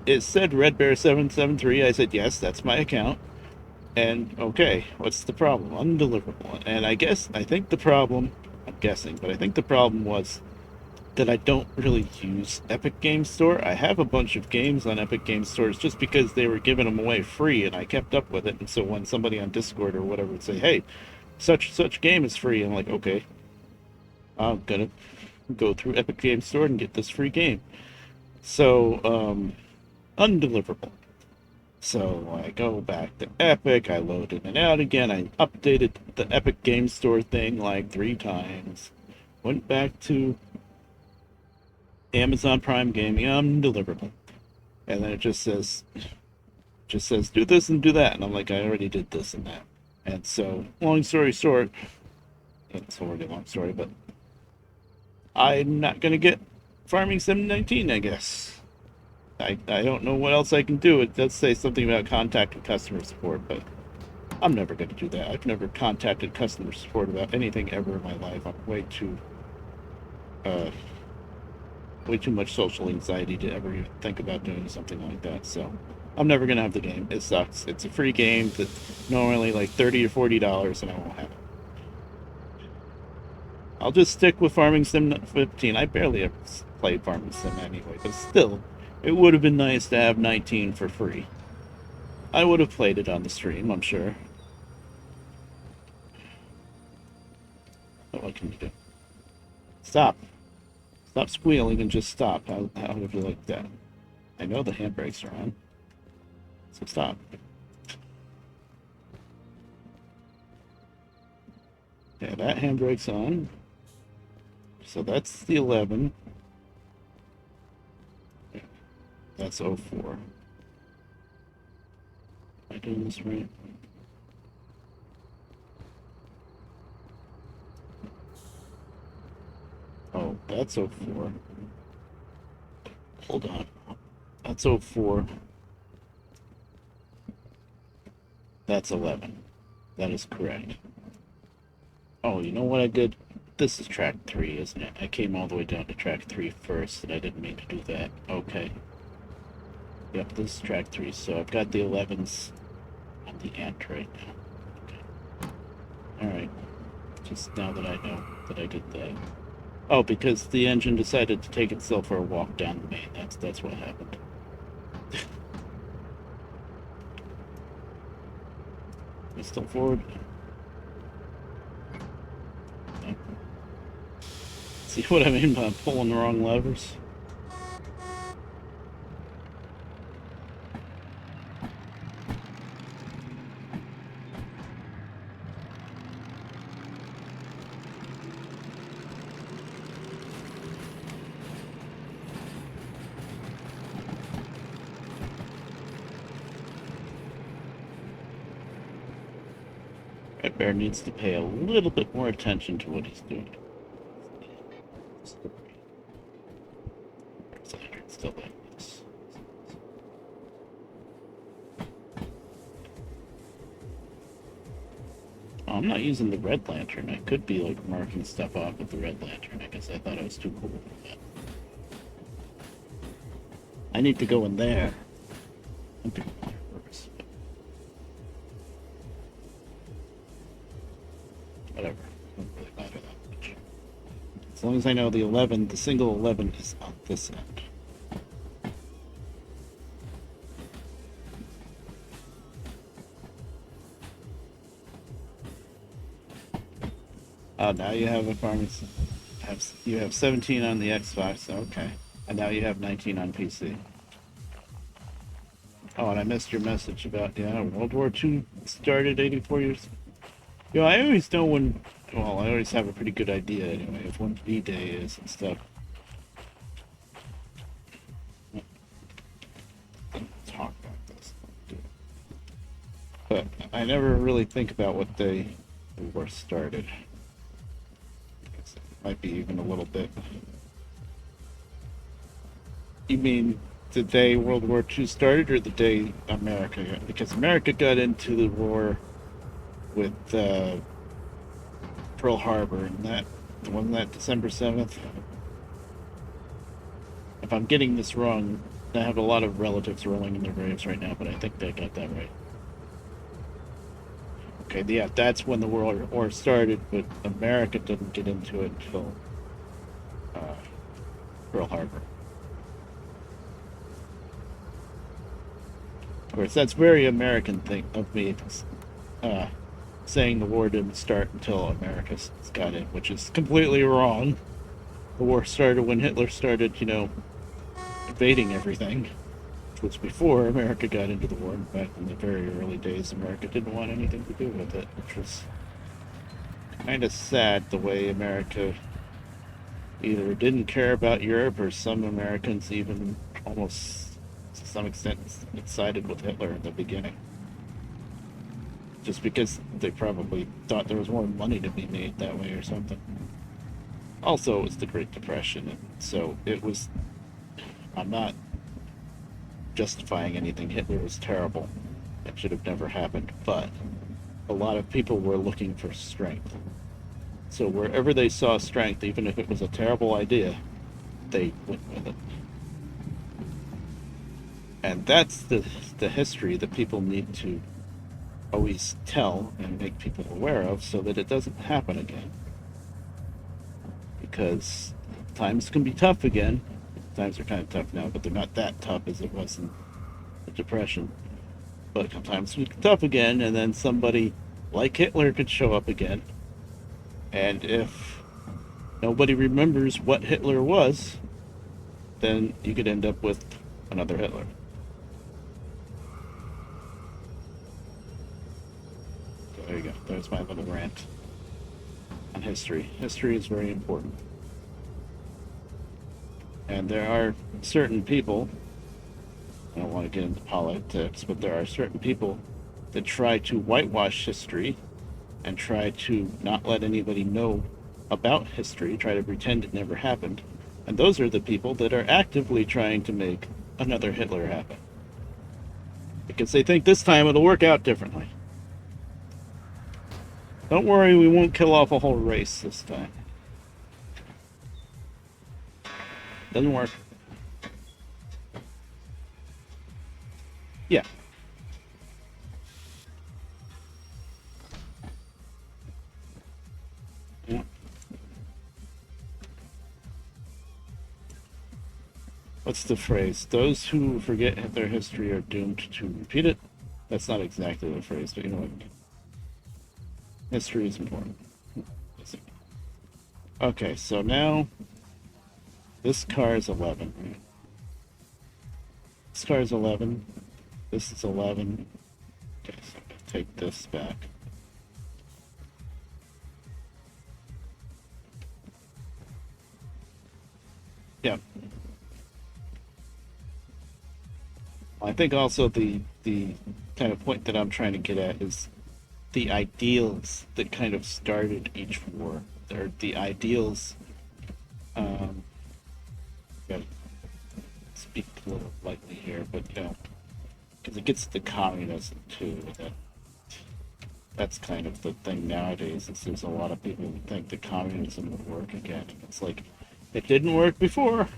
It said Red Bear 773. I said, yes, that's my account. And, okay, what's the problem? Undeliverable. And I think the problem, I'm guessing, but I think the problem was that I don't really use Epic Game Store. I have a bunch of games on Epic Game Stores just because they were giving them away free, and I kept up with it. And so when somebody on Discord or whatever would say, hey, such game is free, I'm like, okay, I'm gonna go through Epic Game Store and get this free game. So, undeliverable. So I go back to Epic, I load in and out again, I updated the Epic Game Store thing like 3 times, went back to Amazon Prime Gaming, undeliverable. And then it just says do this and do that, and I'm like, I already did this and that. And so, long story short, it's already a long story, but I'm not gonna get Farming Sim 19, I guess. I don't know what else I can do. It does say something about contacting customer support, but I'm never going to do that. I've never contacted customer support about anything ever in my life. I'm way too much social anxiety to ever even think about doing something like that. So I'm never going to have the game. It sucks. It's a free game that's normally like $30 or $40, and I won't have it. I'll just stick with Farming Sim 15. I barely ever played Farming Sim anyway, but still, it would have been nice to have 19 for free. I would have played it on the stream, I'm sure. But what can you do? Stop. Stop squealing and just stop. How would you like that? I know the handbrakes are on. So stop. Yeah, that handbrake's on. So that's the 11. That's 04. Am I doing this right? Oh, that's 04. Hold on. That's 04. That's 11. That is correct. Oh, you know what I did? This is track 3, isn't it? I came all the way down to track 3 first, and I didn't mean to do that. Okay. Yep, this is track 3, so I've got the 11s on the ant right now. Okay. Alright. Just now that I know that I did that. Oh, because the engine decided to take itself for a walk down the main. That's what happened. We still forward? No. See what I mean by pulling the wrong levers? Red Bear needs to pay a little bit more attention to what he's doing. Still like this. Oh, I'm not using the red lantern. I could be like marking stuff off with the red lantern. I guess I thought I was too cool for that. I need to go in there. whatever. It doesn't really matter that much. As long as I know the 11, the single 11 is on this end. Oh, now you have a farming. You have 17 on the Xbox, okay. And now you have 19 on PC. Oh, and I missed your message about, yeah, World War II started 84 years. You know, I always know when, well, I always have a pretty good idea anyway of when V-Day is and stuff. Talk about this. But I never really think about what day the war started. It might be even a little bit. You mean the day World War II started or the day America got? Because America got into the war with Pearl Harbor, and wasn't that December 7th? If I'm getting this wrong, I have a lot of relatives rolling in their graves right now, but I think they got that right. Okay, yeah, that's when the World War started, but America didn't get into it until Pearl Harbor. Of course, that's very American thing of me, saying the war didn't start until America got in, which is completely wrong. The war started when Hitler started, invading everything, which was before America got into the war. Back in the very early days, America didn't want anything to do with it, which was kind of sad the way America either didn't care about Europe or some Americans even almost to some extent sided with Hitler in the beginning. Just because they probably thought there was more money to be made that way or something. Also, it was the Great Depression, and so it was. I'm not justifying anything. Hitler was terrible. It should have never happened, but a lot of people were looking for strength. So wherever they saw strength, even if it was a terrible idea, they went with it. And that's the history that people need to always tell and make people aware of so that it doesn't happen again. Because times can be tough again. Times are kind of tough now, but they're not that tough as it was in the Depression. But times can be tough again, and then somebody like Hitler could show up again. And if nobody remembers what Hitler was, then you could end up with another Hitler. So there you go. There's my little rant on history. History is very important. And there are certain people, I don't want to get into politics, but there are certain people that try to whitewash history and try to not let anybody know about history, try to pretend it never happened. And those are the people that are actively trying to make another Hitler happen. Because they think this time it'll work out differently. Don't worry, we won't kill off a whole race this time. Doesn't work. Yeah. Yeah. What's the phrase? Those who forget their history are doomed to repeat it. That's not exactly the phrase, but you know what I mean. History is important. Okay, so now this car is 11, right? This car is 11. This is 11. Okay, so I'm going to take this back. Yeah. I think also the kind of point that I'm trying to get at is the ideals that kind of started each war. They're the ideals. Gotta speak a little lightly here, but because it gets to the communism too. That's kind of the thing nowadays. Is there's a lot of people who think that communism would work again. It's like it didn't work before.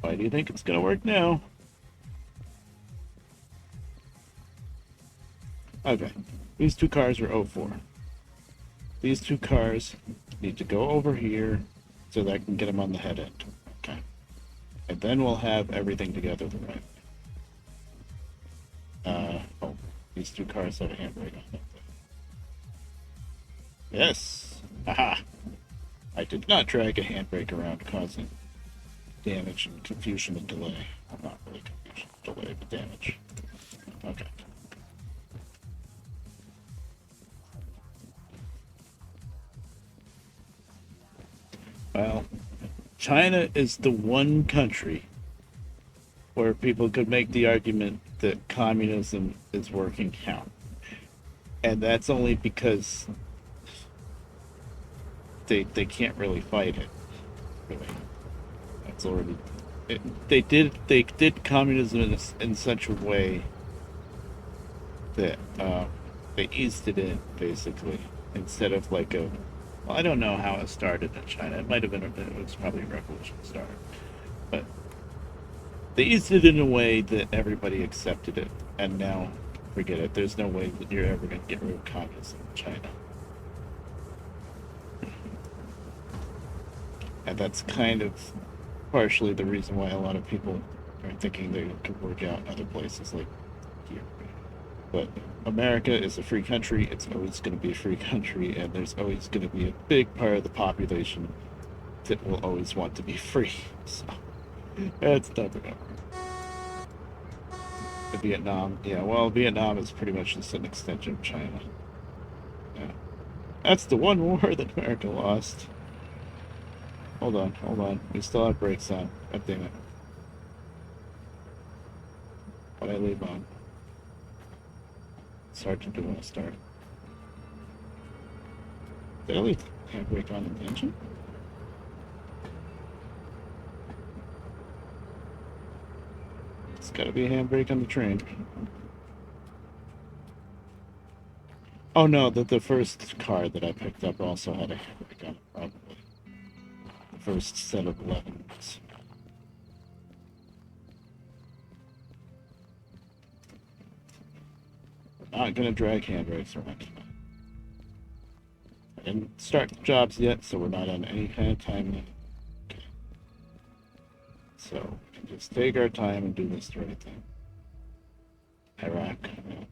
Why do you think it's gonna work now? Okay, these two cars are 04. these two cars need to go over here so that I can get them on the head end. Okay. And then we'll have everything together the right way. Oh, these two cars have a handbrake on them. Yes! Aha! I did not drag a handbrake around, causing damage and confusion and delay. Well, not really confusion, delay, but damage. Okay. Well, China is the one country where people could make the argument that communism is working out. And that's only because they can't really fight it. Really. That's already they did communism in such a way that they eased it in basically instead of like a well, I don't know how it started in China. It might have been it was probably a revolution started, but they eased it in a way that everybody accepted it, and now forget it. There's no way that you're ever going to get rid of communism in China. And that's kind of partially the reason why a lot of people are thinking they could work out in other places like here. But America is a free country. It's always going to be a free country, and there's always going to be a big part of the population that will always want to be free. So that's never going to work. Vietnam, yeah, well, Vietnam is pretty much just an extension of China. Yeah. That's the one war that America lost. Hold on. We still have brakes on. God damn it. What'd I leave on? It's hard to do when I start. Did I leave handbrake on in the engine? It's gotta be a handbrake on the train. Oh no, the first car that I picked up also had a handbrake on it, probably. First set of 11s. We're not going to drag handbrakes around tonight. I didn't start the jobs yet, so we're not on any kind of time limit. Okay. So we can just take our time and do this the right thing. Iraq. Yeah.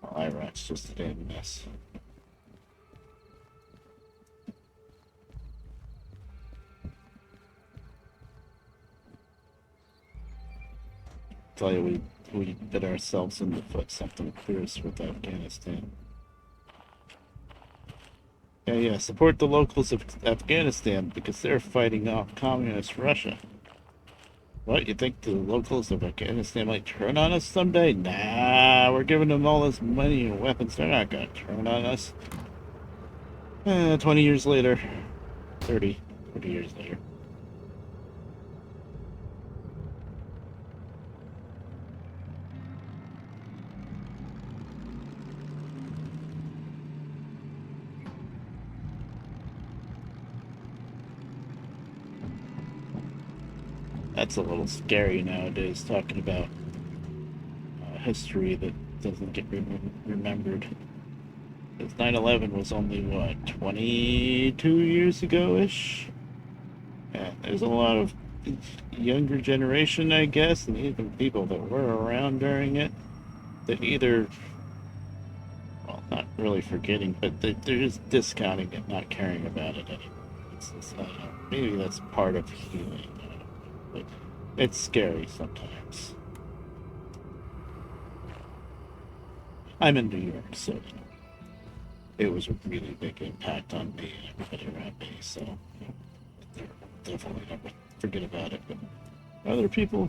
Well, Iraq's just a damn mess. Tell you, we bit ourselves in the foot something fierce with Afghanistan. Yeah, support the locals of Afghanistan because they're fighting off communist Russia. What, you think the locals of Afghanistan might turn on us someday? Nah, we're giving them all this money and weapons. They're not gonna turn on us. 20 years later. 30 years later. That's a little scary nowadays, talking about history that doesn't get remembered. Because 9/11 was only, what, 22 years ago-ish? Yeah, there's a lot of younger generation, I guess, and even people that were around during it, that either, well, not really forgetting, but they're just discounting it, not caring about it anymore. It's maybe that's part of healing. But it's scary sometimes. I'm in New York, so it was a really big impact on me and everybody around me, so definitely never forget about it. But other people,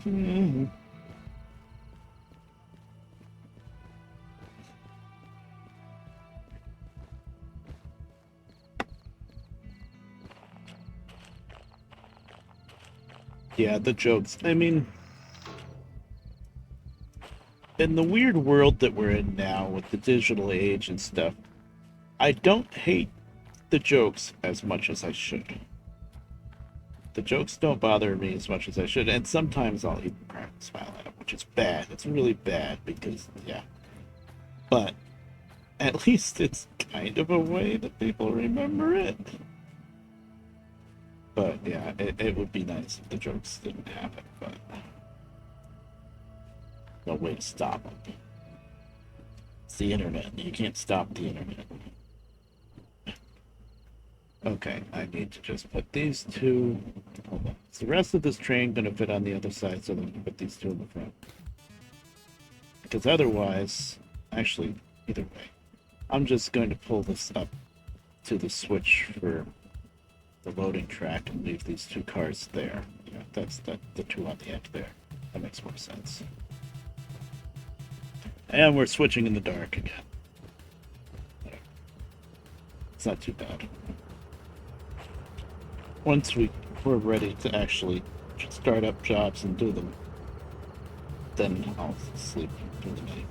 yeah, the jokes. I mean, in the weird world that we're in now with the digital age and stuff, I don't hate the jokes as much as I should. The jokes don't bother me as much as I should, and sometimes I'll even crack and smile at them, which is bad. It's really bad because, yeah. But at least it's kind of a way that people remember it. But yeah, it would be nice if the jokes didn't happen, but no way to stop them. It's the internet. You can't stop the internet. Okay, I need to just put these two. Hold on. Is the rest of this train going to fit on the other side so that we can put these two in the front? Because otherwise, actually, either way, I'm just going to pull this up to the switch for the loading track and leave these two cars there. Yeah, that's the two on the end there. That makes more sense. And we're switching in the dark again. It's not too bad. Once we're ready to actually start up jobs and do them, then I'll sleep through the night.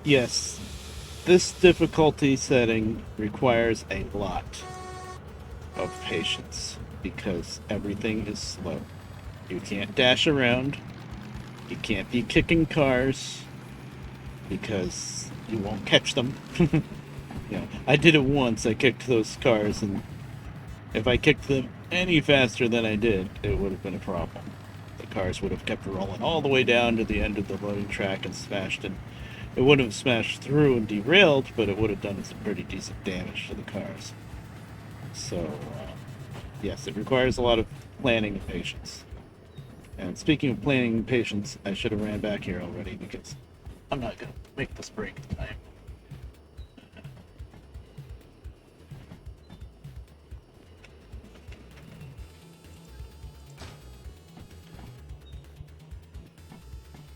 Yes, this difficulty setting requires a lot of patience because everything is slow. You can't dash around. You can't be kicking cars because you won't catch them. I did it once. I kicked those cars, and if I kicked them any faster than I did, it would have been a problem. The cars would have kept rolling all the way down to the end of the loading track and smashed it. It wouldn't have smashed through and derailed, but it would have done some pretty decent damage to the cars. So, yes, it requires a lot of planning and patience. And speaking of planning and patience, I should have ran back here already because I'm not going to make this break tonight.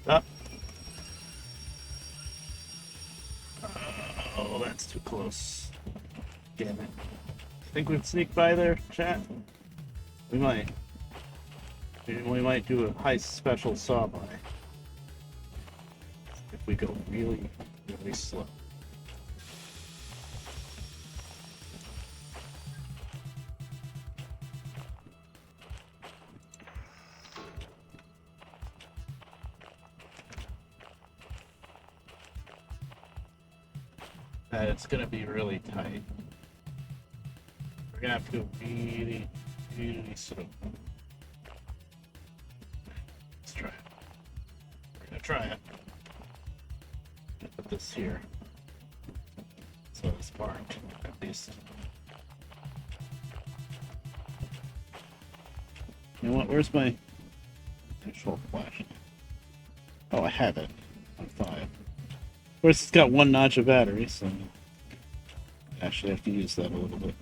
Stop. Oh, that's too close. Damn it. Think we'd sneak by there, chat? We might. We might do a high special saw-by. If we go really, really slow. And it's gonna be really tight. We're gonna have to go really, really slow. Let's try it. We're gonna try it. Put this here. So it's marked, at least. You know what? Where's my control flash? Oh, I have it. I'm fine. Of course, it's got one notch of battery, so I actually have to use that a little bit.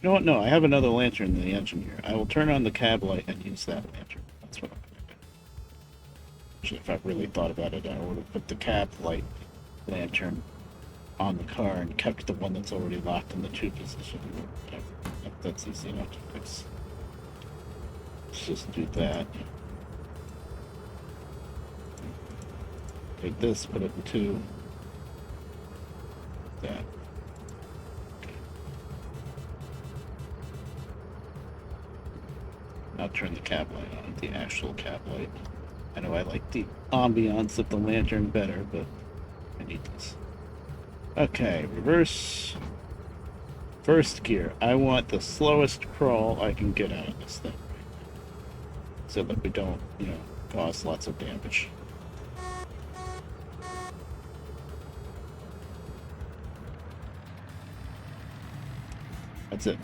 You know what? No, I have another lantern in the engine here. I will turn on the cab light and use that lantern. That's what I'm going to do. Actually, if I really thought about it, I would have put the cab light lantern on the car and kept the one that's already locked in the 2 position. That's easy enough to fix. Let's just do that. Take this, put it in 2. That. Now turn the cab light on, the actual cab light. I know I like the ambiance of the lantern better, but I need this. Okay, reverse. First gear. I want the slowest crawl I can get out of this thing. So that we don't, cause lots of damage. That's it.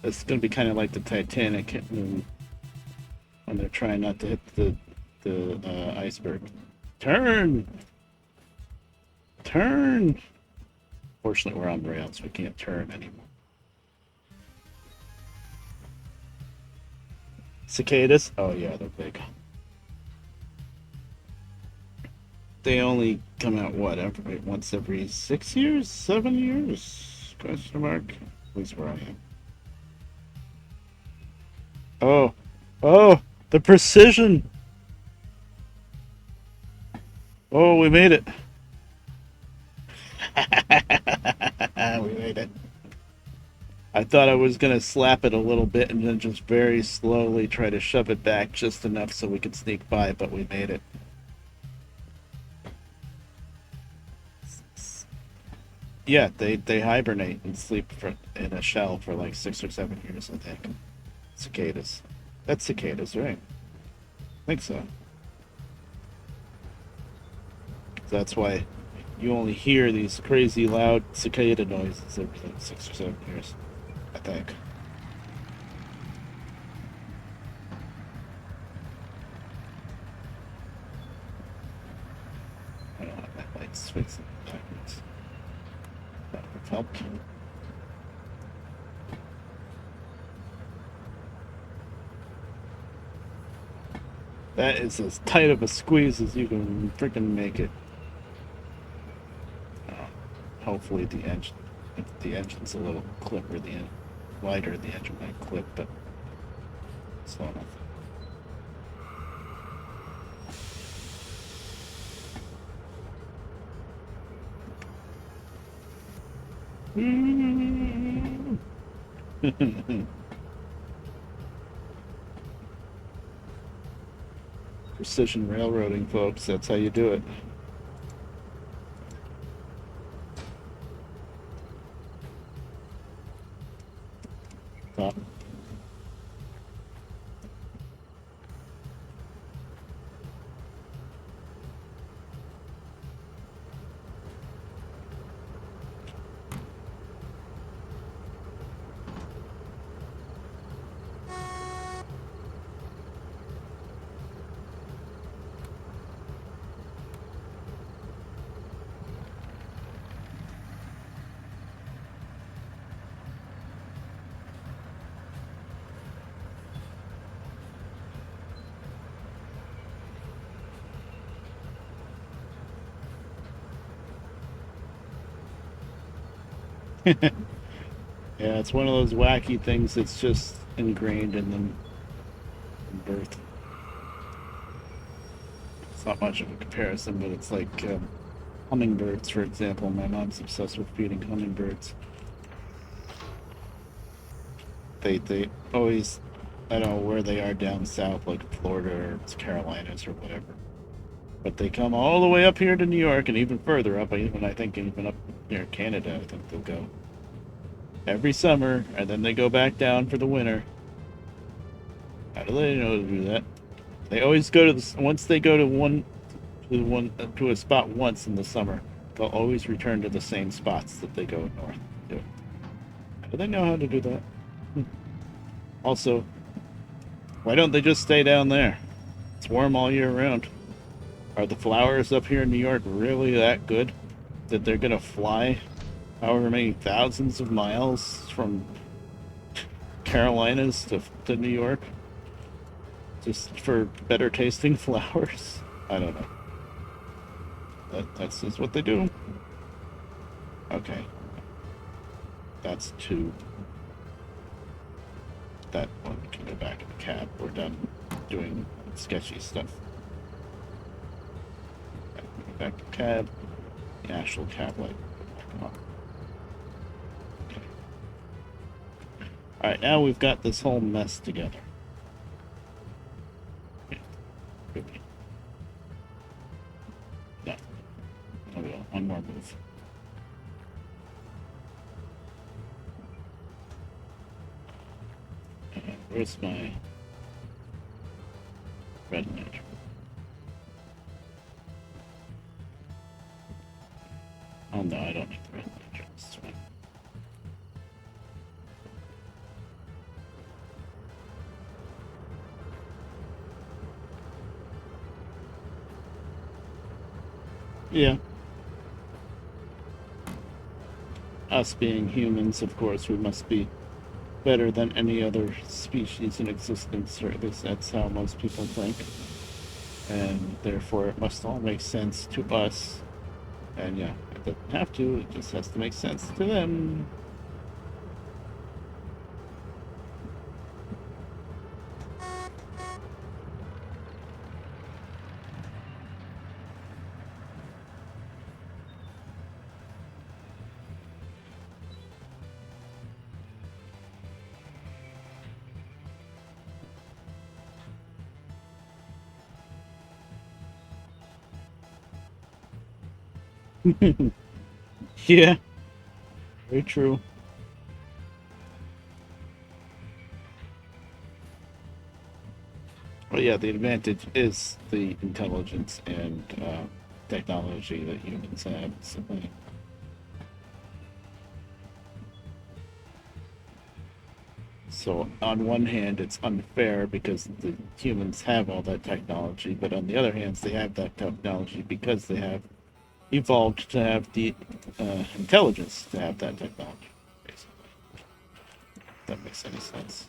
It's going to be kind of like the Titanic when they're trying not to hit the iceberg. Turn! Turn! Fortunately, we're on rails. We can't turn anymore. Cicadas? Oh yeah, they're big. They only come out, once every 6 years? 7 years? Question mark? At least where I am. Oh, the precision! Oh, we made it. We made it. I thought I was going to slap it a little bit and then just very slowly try to shove it back just enough so we could sneak by, but we made it. Yeah, they hibernate and sleep in a shell for like 6 or 7 years, I think. Cicadas. That's cicadas, right? I think so. That's why you only hear these crazy loud cicada noises every like 6 or 7 years, I think. I don't know, that light's facing backwards. That would have helped. That is as tight of a squeeze as you can freaking make it. Uh, Hopefully the engine, if the engine's a little clipper, wider, the engine might clip, but slow enough. Precision railroading, folks. That's how you do it. Stop. Yeah, it's one of those wacky things that's just ingrained in them from birth. It's not much of a comparison, but it's like hummingbirds, for example. My mom's obsessed with feeding hummingbirds. They always, I don't know where they are down south, like Florida or Carolinas or whatever. But they come all the way up here to New York and even further up. Even I think even up near Canada, I think they'll go every summer, and then they go back down for the winter. How do they know to do that? They always go to once they go to to a spot once in the summer, they'll always return to the same spots that they go north to. How do they know how to do that? Also, why don't they just stay down there? It's warm all year round. Are the flowers up here in New York really that good that they're gonna fly however many thousands of miles from Carolinas to New York just for better tasting flowers? I don't know. That's just what they do. Okay. That's two. That one can go back in the cab. We're done doing sketchy stuff. Back to cab. The actual cab light. Back on. Okay. Alright, now we've got this whole mess together. No. There we go. One more move. Where's my red nitro? Oh no, I don't need the red nitro. It's fine. Yeah. Us being humans, of course, we must be better than any other species in existence, or at least that's how most people think. And therefore, it must all make sense to us. And yeah, it doesn't have to, it just has to make sense to them. Yeah, very true. Well, yeah, the advantage is the intelligence and technology that humans have. So, on one hand, it's unfair because the humans have all that technology, but on the other hand, they have that technology because they have evolved to have the intelligence to have that technology. Basically, if that makes any sense.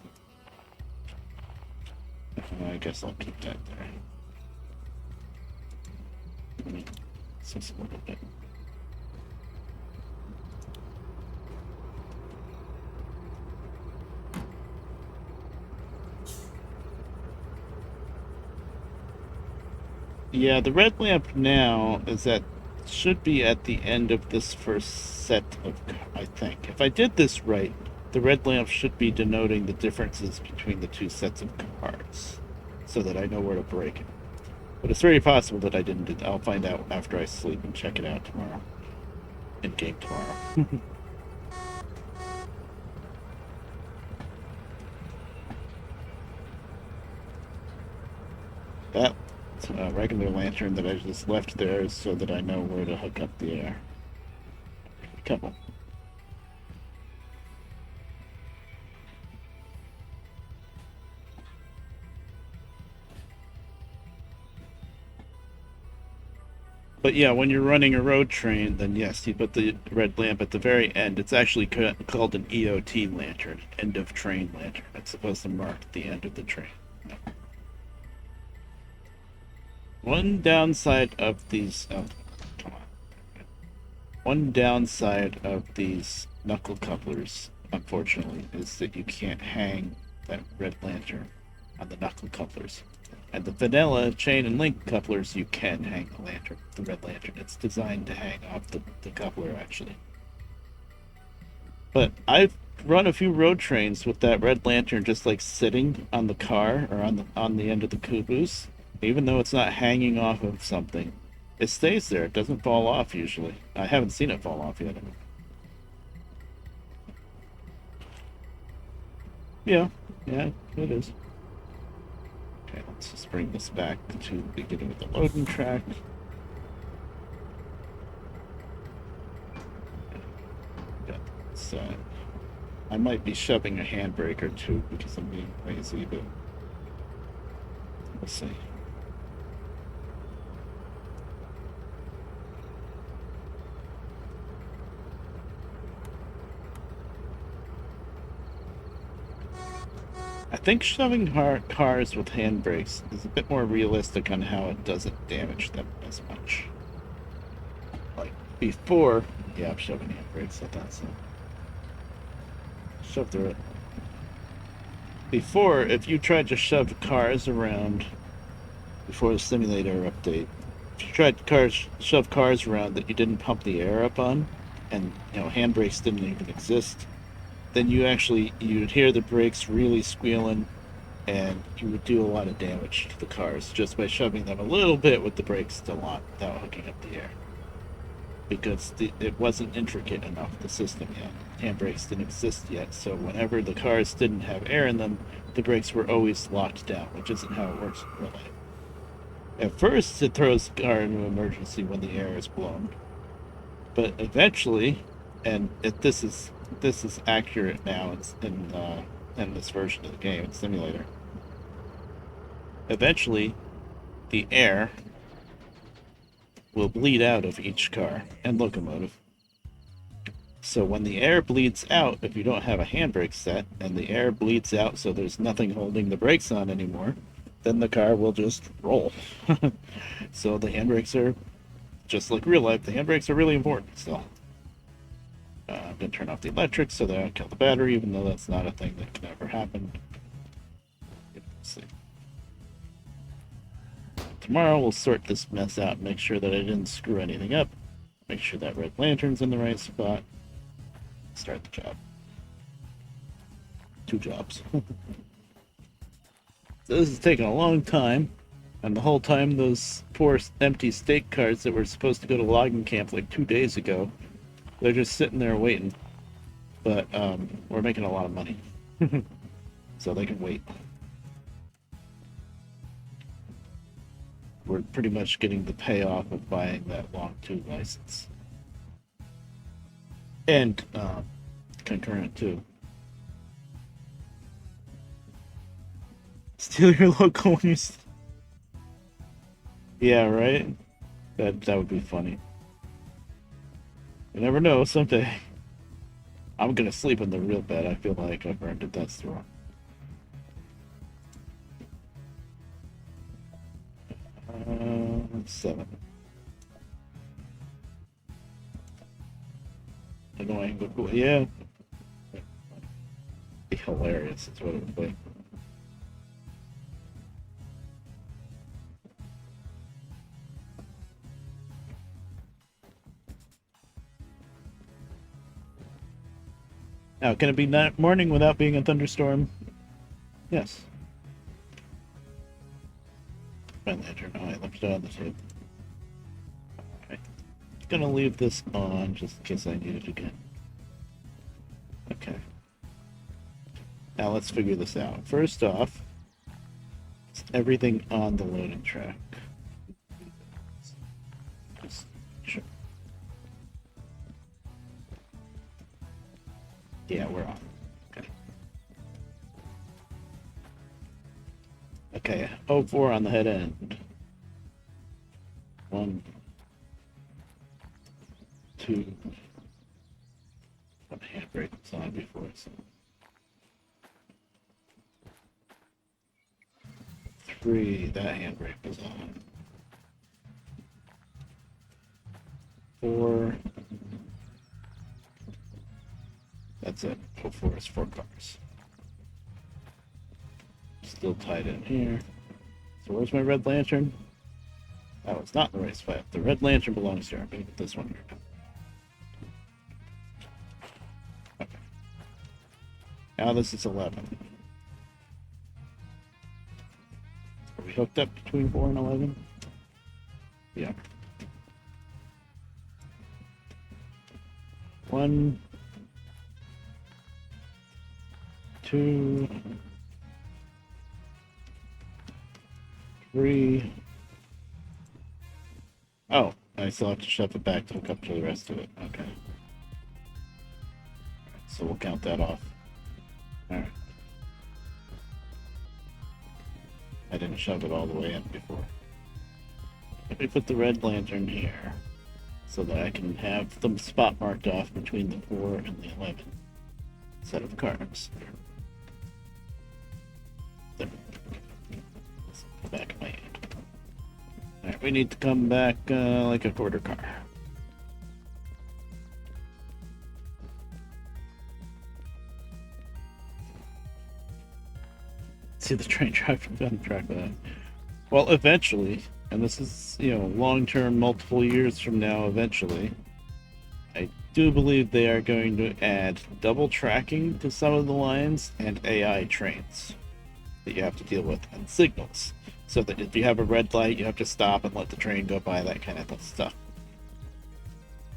I guess I'll keep that there. Let me just a little bit. Yeah, the red lamp now is at should be at the end of this first set of, I think. If I did this right, the red lamp should be denoting the differences between the two sets of cards, so that I know where to break it. But it's very possible that I didn't do that. I'll find out after I sleep and check it out tomorrow. In game tomorrow. That regular lantern that I just left there is so that I know where to hook up the air. Couple. But yeah, when you're running a road train, then yes, you put the red lamp at the very end. It's actually called an EOT lantern, end of train lantern. It's supposed to mark the end of the train. One downside of these, oh, come on. One downside of these knuckle couplers, unfortunately, is that you can't hang that red lantern on the knuckle couplers. And the vanilla chain and link couplers, you can hang the lantern, the red lantern. It's designed to hang off the coupler, actually. But I've run a few road trains with that red lantern just like sitting on the car or on the end of the caboose, even though it's not hanging off of something. It stays there. It doesn't fall off usually. I haven't seen it fall off yet. Yeah, yeah, it is. Okay, let's just bring this back to the beginning of the loading track. Yeah, so I might be shoving a handbrake or two because I'm being lazy, but we'll see. I think shoving cars with handbrakes is a bit more realistic on how it doesn't damage them as much. Like before, yeah, I'm shoving handbrakes. I thought so. Shove through it. Before, if you tried to shove cars around before the simulator update, if you tried to shove cars around that you didn't pump the air up on, and handbrakes didn't even exist, then you'd hear the brakes really squealing, and you would do a lot of damage to the cars just by shoving them a little bit with the brakes still on without hooking up the air. Because it wasn't intricate enough, the system yet. Handbrakes didn't exist yet, so whenever the cars didn't have air in them, the brakes were always locked down, which isn't how it works in real life. At first, it throws the car into emergency when the air is blown, but eventually, and this is accurate now in this version of the game, in simulator. Eventually, the air will bleed out of each car and locomotive. So when the air bleeds out, if you don't have a handbrake set, and the air bleeds out so there's nothing holding the brakes on anymore, then the car will just roll. So the handbrakes are, just like real life, the handbrakes are really important still. I'm going to turn off the electric so that I don't kill the battery, even though that's not a thing that can ever happen. Let's see. Tomorrow we'll sort this mess out and make sure that I didn't screw anything up. Make sure that red lantern's in the right spot. Start the job. 2 jobs. So this is taking a long time. And the whole time, those poor empty stake cars that were supposed to go to logging camp like 2 days ago, they're just sitting there waiting. But we're making a lot of money, so they can wait. We're pretty much getting the payoff of buying that long 2 license. And concurrent too. Steal your local when you... Yeah, right? That would be funny. You never know, someday. I'm gonna sleep in the real bed. I feel like I've earned it. That's wrong. That's 7. Annoying, but cool. Yeah. Be hilarious. That's what it would be. Now, can it be night morning without being a thunderstorm? Yes. My lantern. Oh, I left it on the table. Alright. Gonna leave this on just in case I need it again. Okay. Now let's figure this out. First off, it's everything on the loading track. Just sure. Yeah, we're on. Okay. Okay, 04 on the head end. 1, 2. What handbrake was on before, so. 3, that handbrake was on. 4. That's it. 04 is 4 cars. Still tied in here. So where's my red lantern? Oh, it's not in the race 5. The red lantern belongs here. I'm going to put this one here. Okay. Now this is 11. Are we hooked up between 4 and 11? Yeah. 1, 2, 3. Oh, I still have to shove it back to hook up to the rest of it. Okay. Right, so we'll count that off. Alright. I didn't shove it all the way in before. Let me put the red lantern here so that I can have them spot marked off between the 4 and the 11 set of cars. There. The back of my hand. Alright, we need to come back like a quarter car. See the train driving down the track with that. Well, eventually, and this is, long-term, multiple years from now, eventually, I do believe they are going to add double tracking to some of the lines and AI trains that you have to deal with, and signals. So that if you have a red light, you have to stop and let the train go by, that kind of stuff.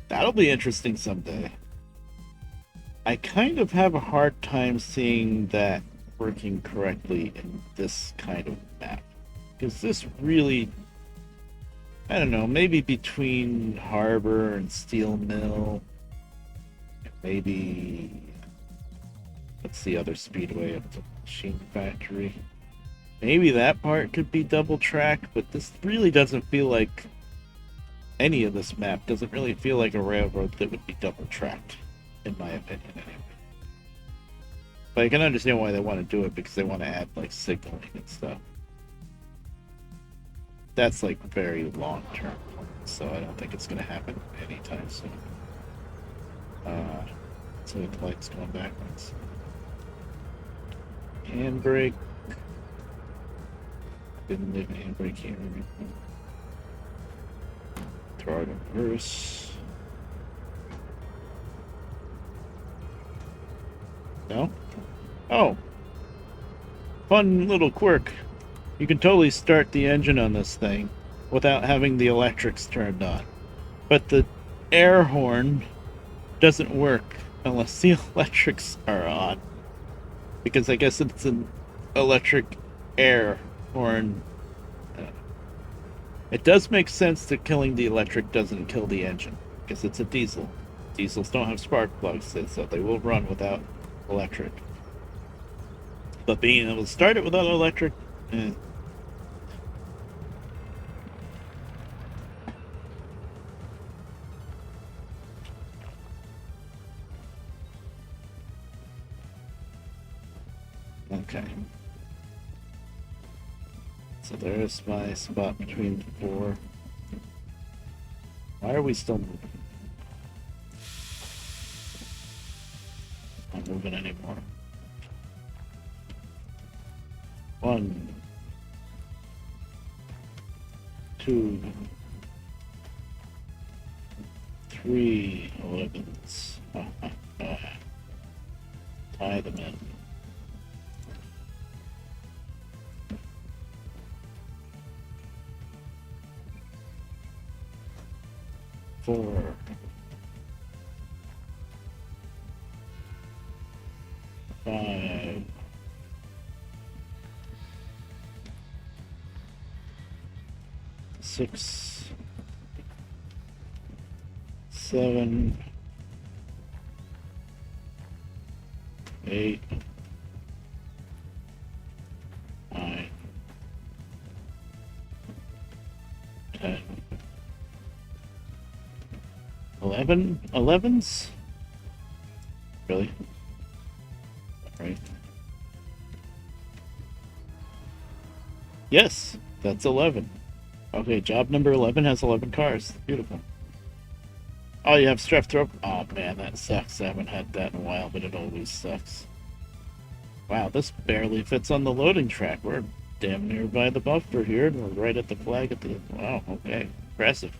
That'll be interesting someday. I kind of have a hard time seeing that working correctly in this kind of map. Because this really, I don't know, maybe between Harbor and Steel Mill, maybe, what's the other speedway up to Machine Factory? Maybe that part could be double track, but this really doesn't feel like, any of this map doesn't really feel like a railroad that would be double tracked, in my opinion anyway. But I can understand why they want to do it, because they want to add like signaling and stuff. That's like very long term, so I don't think it's going to happen anytime soon. So the light's going backwards. Handbrake. Didn't leave an handbrake here. Throttle reverse. No? Oh. Fun little quirk. You can totally start the engine on this thing without having the electrics turned on. But the air horn doesn't work unless the electrics are on. Because I guess it's an electric air horn. It does make sense that killing the electric doesn't kill the engine, because it's a diesel. Diesels don't have spark plugs, so they will run without electric. But being able to start it without electric, eh. Okay. So there's my spot between the four. Why are we still moving? Not moving anymore. 1, 2, 3 11s. Tie them in. 4, 5, 6, 7, 8, 9, 10, 11? 11s? Really? Right. Yes, that's 11. Okay, job number 11 has 11 cars. Beautiful. Oh, you have strep throat? Oh man, that sucks. I haven't had that in a while, but it always sucks. Wow, this barely fits on the loading track. We're damn near by the buffer here, and we're right at the flag at the... Wow, okay. Impressive.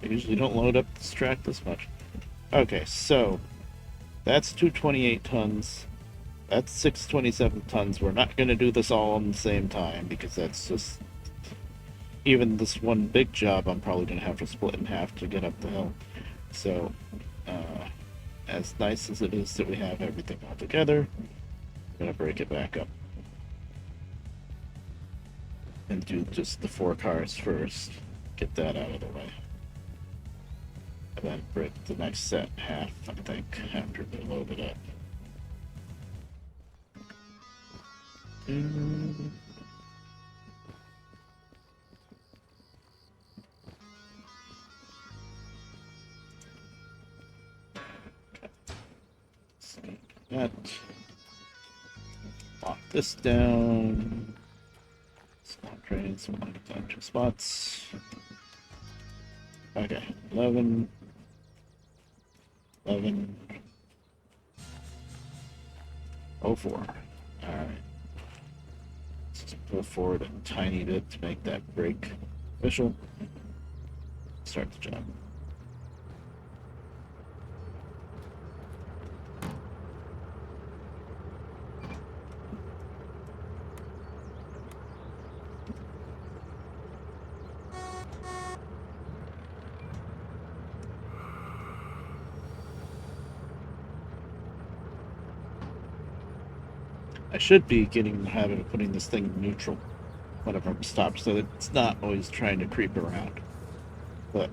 I usually don't load up this track this much. Okay, so that's 228 tons. That's 627 tons. We're not going to do this all in the same time because that's just... Even this one big job, I'm probably going to have to split in half to get up the hill. So, as nice as it is that we have everything all together, I'm going to break it back up. And do just the 4 cars first. Get that out of the way. And then break the next set in half, I think, after they load it up. That. Lock this down. Slot trains, we'll lock down 2 spots. Okay, 11. 11. 04. Alright. Let's just pull forward a tiny bit to make that break official. Start the job. I should be getting the habit of putting this thing in neutral whenever I'm stopped so that it's not always trying to creep around. But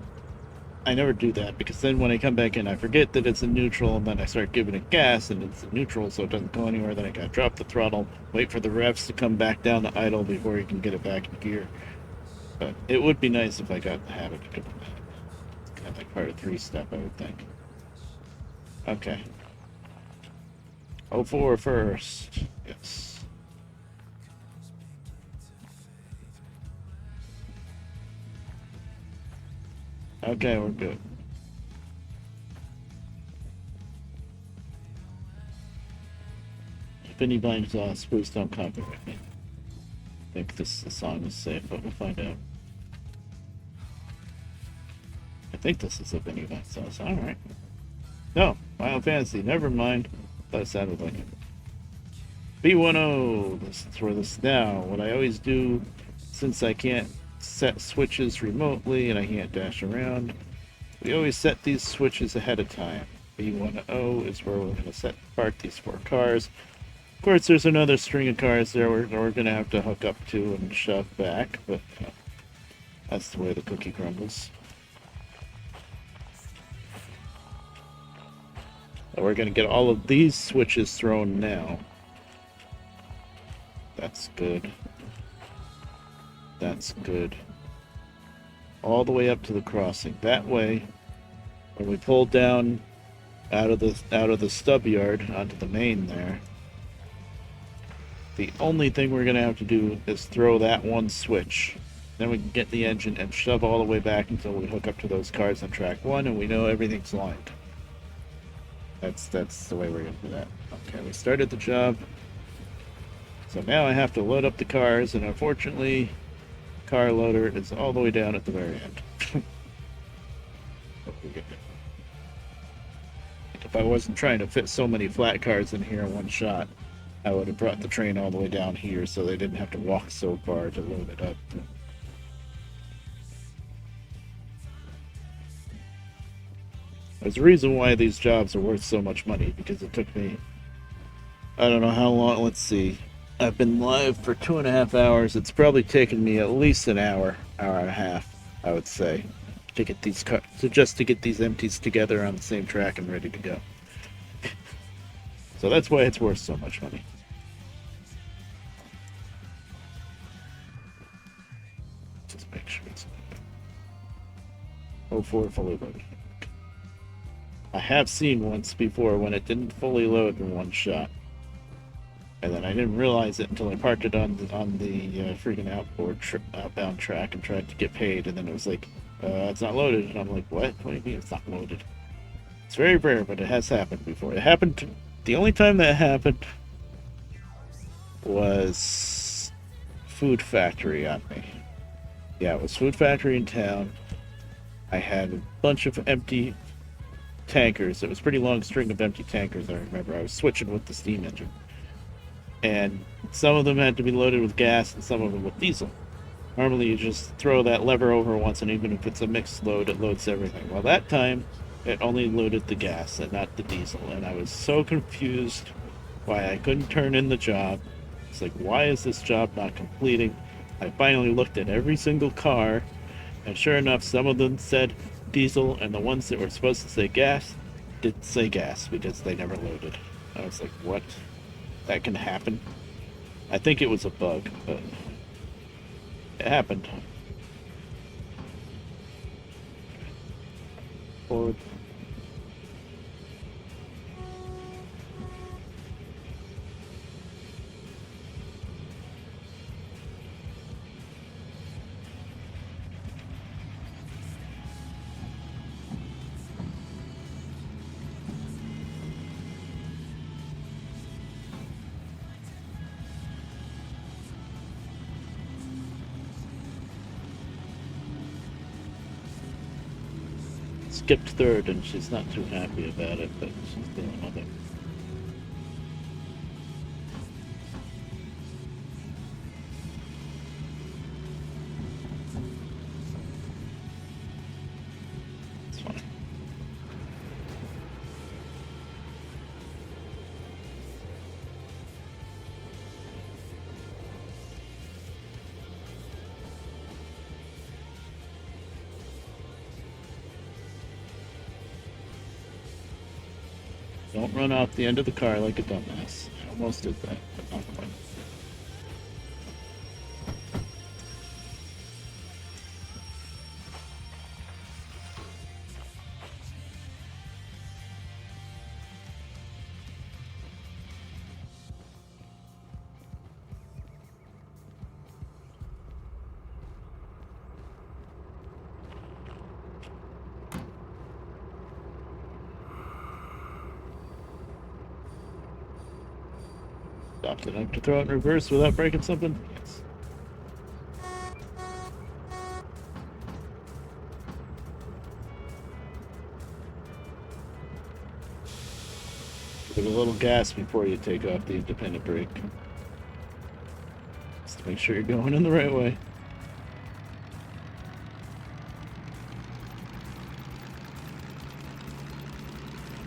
I never do that because then when I come back in I forget that it's in neutral and then I start giving it gas and it's in neutral so it doesn't go anywhere. Then I gotta drop the throttle, wait for the revs to come back down to idle before you can get it back in gear. But it would be nice if I got the habit of doing that. It's kind of like part of 3-step, I would think. Okay. 04 first. Yes. Okay, we're good. If anybody exhausts, please don't copyright me. I think this song is safe, but we'll find out. I think this is a Vinny Vine sauce. Alright. No, Final Fantasy, never mind. That sounded like it. B10, this is for this now. What I always do, since I can't set switches remotely and I can't dash around, we always set these switches ahead of time. B10 is where we're going to set apart these 4 cars. Of course, there's another string of cars there we're going to have to hook up to and shove back, but that's the way the cookie crumbles. We're going to get all of these switches thrown now. That's good. That's good. All the way up to the crossing. That way, when we pull down out of the stub yard onto the main there, the only thing we're going to have to do is throw that one switch. Then we can get the engine and shove all the way back until we hook up to those cars on track 1 and we know everything's lined. That's the way we're going to do that. Okay, we started the job. So now I have to load up the cars, and unfortunately, car loader is all the way down at the very end. If I wasn't trying to fit so many flat cars in here in one shot, I would have brought the train all the way down here so they didn't have to walk so far to load it up. There's a reason why these jobs are worth so much money, because it took me, I don't know how long, let's see, I've been live for 2.5 hours. It's probably taken me at least an hour, hour and a half, I would say, to get these cars, just to get these empties together on the same track and ready to go. So that's why it's worth so much money. Just make sure it's 04 fully loaded. I have seen once before when it didn't fully load in one shot, and then I didn't realize it until I parked it on the freaking outbound track and tried to get paid, and then it was like, it's not loaded, and I'm like, what? What do you mean it's not loaded? It's very rare, but it has happened before. It happened. The only time that happened was Food Factory on me. Yeah, it was Food Factory in town. I had a bunch of empty tankers. It was a pretty long string of empty tankers, I remember. I was switching with the steam engine. And some of them had to be loaded with gas and some of them with diesel. Normally you just throw that lever over once, and even if it's a mixed load, it loads everything. Well, that time, it only loaded the gas and not the diesel. And I was so confused why I couldn't turn in the job. It's like, why is this job not completing? I finally looked at every single car, and sure enough, some of them said diesel, and the ones that were supposed to say gas didn't say gas because they never loaded. I was like, what? That can happen? I think it was a bug, but it happened. Forward. Skipped third, and she's not too happy about it, but she's doing nothing. It's fine. Don't run off the end of the car like a dumbass. I almost did that, but not quite. Stopped enough to throw it in reverse without breaking something? Yes. Give it a little gas before you take off the independent brake. Just to make sure you're going in the right way.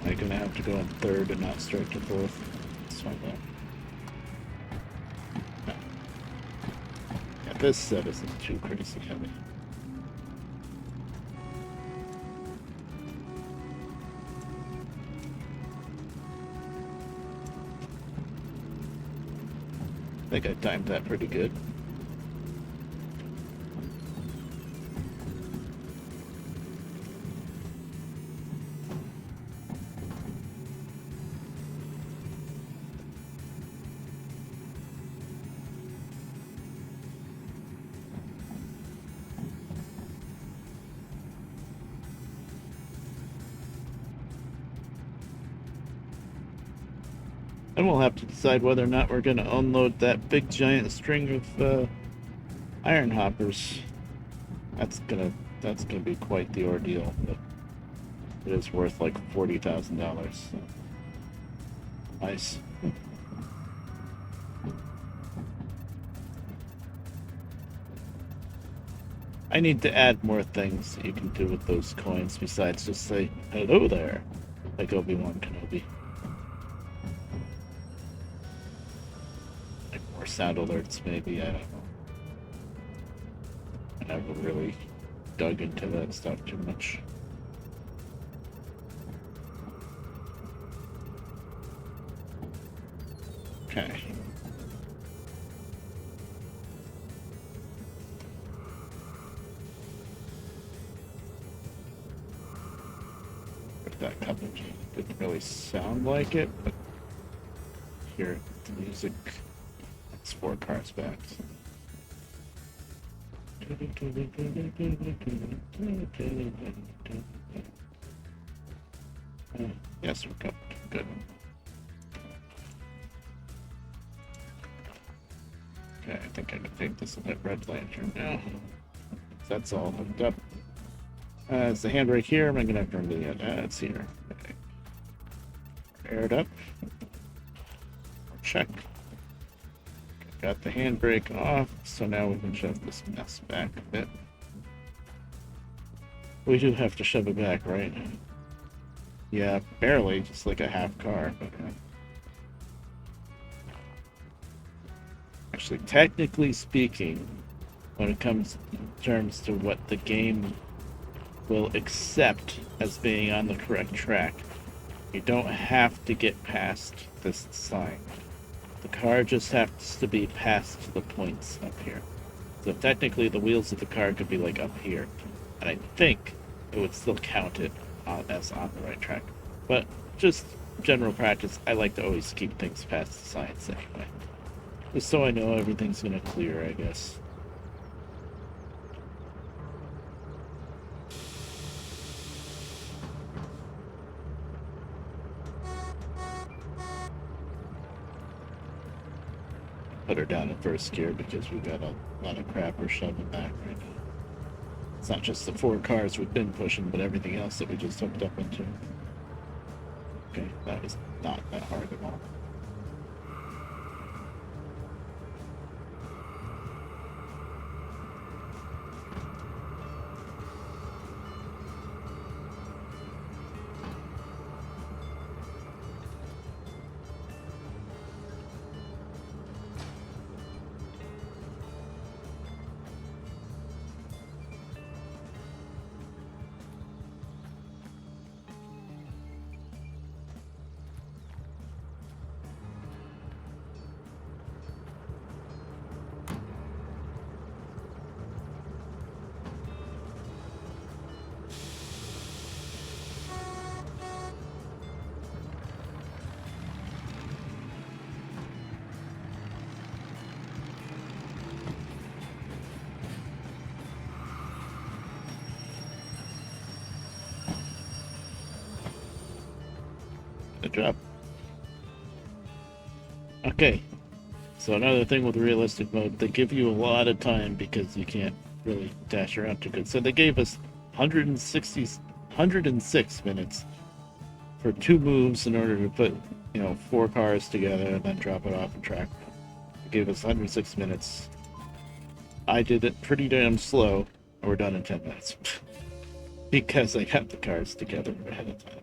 I'm gonna have to go in third and not straight to fourth. Let's find out. Yeah, this set isn't too crazy heavy. I think I timed that pretty good. And we'll have to decide whether or not we're going to unload that big giant string of iron hoppers. That's gonna be quite the ordeal, but it is worth like $40,000. So. Nice. I need to add more things that you can do with those coins besides just say hello there, like Obi-Wan Kenobi. Sound alerts, maybe. I don't know. I never really dug into that stuff too much. Okay. If that couple didn't really sound like it, but hear the music. It's 4 cars back. Yes, we're covered. Good. Okay, I think I can take this lit red lantern now. That's all hooked up. It's the handbrake here. Am I gonna have to remove it? It's here. Okay. Aired up. Check. Got the handbrake off, so now we can shove this mess back a bit. We do have to shove it back, right? Yeah, barely, just like a half car, but actually, technically speaking, when it comes in terms to what the game will accept as being on the correct track, you don't have to get past this sign. The car just has to be past the points up here. So technically the wheels of the car could be like up here. And I think it would still count it as on the right track. But just general practice, I like to always keep things past the signs anyway. Just so I know everything's gonna clear, I guess. Put her down in first gear because we've got a lot of crap we're shoving back right now. It's not just the 4 cars we've been pushing, but everything else that we just hooked up into. Okay, that was not that hard at all. Good job. Okay, so another thing with realistic mode, they give you a lot of time because you can't really dash around too good. So they gave us 106 minutes for 2 moves in order to put, 4 cars together and then drop it off and track. It gave us 106 minutes. I did it pretty damn slow. We're done in 10 minutes. Because I got the cars together ahead of time.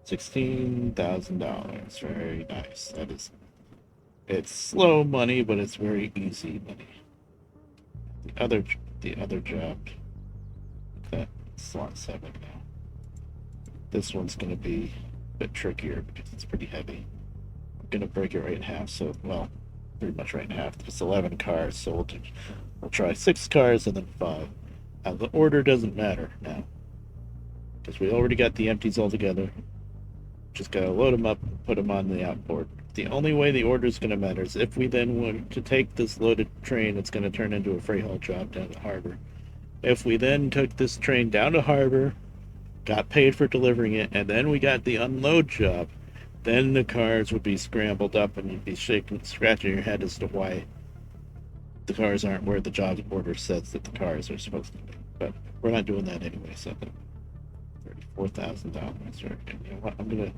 $16,000. Very nice. That is... It's slow money, but it's very easy money. The other job... That's slot 7 now. This one's going to be a bit trickier because it's pretty heavy. I'm going to break it right in half, so, well, pretty much right in half. There's 11 cars, so we'll try 6 cars and then 5. The order doesn't matter now, because we already got the empties all together. Just gotta load them up and put them on the outboard. The only way the order is going to matter is if we then want to take this loaded train, it's going to turn into a freight haul job down the harbor. If we then took this train down to harbor, got paid for delivering it, and then we got the unload job, then the cars would be scrambled up and you'd be scratching your head as to why the cars aren't where the job order says that the cars are supposed to be. But we're not doing that anyway, so $34,000. You know what? I'm going to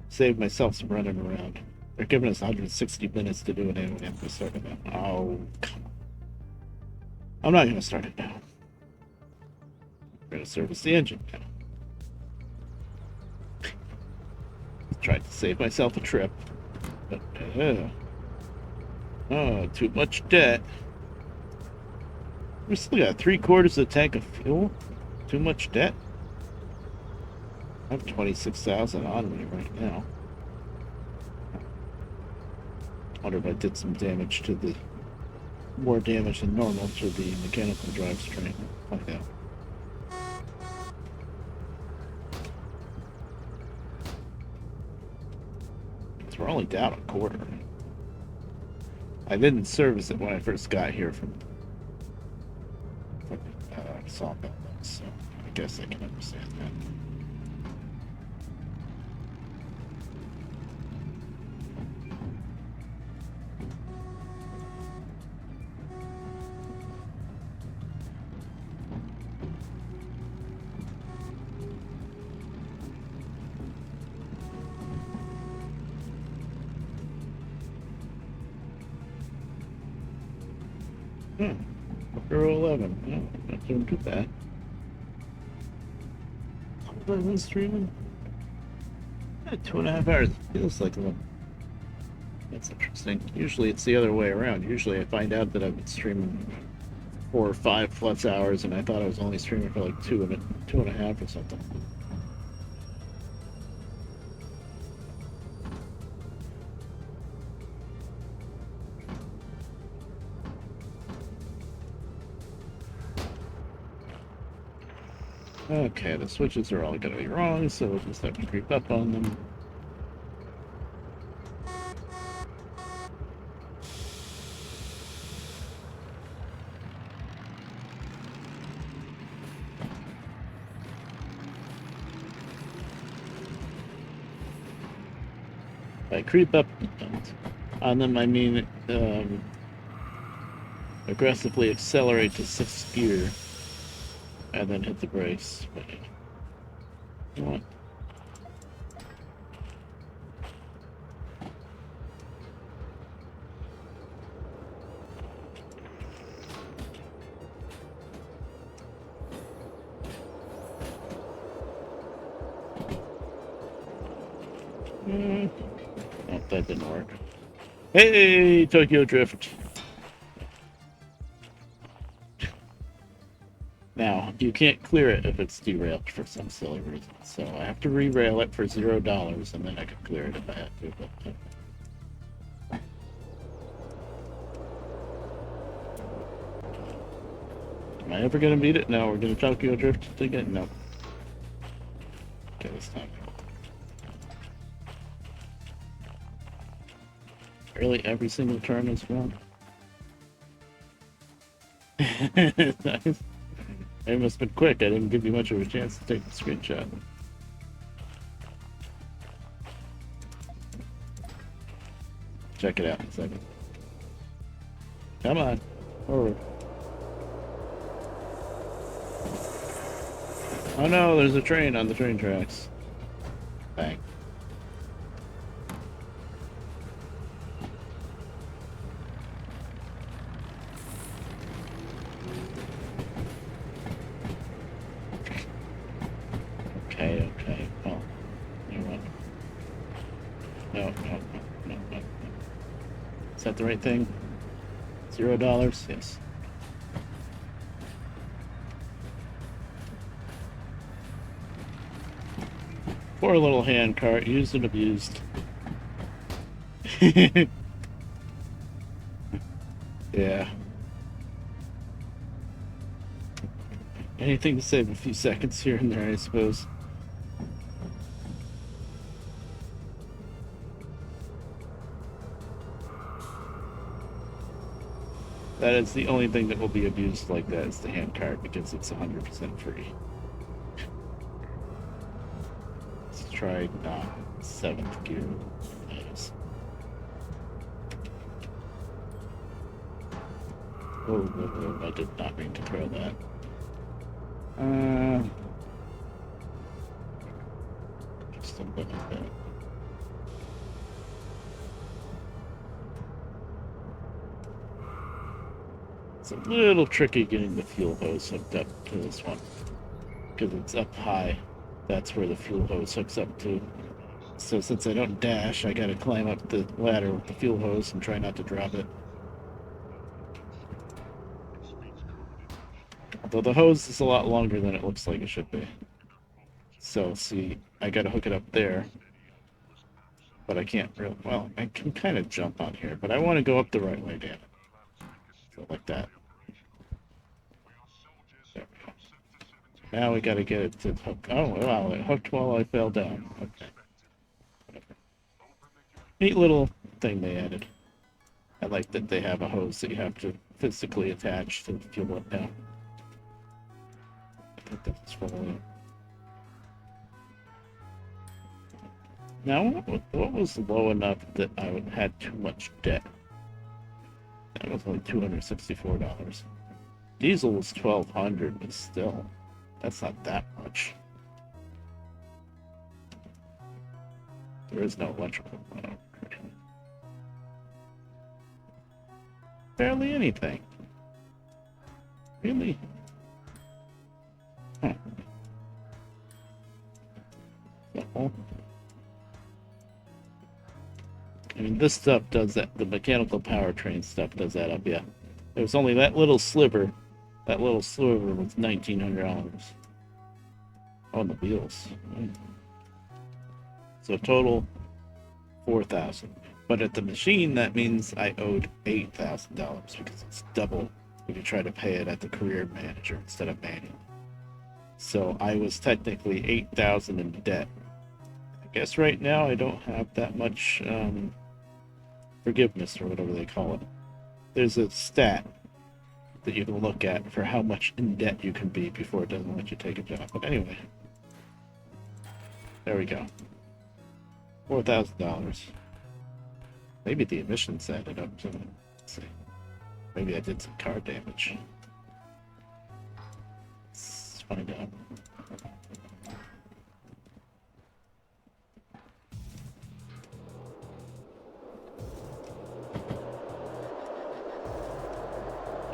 save myself some running around. They're giving us 160 minutes to do it anyway. I'm going to start it now. Oh, come on. I'm not going to start it now. I'm going to service the engine now. Tried to save myself a trip, but too much debt. We still got 3/4 of the tank of fuel. Too much debt. I have 26,000 on me right now. Wonder if I did some damage to the more damage than normal to the mechanical drivetrain. Find out. We're only down 1/4. I didn't service it when I first got here from Sawmill, so I guess I can understand that. Derail 11. No, not doing too bad. How have I been streaming? 2.5 hours. Feels like a little. That's interesting. Usually it's the other way around. Usually I find out that I've been streaming 4 or 5 plus hours, and I thought I was only streaming for like 2.5 or something. Okay, the switches are all going to be wrong, so we'll just have to creep up on them. By creep up on them, I mean aggressively accelerate to 6th gear. And then hit the brakes. But you know what? Oh, that didn't work. Hey, Tokyo Drift. Now, you can't clear it if it's derailed for some silly reason. So I have to re-rail it for $0, and then I can clear it if I have to. But, am I ever going to beat it? No, we're going to Tokyo Drift again? No. Okay, this time. Really, every single turn is wrong? Nice. It must have been quick. I didn't give you much of a chance to take the screenshot. Check it out in a second. Come on. Forward. Oh no, there's a train on the train tracks. Bang. Okay, okay. Well, you know what? No, no, no, no, no. Is that the right thing? $0? Yes. Poor little hand cart, used and abused. Yeah. Anything to save a few seconds here and there, I suppose. That is the only thing that will be abused like that is the hand cart because it's 100% free. Let's try 7th gear. Nice. Oh, I did not mean to throw that. Just a little bit. It's a little tricky getting the fuel hose hooked up to this one because it's up high. That's where the fuel hose hooks up to. So since I don't dash, I gotta climb up the ladder with the fuel hose and try not to drop it. Although the hose is a lot longer than it looks like it should be. So see, I gotta hook it up there. But I can't really, well, I can kind of jump on here, but I want to go up the right way, damn it. So like that. There we go. Now we gotta get it to hook. Oh, wow, it hooked while I fell down. Okay. Whatever. Neat little thing they added. I like that they have a hose that you have to physically attach to fuel it down. I think that's probably it. Now, what was low enough that I had too much debt? That was only $264. Diesel was $1,200, but still, that's not that much. There is no electrical. Barely anything. Really? Huh. So, I mean, this stuff does that. The mechanical powertrain stuff does that up, yeah. There's only that little sliver. That little sliver was $1,900. On the wheels. So total $4,000. But at the machine, that means I owed $8,000 because it's double if you try to pay it at the career manager instead of manual. So I was technically $8,000 in debt. I guess right now I don't have that much forgiveness or whatever they call it. There's a stat that you can look at for how much in debt you can be before it doesn't let you take a job. But anyway, there we go. $4,000. Maybe the emissions added up to it. Let's see. Maybe I did some car damage. Let's find out.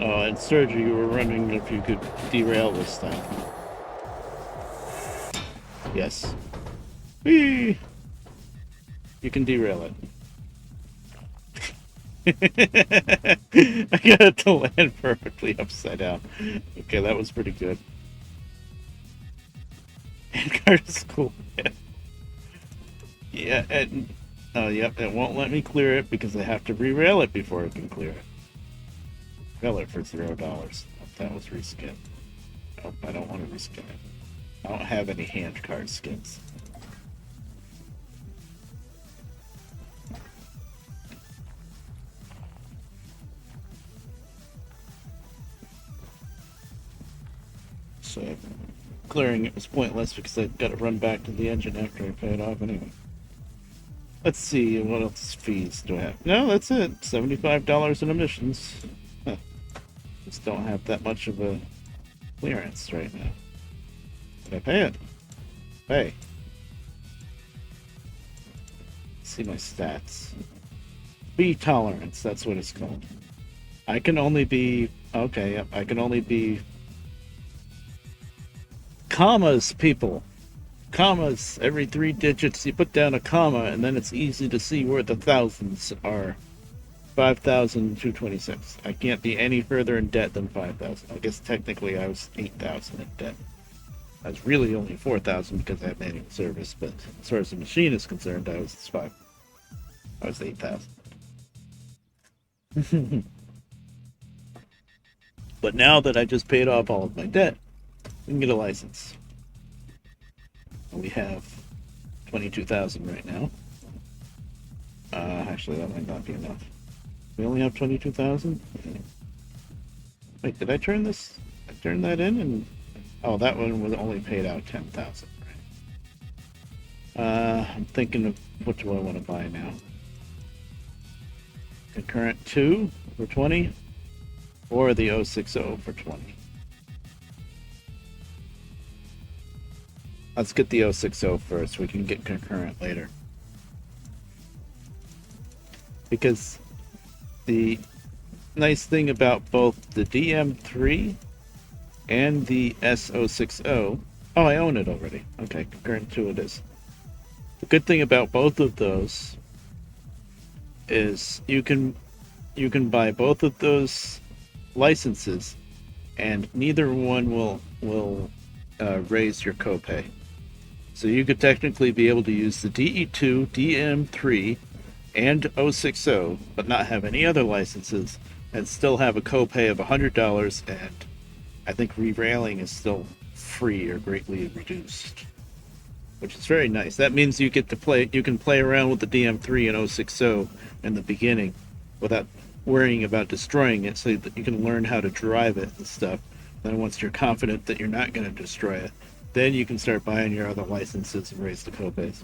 Oh, and Sergio, you were wondering if you could derail this thing. Yes. Whee! You can derail it. I got it to land perfectly upside down. Okay, that was pretty good. Handcart is cool. Yeah, and yep, it won't let me clear it because I have to re-rail it before it can clear it. Rail it for $0. That was reskin. Nope, I don't want to reskin it. I don't have any handcart skins. So clearing it was pointless because I've got to run back to the engine after I pay it off anyway. Let's see, what else fees do I have? No, that's it. $75 in emissions. Huh. Just don't have that much of a clearance right now. Did I pay it? Pay. see my stats. B tolerance, that's what it's called. I can only be, okay, yep, I can only be commas, people. Commas, every 3 digits you put down a comma, and then it's easy to see where the thousands are. 5,226. I can't be any further in debt than 5,000. I guess technically I was 8,000 in debt. I was really only 4,000 because I had manual service, but as far as the machine is concerned, I was 8,000. But now that I just paid off all of my debt, we can get a license. We have 22,000 right now. Actually, that might not be enough. We only have 22,000? Wait, did I turn this? I turned that in and... Oh, that one was only paid out 10,000, right? I'm thinking of what do I want to buy now. Concurrent 2 for 20, or the 060 for 20. Let's get the 060 first. We can get concurrent later. Because the nice thing about both the DM3 and the S060... Oh, I own it already. Okay, concurrent 2 it is. The good thing about both of those is you can buy both of those licenses, and neither one will raise your copay. So you could technically be able to use the DE2, DM3, and 060, but not have any other licenses, and still have a copay of $100, and I think re-railing is still free or greatly reduced, which is very nice. That means you get to play. You can play around with the DM3 and 060 in the beginning without worrying about destroying it, so that you can learn how to drive it and stuff. Then once you're confident that you're not going to destroy it, then you can start buying your other licenses and raise the copays.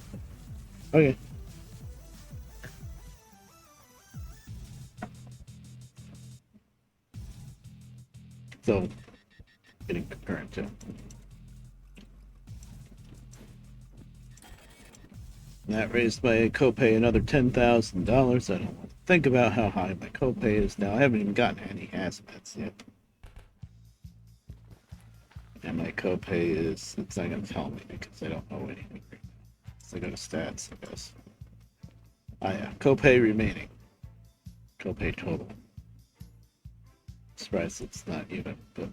Okay. So, getting concurrent too. That raised my copay another $10,000. I don't want to think about how high my copay is now. I haven't even gotten any hazmats yet. And my copay is, it's not going to tell me because I don't know anything right now. So I go to stats, I guess. Ah, yeah, copay remaining. Copay total. Surprised it's not even, but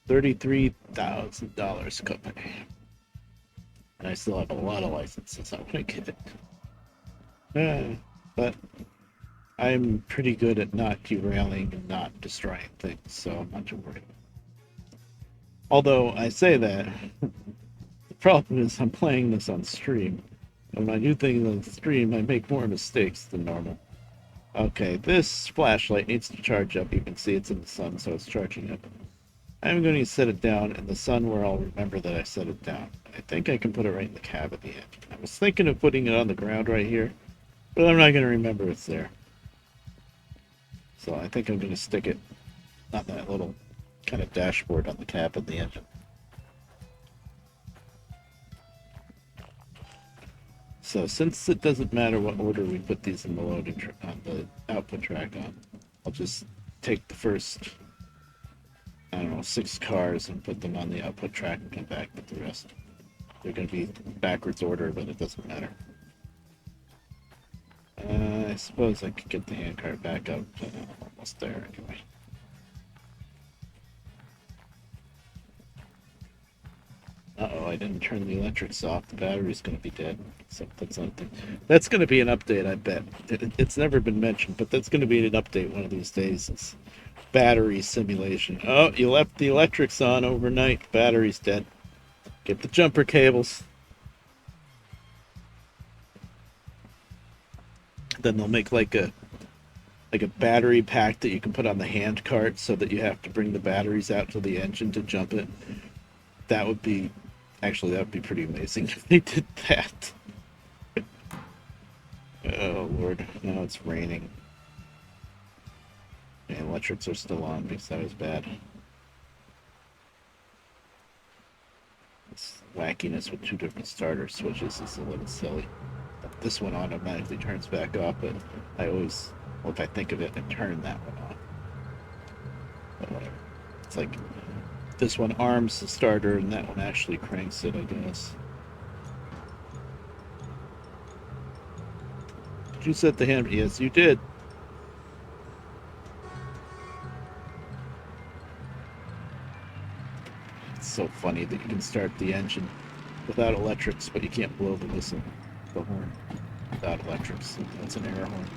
$33,000 copay. And I still have a lot of licenses I want to get it. But I'm pretty good at not derailing and not destroying things, so I'm not too worried. Although I say that, the problem is I'm playing this on stream. And when I do things on stream, I make more mistakes than normal. Okay, this flashlight needs to charge up. You can see it's in the sun, so it's charging up. I'm going to set it down in the sun where I'll remember that I set it down. I think I can put it right in the cab at the end. I was thinking of putting it on the ground right here, but I'm not going to remember it's there. So I think I'm going to stick it on that little kind of dashboard on the cab of the engine. So since it doesn't matter what order we put these in the loading on the output track on, I'll just take the first, I don't know, 6 cars and put them on the output track and come back with the rest. They're going to be backwards order, but it doesn't matter. I suppose I could get the handcart back up, but I'm almost there anyway. Uh-oh, I didn't turn the electrics off. The battery's going to be dead. So that's going to be an update, I bet. It's never been mentioned, but that's going to be an update one of these days. It's battery simulation. Oh, you left the electrics on overnight. Battery's dead. Get the jumper cables. Then they'll make like a battery pack that you can put on the hand cart so that you have to bring the batteries out to the engine to jump it. That would be pretty amazing if they did that. Oh Lord, now it's raining. Yeah, electrics are still on because that was bad. This wackiness with 2 different starter switches is a little silly. But this one automatically turns back off, but I always, well, if I think of it, I turn that one off. But whatever. It's like this one arms the starter and that one actually cranks it, I guess. Did you set the hand? Yes, you did. It's so funny that you can start the engine without electrics, but you can't blow the whistle, the horn, without electrics. That's an air horn.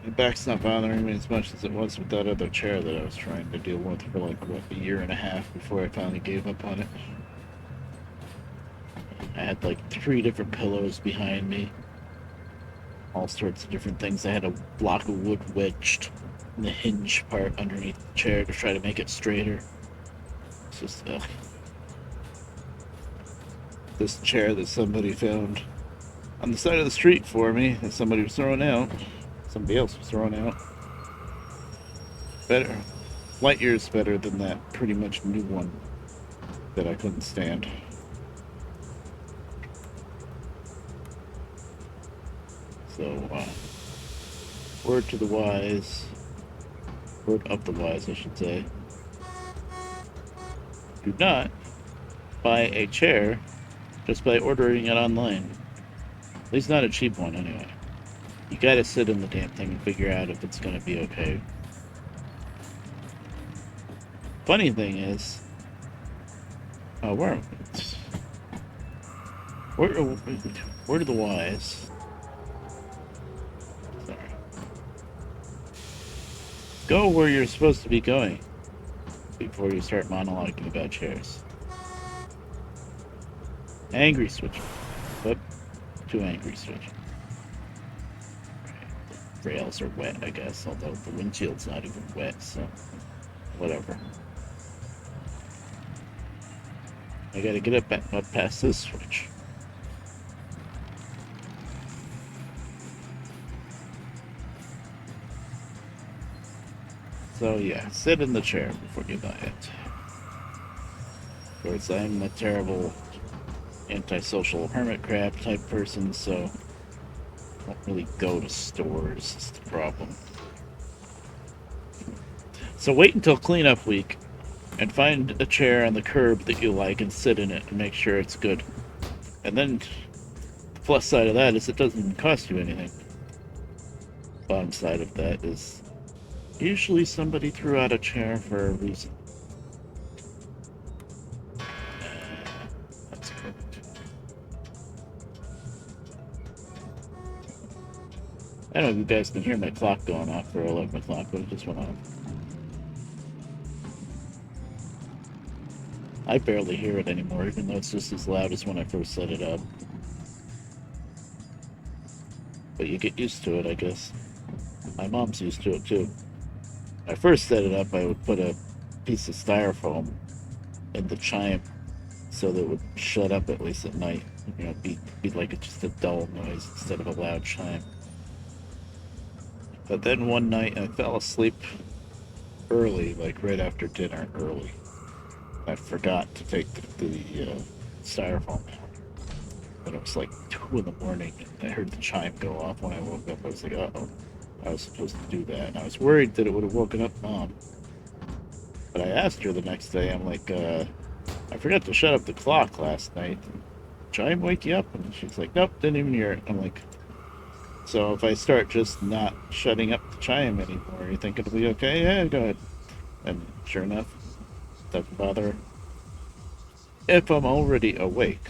My back's not bothering me as much as it was with that other chair that I was trying to deal with for like, what, a year and a half before I finally gave up on it. I had like 3 different pillows behind me, all sorts of different things. I had a block of wood wedged in the hinge part underneath the chair to try to make it straighter. It's just, this chair that somebody found on the side of the street for me that somebody was throwing out. Somebody else was throwing out. Better, light years better than that pretty much new one that I couldn't stand. So, word to the wise, word of the wise, I should say. Do not buy a chair just by ordering it online. At least not a cheap one, anyway. You gotta sit in the damn thing and figure out if it's gonna be okay. Funny thing is, word of the wise. Sorry. Go where you're supposed to be going before you start monologuing about chairs. Angry switch. Whoop. Too angry switch. Rails are wet, I guess, although the windshield's not even wet, so whatever. I gotta get up past this switch. So yeah, sit in the chair before you buy it. Of course, I'm a terrible antisocial hermit crab type person, so I don't really go to stores, is the problem. So wait until cleanup week and find a chair on the curb that you like and sit in it and make sure it's good. And then the plus side of that is it doesn't cost you anything. Bottom side of that is usually somebody threw out a chair for a reason. That's correct. I don't know if you guys can hear my clock going off for 11 o'clock, but it just went off. I barely hear it anymore, even though it's just as loud as when I first set it up. But you get used to it, I guess. My mom's used to it, too. When I first set it up, I would put a piece of styrofoam in the chime so that it would shut up at least at night. You know, be like just a dull noise instead of a loud chime. But then one night I fell asleep early, like right after dinner, early. I forgot to take the styrofoam out. But it was like 2 in the morning. I heard the chime go off when I woke up. I was like, uh-oh. I was supposed to do that. And I was worried that it would have woken up Mom. But I asked her the next day, I'm like, I forgot to shut up the clock last night. Did the chime wake you up? And she's like, nope, didn't even hear it. I'm like, so if I start just not shutting up the chime anymore, you think it'll be okay? Yeah, go ahead. And sure enough, doesn't bother her. If I'm already awake,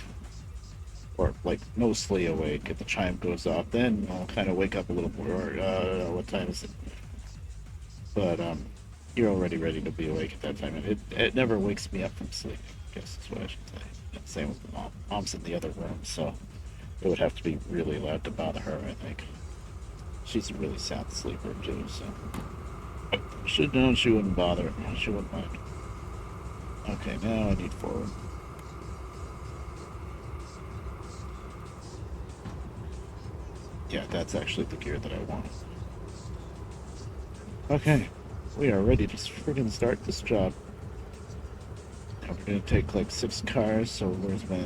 or like mostly awake, if the chime goes off, then I'll kind of wake up a little more. What time is it? But you're already ready to be awake at that time. And it never wakes me up from sleep, I guess is what I should say. And same with mom. Mom's in the other room, so it would have to be really loud to bother her, I think. She's a really sound sleeper, too, so. Should have known she wouldn't bother. She wouldn't mind. Okay, now I need forward. Yeah, that's actually the gear that I want. Okay, we are ready to friggin' start this job. Now we're gonna take like 6 cars, so where's my...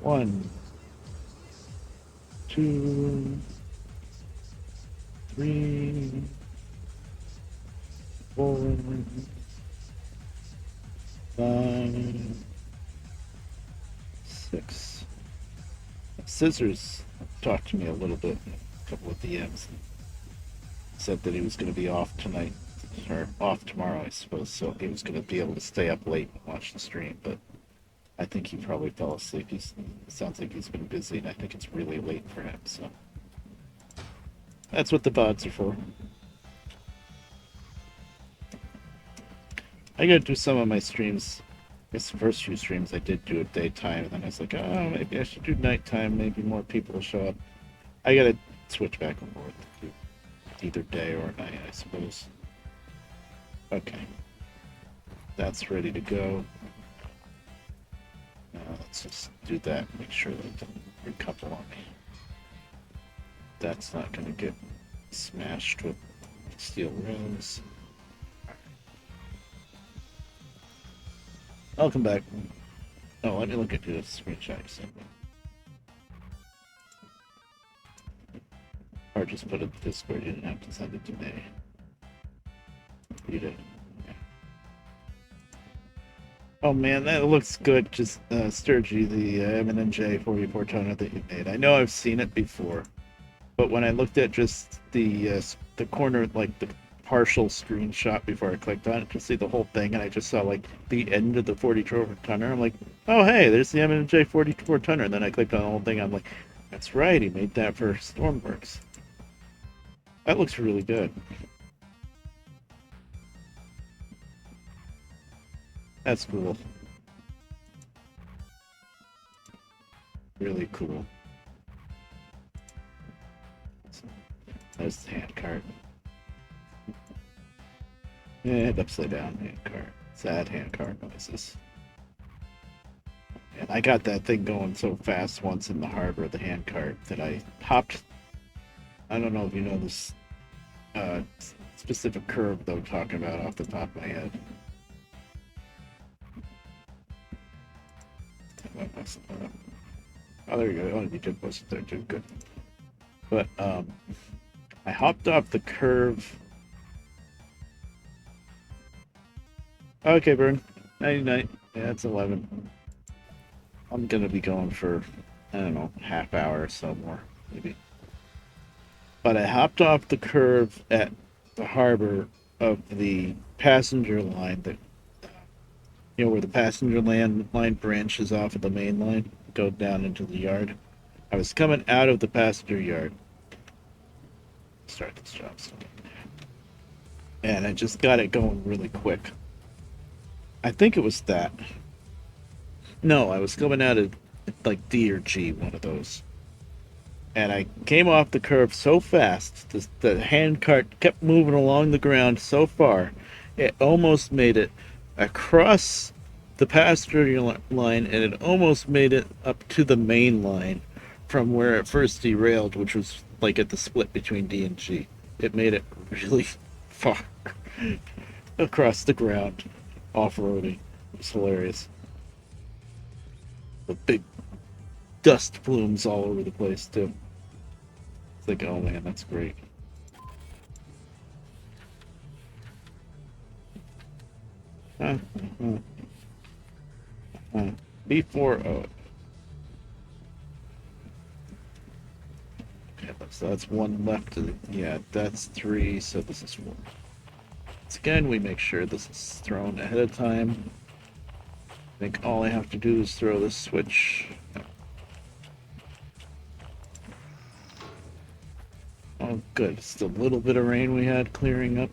1, 2, 3, 4, 5, 6. Scissors talked to me a little bit, a couple of DMs. Said that he was going to be off tonight, or off tomorrow, I suppose, so he was going to be able to stay up late and watch the stream, but I think he probably fell asleep. It sounds like he's been busy, and I think it's really late for him, so that's what the bots are for. I gotta do some of my streams. I guess the first few streams I did do at daytime, and then I was like, oh, maybe I should do nighttime, maybe more people will show up. I gotta switch back and forth. Either day or night, I suppose. Okay. That's ready to go. Now let's just do that. Make sure that it doesn't recouple on me. That's not going to get smashed with steel rails. I'll come back. Oh, let me look at your screenshot you sent me. Or just put it in Discord, you didn't have to send it to me. You did. Yeah. Oh man, that looks good, just Sturgy, the M&J 44 toner that you made. I know I've seen it before, but when I looked at just the corner, like the partial screenshot before I clicked on it to see the whole thing, and I just saw like the end of the 44 tonner, I'm like, oh hey, there's the M&J 44 tonner, and then I clicked on the whole thing, I'm like, that's right, he made that for Stormworks. That looks really good. That's cool. Really cool. There's the handcart. And upside down handcart. Sad handcart noises. And I got that thing going so fast once in the harbor, the handcart, that I hopped. I don't know if you know this specific curve that I'm talking about off the top of my head. Oh, there you go. Oh, you did post it there too. Good. But I hopped off the curve. Okay, Burn. 99. Yeah, it's 11. I'm gonna be going for, I don't know, half hour or so more, maybe. But I hopped off the curve at the harbor of the passenger line that, where the passenger line branches off of the main line, go down into the yard. I was coming out of the passenger yard. Start this job. And I just got it going really quick. I think it was that. No, I was coming out of like D or G, one of those. And I came off the curve so fast, the handcart kept moving along the ground so far, it almost made it across the passenger line, and it almost made it up to the main line from where it first derailed, which was like at the split between D and G. It made it really far across the ground, off-roading. It was hilarious. The big dust plumes all over the place, too. It's like, oh man, that's great. Before, oh. Okay, so that's one left. Yeah, that's 3, so this is 4. Once again, we make sure this is thrown ahead of time. I think all I have to do is throw this switch. Oh, good. Just a little bit of rain we had clearing up.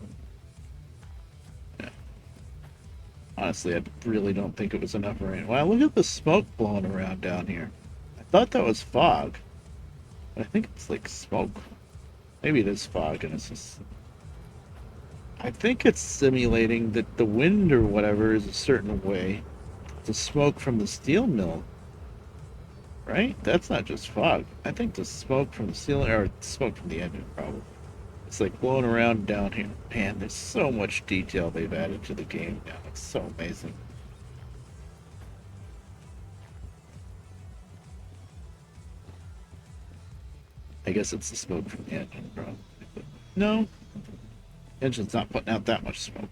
Honestly, I really don't think it was enough rain. Wow, look at the smoke blowing around down here. I thought that was fog, but I think it's like smoke. Maybe it is fog, and it's just... I think it's simulating that the wind or whatever is a certain way. The smoke from the steel mill, right? That's not just fog. I think the smoke from the steel, or smoke from the engine, probably. It's like blowing around down here. Man, there's so much detail they've added to the game now. It's so amazing. I guess it's the smoke from the engine, probably. But no, engine's not putting out that much smoke.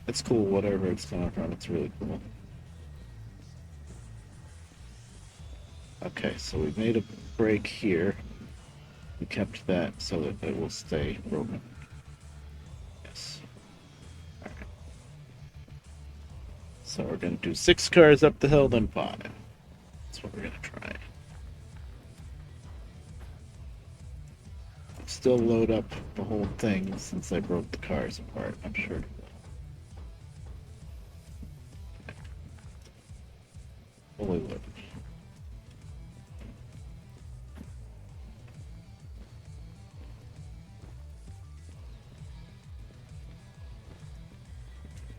It's cool, whatever it's coming from. It's really cool. Okay, so we made a break here. We kept that so that it will stay broken. Yes. All right. So we're going to do 6 cars up the hill, then 5. That's what we're going to try. Still load up the whole thing since I broke the cars apart, I'm sure. Fully loaded.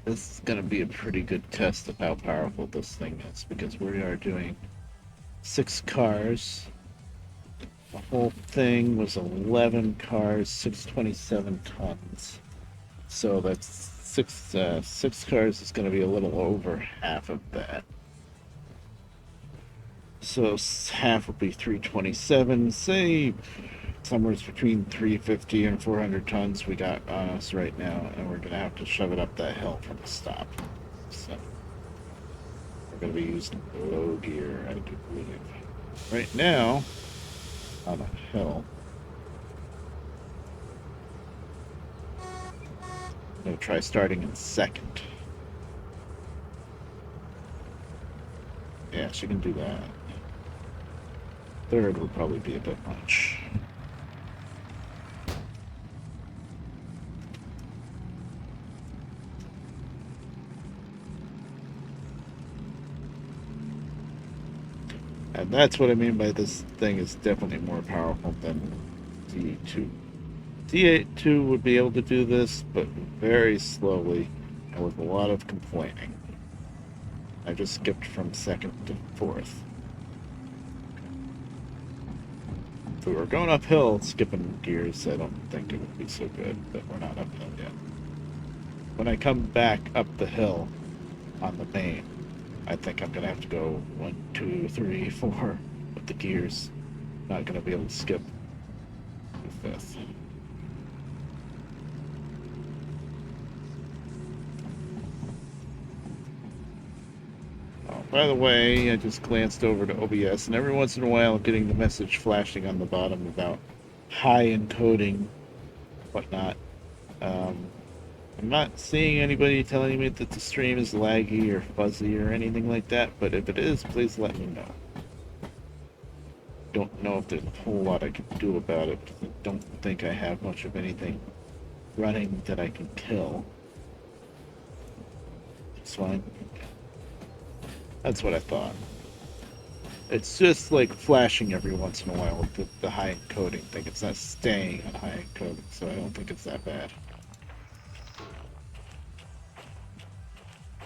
This is going to be a pretty good test of how powerful this thing is, because we are doing 6 cars. The whole thing was 11 cars, 627 tons. So that's 6 cars is going to be a little over half of that. So half will be 327. Say somewhere between 350 and 400 tons we got on us right now, and we're gonna have to shove it up that hill from the stop. So we're gonna be using low gear, I do believe. Right now, on a hill, I'm gonna try starting in second. Yeah, she can do that. Third would probably be a bit much. And that's what I mean by this thing is definitely more powerful than D2. D2 would be able to do this, but very slowly and with a lot of complaining. I just skipped from second to fourth. If we were going uphill, skipping gears, I don't think it would be so good, but we're not uphill yet. When I come back up the hill on the main, I think I'm going to have to go 1, 2, 3, 4 with the gears. Not going to be able to skip the fifth. By the way, I just glanced over to OBS, and every once in a while I'm getting the message flashing on the bottom about high encoding, whatnot. I'm not seeing anybody telling me that the stream is laggy or fuzzy or anything like that, but if it is, please let me know. Don't know if there's a whole lot I can do about it, because I don't think I have much of anything running that I can kill. It's fine. That's what I thought. It's just like flashing every once in a while with the high encoding thing. It's not staying on high encoding, so I don't think it's that bad.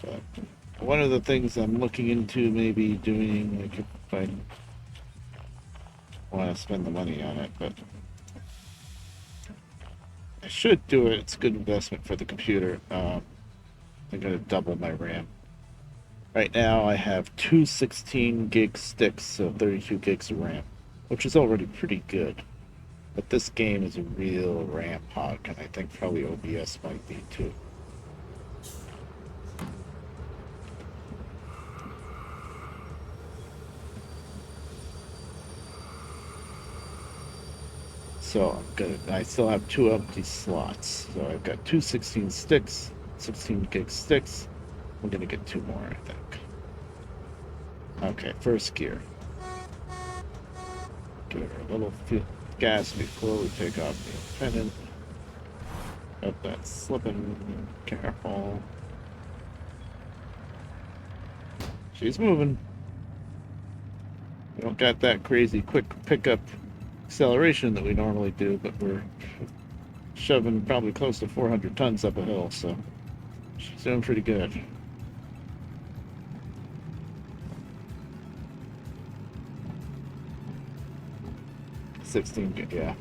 But one of the things I'm looking into maybe doing, like if I want to spend the money on it, but I should do it. It's a good investment for the computer. I'm going to double my RAM. Right now I have two 16 gig sticks, so 32 gigs of RAM, which is already pretty good. But this game is a real RAM hog, and I think probably OBS might be too. So I still have 2 empty slots. So I've got two 16 sticks, 16 gig sticks. I'm gonna get 2 more, I think. Okay, first gear. Give her a little gas before we take off the independent. Oh, that's slipping. Careful. She's moving. We don't got that crazy quick pickup acceleration that we normally do, but we're shoving probably close to 400 tons up a hill, so she's doing pretty good. Yeah.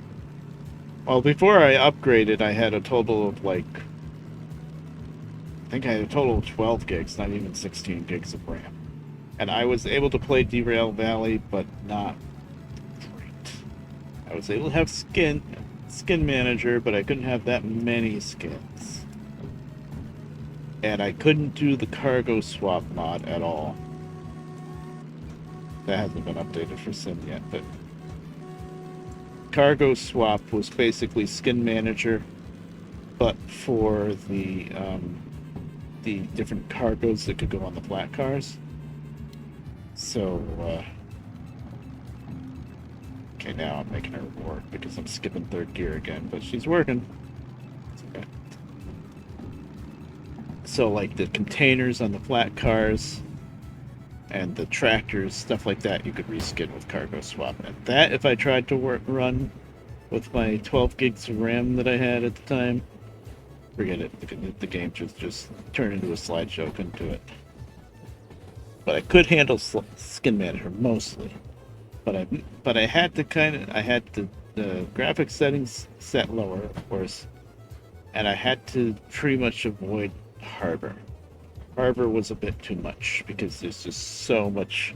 Well, before I upgraded, I had a total of like, I think I had a total of 12 gigs, not even 16 gigs of RAM. And I was able to play Derail Valley, but not great. I was able to have skin manager, but I couldn't have that many skins. And I couldn't do the cargo swap mod at all. That hasn't been updated for Sim yet, but cargo swap was basically skin manager, but for the different cargoes that could go on the flat cars. So, okay, now I'm making her work because I'm skipping third gear again, but she's working. It's okay. So, like the containers on the flat cars and the tractors, stuff like that, you could reskin with cargo swap. And that, if I tried to run with my 12 gigs of RAM that I had at the time, forget it. The game just turned into a slideshow. Couldn't do it. But I could handle skin manager mostly. But I had to I had the graphics settings set lower, of course, and I had to pretty much avoid harbor. Harbor was a bit too much because there's just so much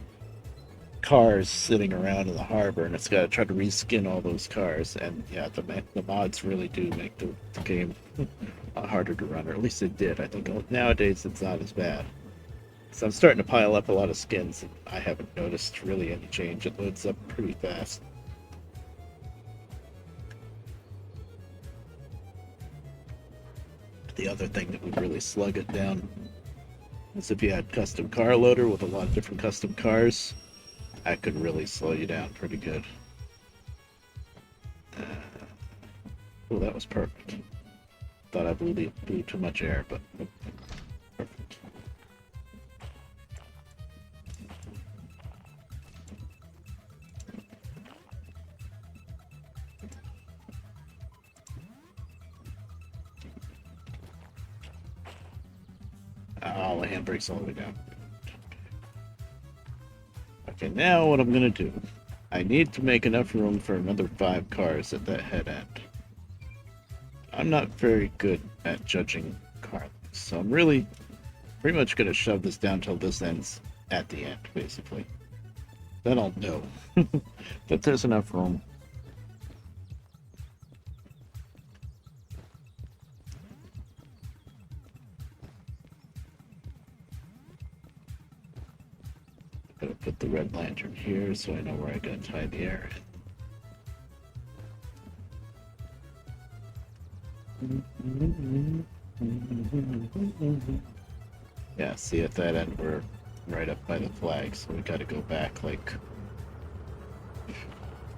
cars sitting around in the harbor, and it's got to try to reskin all those cars. And yeah, the mods really do make the game harder to run, or at least it did. I think nowadays it's not as bad. So I'm starting to pile up a lot of skins, and I haven't noticed really any change. It loads up pretty fast. The other thing that would really slug it down is if you had custom car loader with a lot of different custom cars. That could really slow you down pretty good. Oh, that was perfect. Thought I blew too much air, but perfect. Oh, the handbrake's all the way down. Okay, now what I'm gonna do, I need to make enough room for another 5 cars at that head end. I'm not very good at judging car lengths, so I'm really pretty much gonna shove this down till this ends at the end, basically. Then I'll know that there's enough room. Gotta put the red lantern here so I know where I gotta tie the air in. Yeah, see at that end we're right up by the flag, so we gotta go back like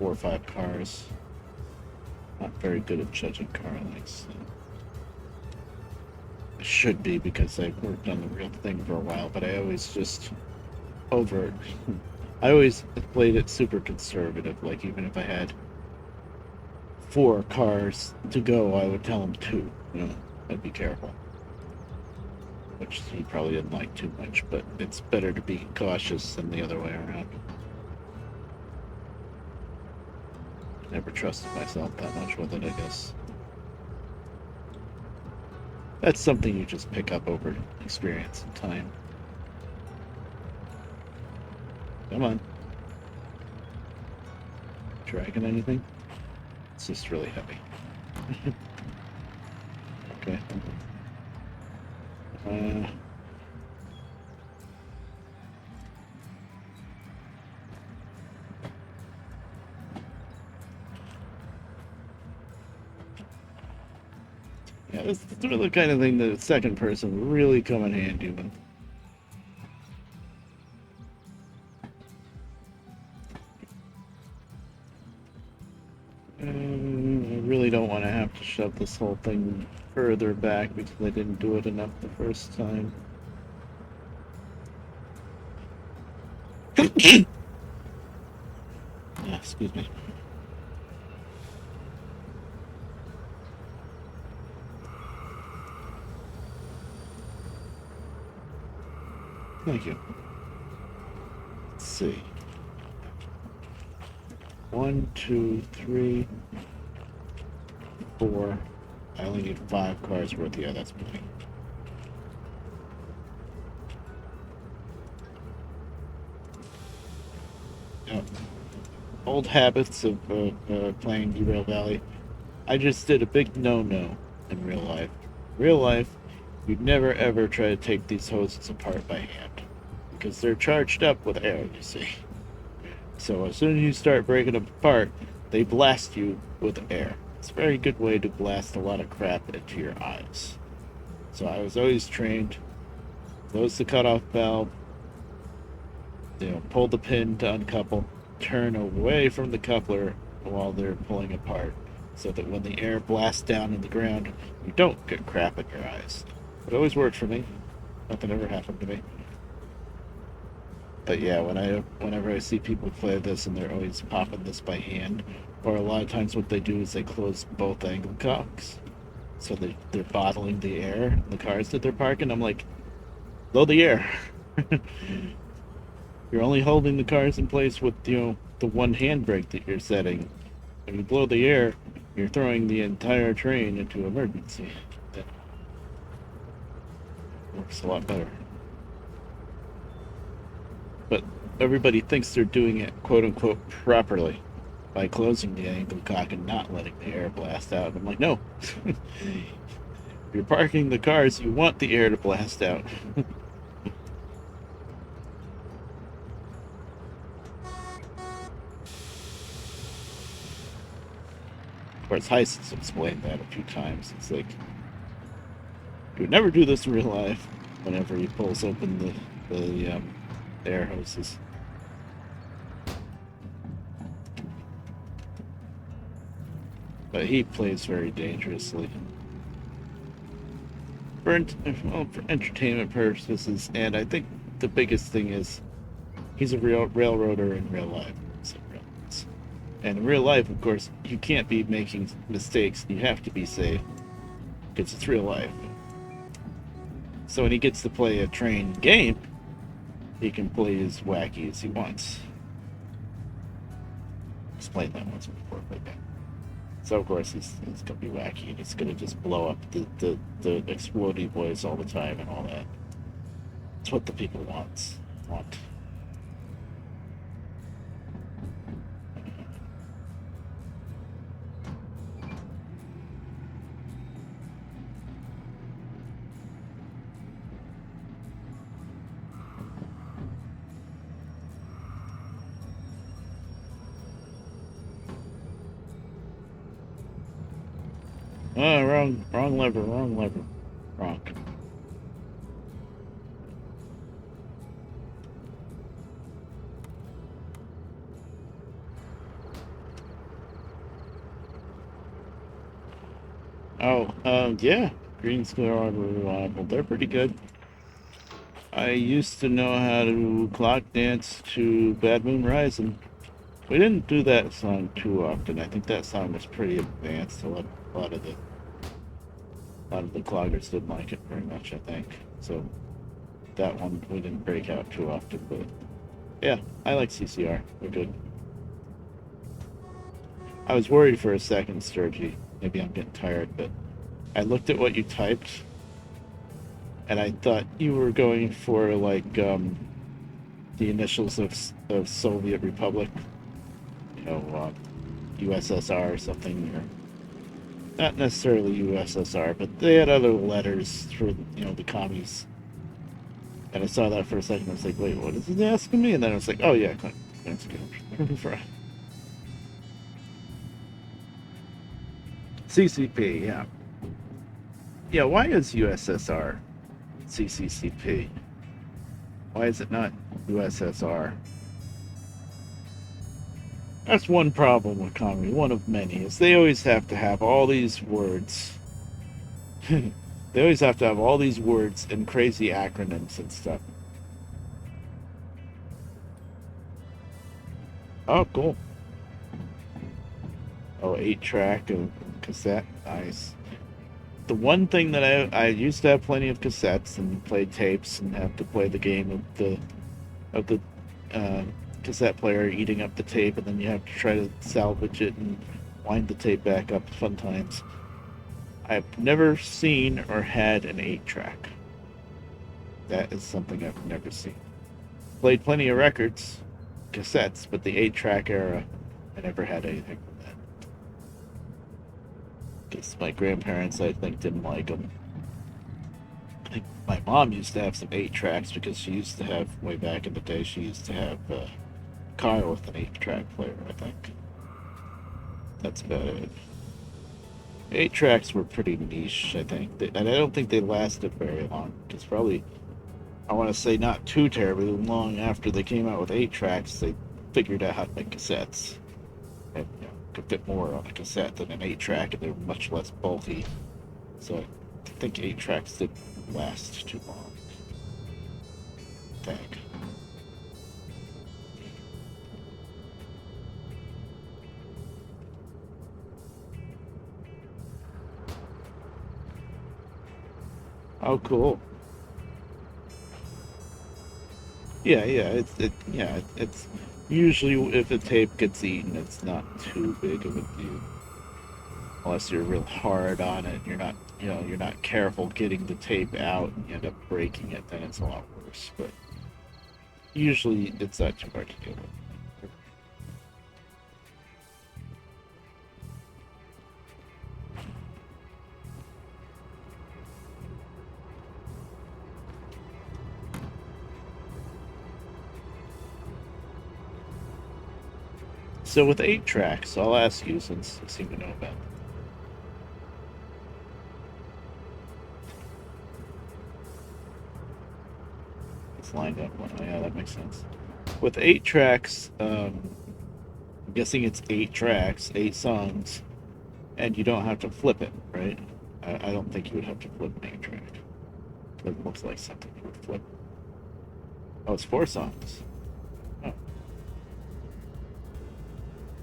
4 or 5 cars. Not very good at judging car lengths. So. I should be because I've worked on the real thing for a while, but I always just I always played it super conservative. Like even if I had 4 cars to go, I would tell them 2. You know, I'd be careful. Which he probably didn't like too much, but it's better to be cautious than the other way around. Never trusted myself that much with it, I guess. That's something you just pick up over experience and time. Come on. Dragging anything? It's just really heavy. Okay. Yeah, this is the kind of thing that second person would really come in handy with. I really don't want to have to shove this whole thing further back because I didn't do it enough the first time. Excuse me. Thank you. Let's see. 1, 2, 3, 4. I only need 5 cars worth. Yeah, that's plenty. Yep. Old habits of playing Derail Valley. I just did a big no-no in real life. Real life, you'd never ever try to take these hoses apart by hand because they're charged up with air, you see. So as soon as you start breaking them apart, they blast you with air. It's a very good way to blast a lot of crap into your eyes. So I was always trained, close the cutoff valve, pull the pin to uncouple, turn away from the coupler while they're pulling apart, so that when the air blasts down in the ground, you don't get crap in your eyes. It always worked for me. Nothing ever happened to me. But yeah, whenever I see people play this and they're always popping this by hand, or a lot of times what they do is they close both angle cocks, so they're bottling the air in the cars that they're parking. I'm like, blow the air. You're only holding the cars in place with the one handbrake that you're setting. When you blow the air, you're throwing the entire train into emergency. That works a lot better. But everybody thinks they're doing it quote-unquote properly by closing the angle cock and not letting the air blast out. I'm like, no. If you're parking the cars, you want the air to blast out. Of course, Heist has explained that a few times. It's like, you would never do this in real life whenever he pulls open the air hoses. But he plays very dangerously. For entertainment purposes, and I think the biggest thing is he's a real railroader in real life. And in real life, of course, you can't be making mistakes. You have to be safe because it's real life. So when he gets to play a train game, he can play as wacky as he wants. Explained that once before, but yeah. So of course he's gonna be wacky and he's gonna just blow up the explodey boys all the time and all that. It's what the people want. Oh, wrong lever. Wrong. Oh, yeah. Green Square are reliable. They're pretty good. I used to know how to clock dance to Bad Moon Rising. We didn't do that song too often. I think that song was pretty advanced. A lot of the cloggers didn't like it very much, I think. So that one we didn't break out too often, but yeah, I like CCR. They're good. I was worried for a second, Sturgy. Maybe I'm getting tired, but I looked at what you typed, and I thought you were going for like the initials of Soviet Republic, USSR or something, or not necessarily USSR, but they had other letters for the commies. And I saw that for a second. I was like, wait, what is he asking me? And then I was like, oh yeah, that's good. CCP, yeah. Yeah, why is USSR CCCP? Why is it not USSR? That's one problem with comedy, one of many, is they always have to have all these words. They always have to have all these words and crazy acronyms and stuff. Oh, cool. Oh, 8-track of cassette. Nice. The one thing that I used to have plenty of cassettes and play tapes and have to play the game of the uh, cassette player eating up the tape, and then you have to try to salvage it and wind the tape back up. Fun times. I've never seen or had an 8-track. That is something I've never seen. Played plenty of records, cassettes, but the 8-track era, I never had anything from that. Because my grandparents, I think, didn't like them. I think my mom used to have some 8-tracks because she used to have, way back in the day, she used to have a car with an 8-track player, I think. That's about it. 8-tracks were pretty niche, I think. And I don't think they lasted very long. Because probably, I want to say not too terribly long after they came out with 8-tracks, they figured out how to make cassettes. And, could fit more on a cassette than an 8-track, and they were much less bulky. So I think 8-tracks didn't last too long. I think. Oh, cool. It's usually if the tape gets eaten, it's not too big of a deal. Unless you're real hard on it, you're not careful getting the tape out, and you end up breaking it. Then it's a lot worse. But usually, it's not too hard to deal with. So with 8 tracks, I'll ask you since you seem to know about it. It's lined up one. Oh, yeah, that makes sense. With 8 tracks, I'm guessing it's 8 tracks, 8 songs, and you don't have to flip it, right? I don't think you would have to flip an 8 track. It looks like something you would flip. Oh, it's 4 songs. Oh,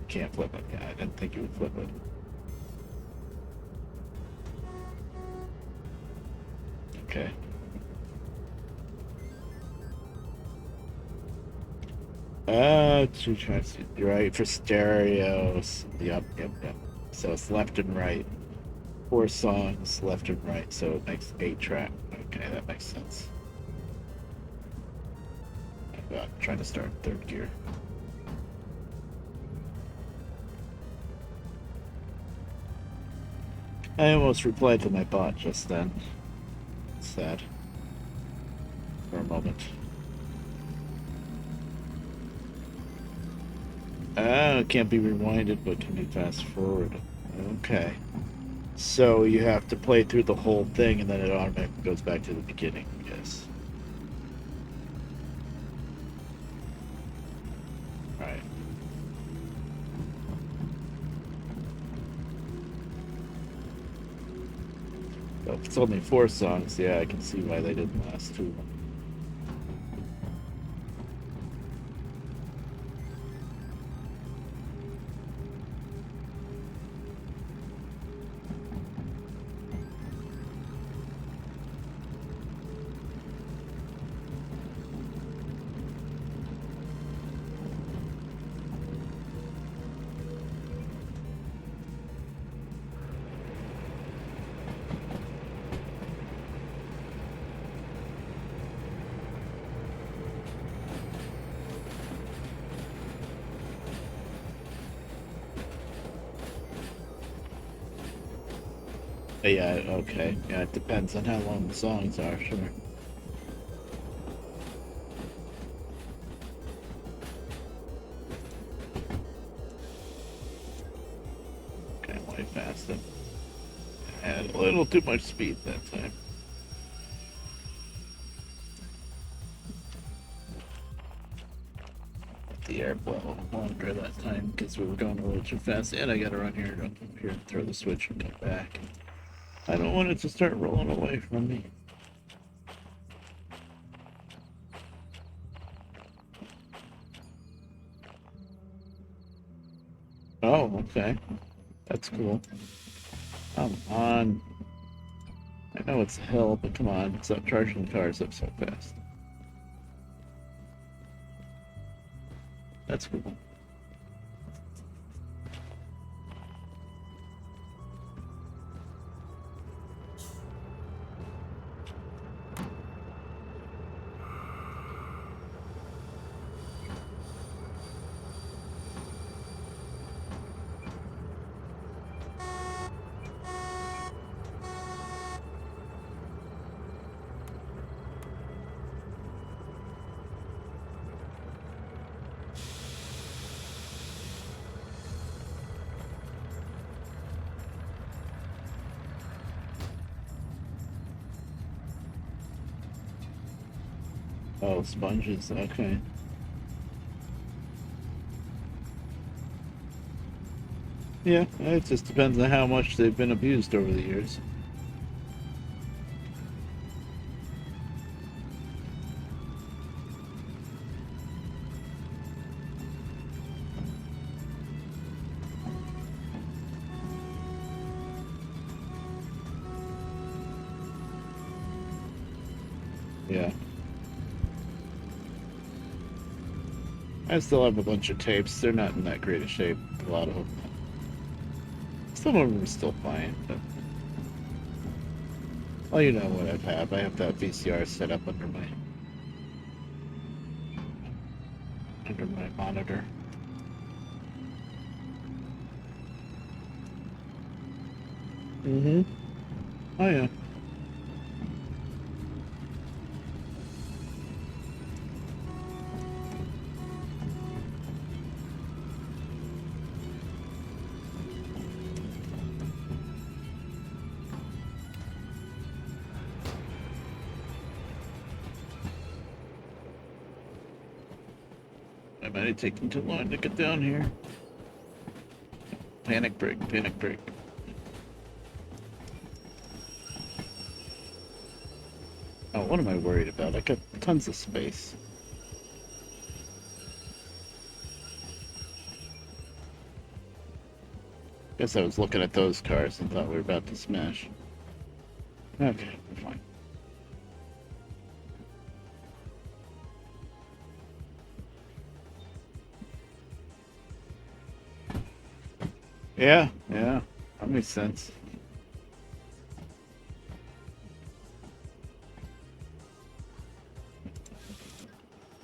can't flip it. Yeah, I didn't think you would flip it. Okay. 2 tracks. You're right, for stereos. Yep. So it's left and right. 4 songs, left and right, so it makes 8 track. Okay, that makes sense. I'm trying to start third gear. I almost replied to my bot just then. Sad. For a moment. It can't be rewinded, but can be fast forward. Okay. So you have to play through the whole thing, and then it automatically goes back to the beginning, I guess. Right. So if it's only 4 songs, yeah, I can see why they didn't last too long. Yeah, okay. Yeah, it depends on how long the songs are, sure. Okay, way faster. I had a little too much speed that time. Let the there well longer that time because we were going a little too fast, and I gotta run here, go here, throw the switch and come back. I don't want it to start rolling away from me. Oh, okay. That's cool. Come on. I know it's a hill, but come on, stop charging the cars up so fast. That's cool. Oh, sponges, okay. Yeah, it just depends on how much they've been abused over the years. Yeah. I still have a bunch of tapes. They're not in that great a shape, a lot of them. Some of them are still fine, but... Well, you know what I have. I have that VCR set up under my monitor. Mm-hmm. Oh, yeah. I might have taken too long to get down here. Panic brake, panic brake. Oh, what am I worried about? I got tons of space. Guess I was looking at those cars and thought we were about to smash. Okay, fine. Yeah, that makes sense.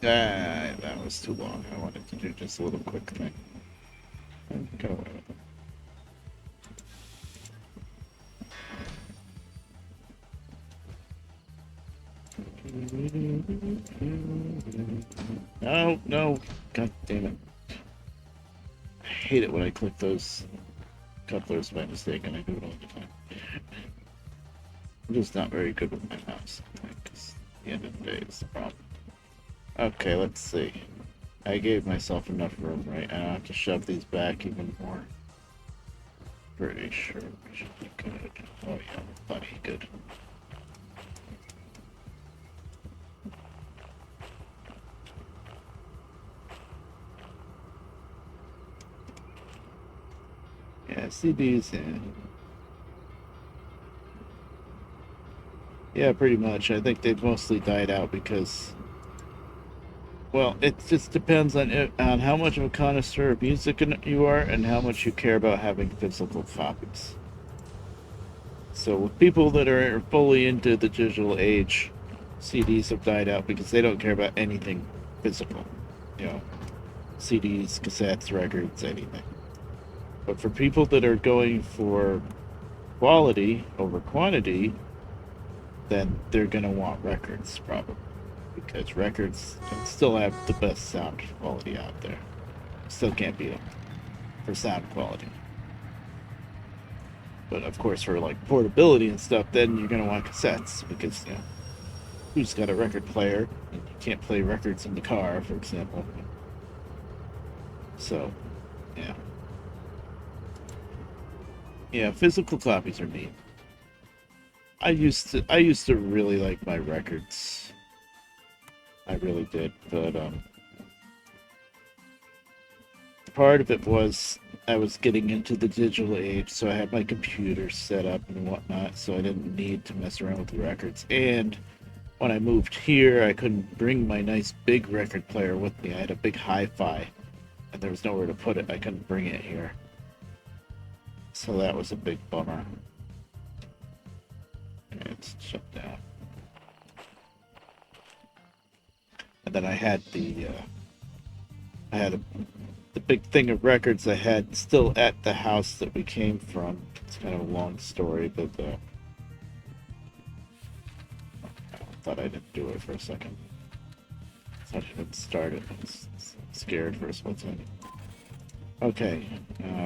Ah, that was too long. I wanted to do just a little quick thing. Go away with it. No, no. God damn it. I hate it when I click those couplers by mistake, and I do it all the time. I'm just not very good with my mouse. Because at the end of the day, it's the problem. Okay, let's see. I gave myself enough room, right? I don't have to shove these back even more. Pretty sure we should be good. Oh yeah, buddy, good. Yeah, CDs, yeah. Yeah, pretty much. I think they've mostly died out because, well, it just depends on how much of a connoisseur of music you are and how much you care about having physical copies. So with people that are fully into the digital age, CDs have died out because they don't care about anything physical. You know, CDs, cassettes, records, anything. But for people that are going for quality over quantity, then they're going to want records, probably. Because records can still have the best sound quality out there. Still can't beat them for sound quality. But of course, for like portability and stuff, then you're going to want cassettes because, you know, who's got a record player? You can't play records in the car, for example. So, yeah. Yeah, physical copies are neat. I used to really like my records. I really did, but part of it was I was getting into the digital age, so I had my computer set up and whatnot, so I didn't need to mess around with the records. And when I moved here, I couldn't bring my nice big record player with me. I had a big hi-fi, and there was nowhere to put it. I couldn't bring it here, so that was a big bummer. It's shut down. And then I had the big thing of records I had still at the house that we came from. It's kind of a long story, but I thought I didn't do it for a second. I thought I didn't start it. I was scared for a split second. Okay,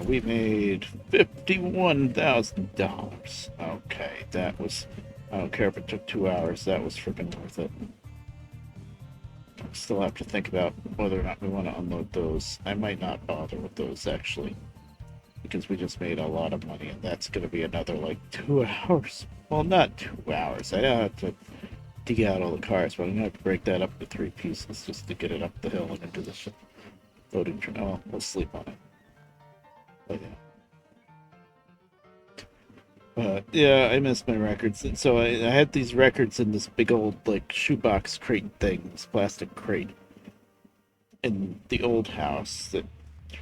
we made $51,000. Okay, that was. I don't care if it took 2 hours. That was freaking worth it. Still have to think about whether or not we want to unload those. I might not bother with those actually, because we just made a lot of money, and that's going to be another like 2 hours. Well, not 2 hours. I don't have to dig out all the cars, but I'm going to have to break that up into 3 pieces just to get it up the hill and into the loading train. Oh, we'll sleep on it. But yeah. But yeah, I miss my records. And so I had these records in this big old like shoebox crate thing, this plastic crate in the old house that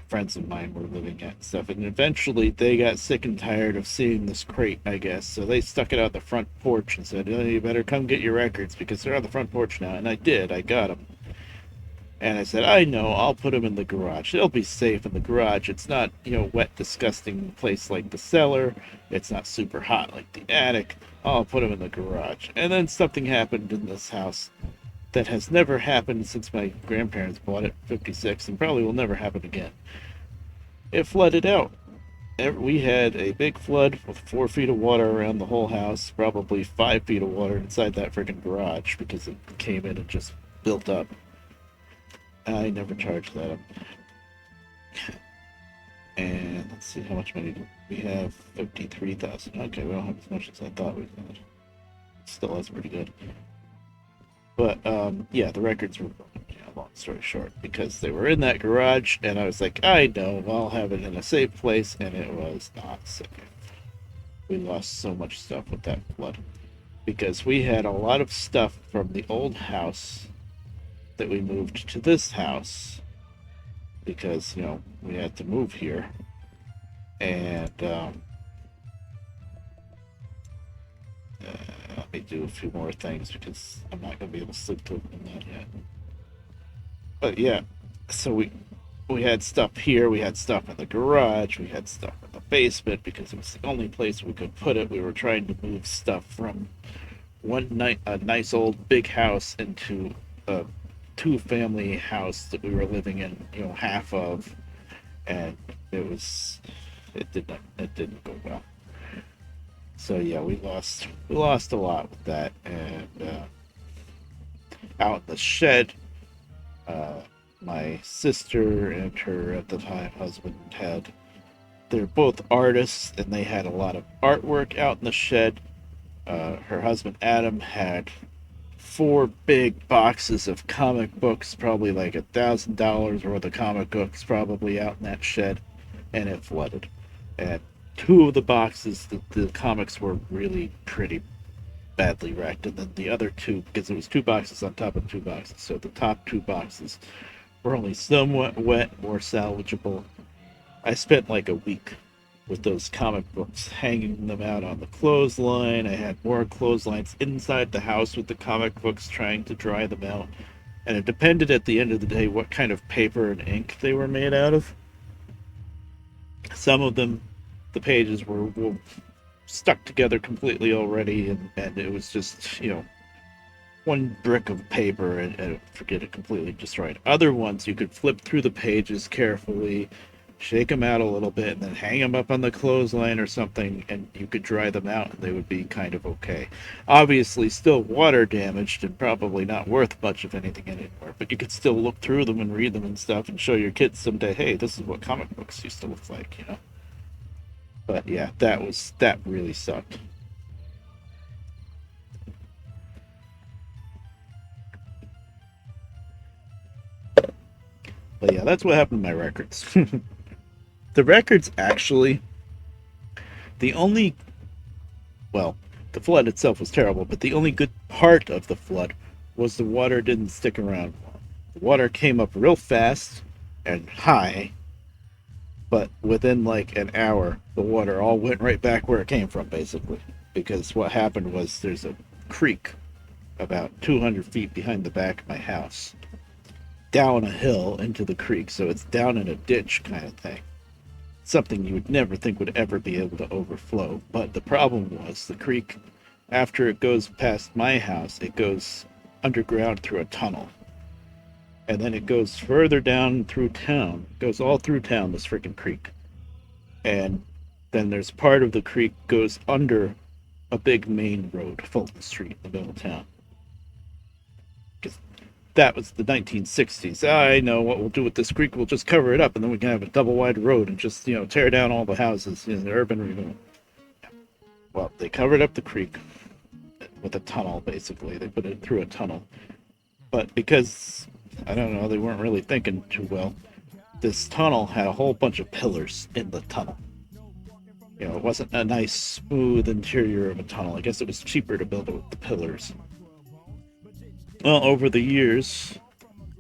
friends of mine were living at and stuff. And eventually they got sick and tired of seeing this crate, I guess. So they stuck it out the front porch and said, oh, you better come get your records because they're on the front porch now. And I did. I got them. And I said, I know, I'll put them in the garage. They'll be safe in the garage. It's not, wet, disgusting place like the cellar. It's not super hot like the attic. I'll put them in the garage. And then something happened in this house that has never happened since my grandparents bought it in '56 and probably will never happen again. It flooded out. We had a big flood with 4 feet of water around the whole house, probably 5 feet of water inside that freaking garage because it came in and just built up. I never charged that up. And let's see, how much money do we have? 53,000. Okay, we don't have as much as I thought we had. Still, that's pretty good. But yeah, the records were, long story short, because they were in that garage, and I was like, I know, I'll have it in a safe place, and it was not safe. We lost so much stuff with that flood because we had a lot of stuff from the old house that we moved to this house because we had to move here, and let me do a few more things because I'm not gonna be able to sleep till that yet. But yeah, so we had stuff here, we had stuff in the garage, we had stuff in the basement because it was the only place we could put it. We were trying to move stuff from a nice old big house into a two-family house that we were living in, half of, and it didn't go well. So yeah, we lost a lot with that, and out in the shed, uh, my sister and her at the time husband they're both artists, and they had a lot of artwork out in the shed. Her husband Adam had 4 big boxes of comic books, probably like $1,000 worth of comic books, probably out in that shed, and it flooded. And 2 of the boxes, the comics were really pretty badly wrecked, and then the other 2, because it was 2 boxes on top of 2 boxes, so the top 2 boxes were only somewhat wet or salvageable. I spent like a week with those comic books, hanging them out on the clothesline. I had more clotheslines inside the house with the comic books, trying to dry them out. And it depended at the end of the day what kind of paper and ink they were made out of. Some of them, the pages were stuck together completely already, and it was just, one brick of paper and forget it completely destroyed. Other ones, you could flip through the pages carefully, shake them out a little bit, and then hang them up on the clothesline or something, and you could dry them out, and they would be kind of okay. Obviously, still water damaged and probably not worth much of anything anymore, but you could still look through them and read them and stuff and show your kids someday, hey, this is what comic books used to look like, you know? But yeah, that really sucked. But yeah, that's what happened to my records. The records actually, the only, well, the flood itself was terrible, but the only good part of the flood was the water didn't stick around. The water came up real fast and high, but within like an hour, the water all went right back where it came from, basically. Because what happened was there's a creek about 200 feet behind the back of my house, down a hill into the creek, so it's down in a ditch kind of thing. Something you would never think would ever be able to overflow. But the problem was the creek, after it goes past my house, it goes underground through a tunnel. And then it goes further down through town. It goes all through town, this freaking creek. And then there's part of the creek goes under a big main road, Fulton Street, in the middle of town. That was the 1960s. I know what we'll do with this creek. We'll just cover it up, and then we can have a double wide road and just, tear down all the houses in the urban renewal. Well, they covered up the creek with a tunnel, basically. They put it through a tunnel. But because, I don't know, they weren't really thinking too well, this tunnel had a whole bunch of pillars in the tunnel. It wasn't a nice, smooth interior of a tunnel. I guess it was cheaper to build it with the pillars. Well, over the years,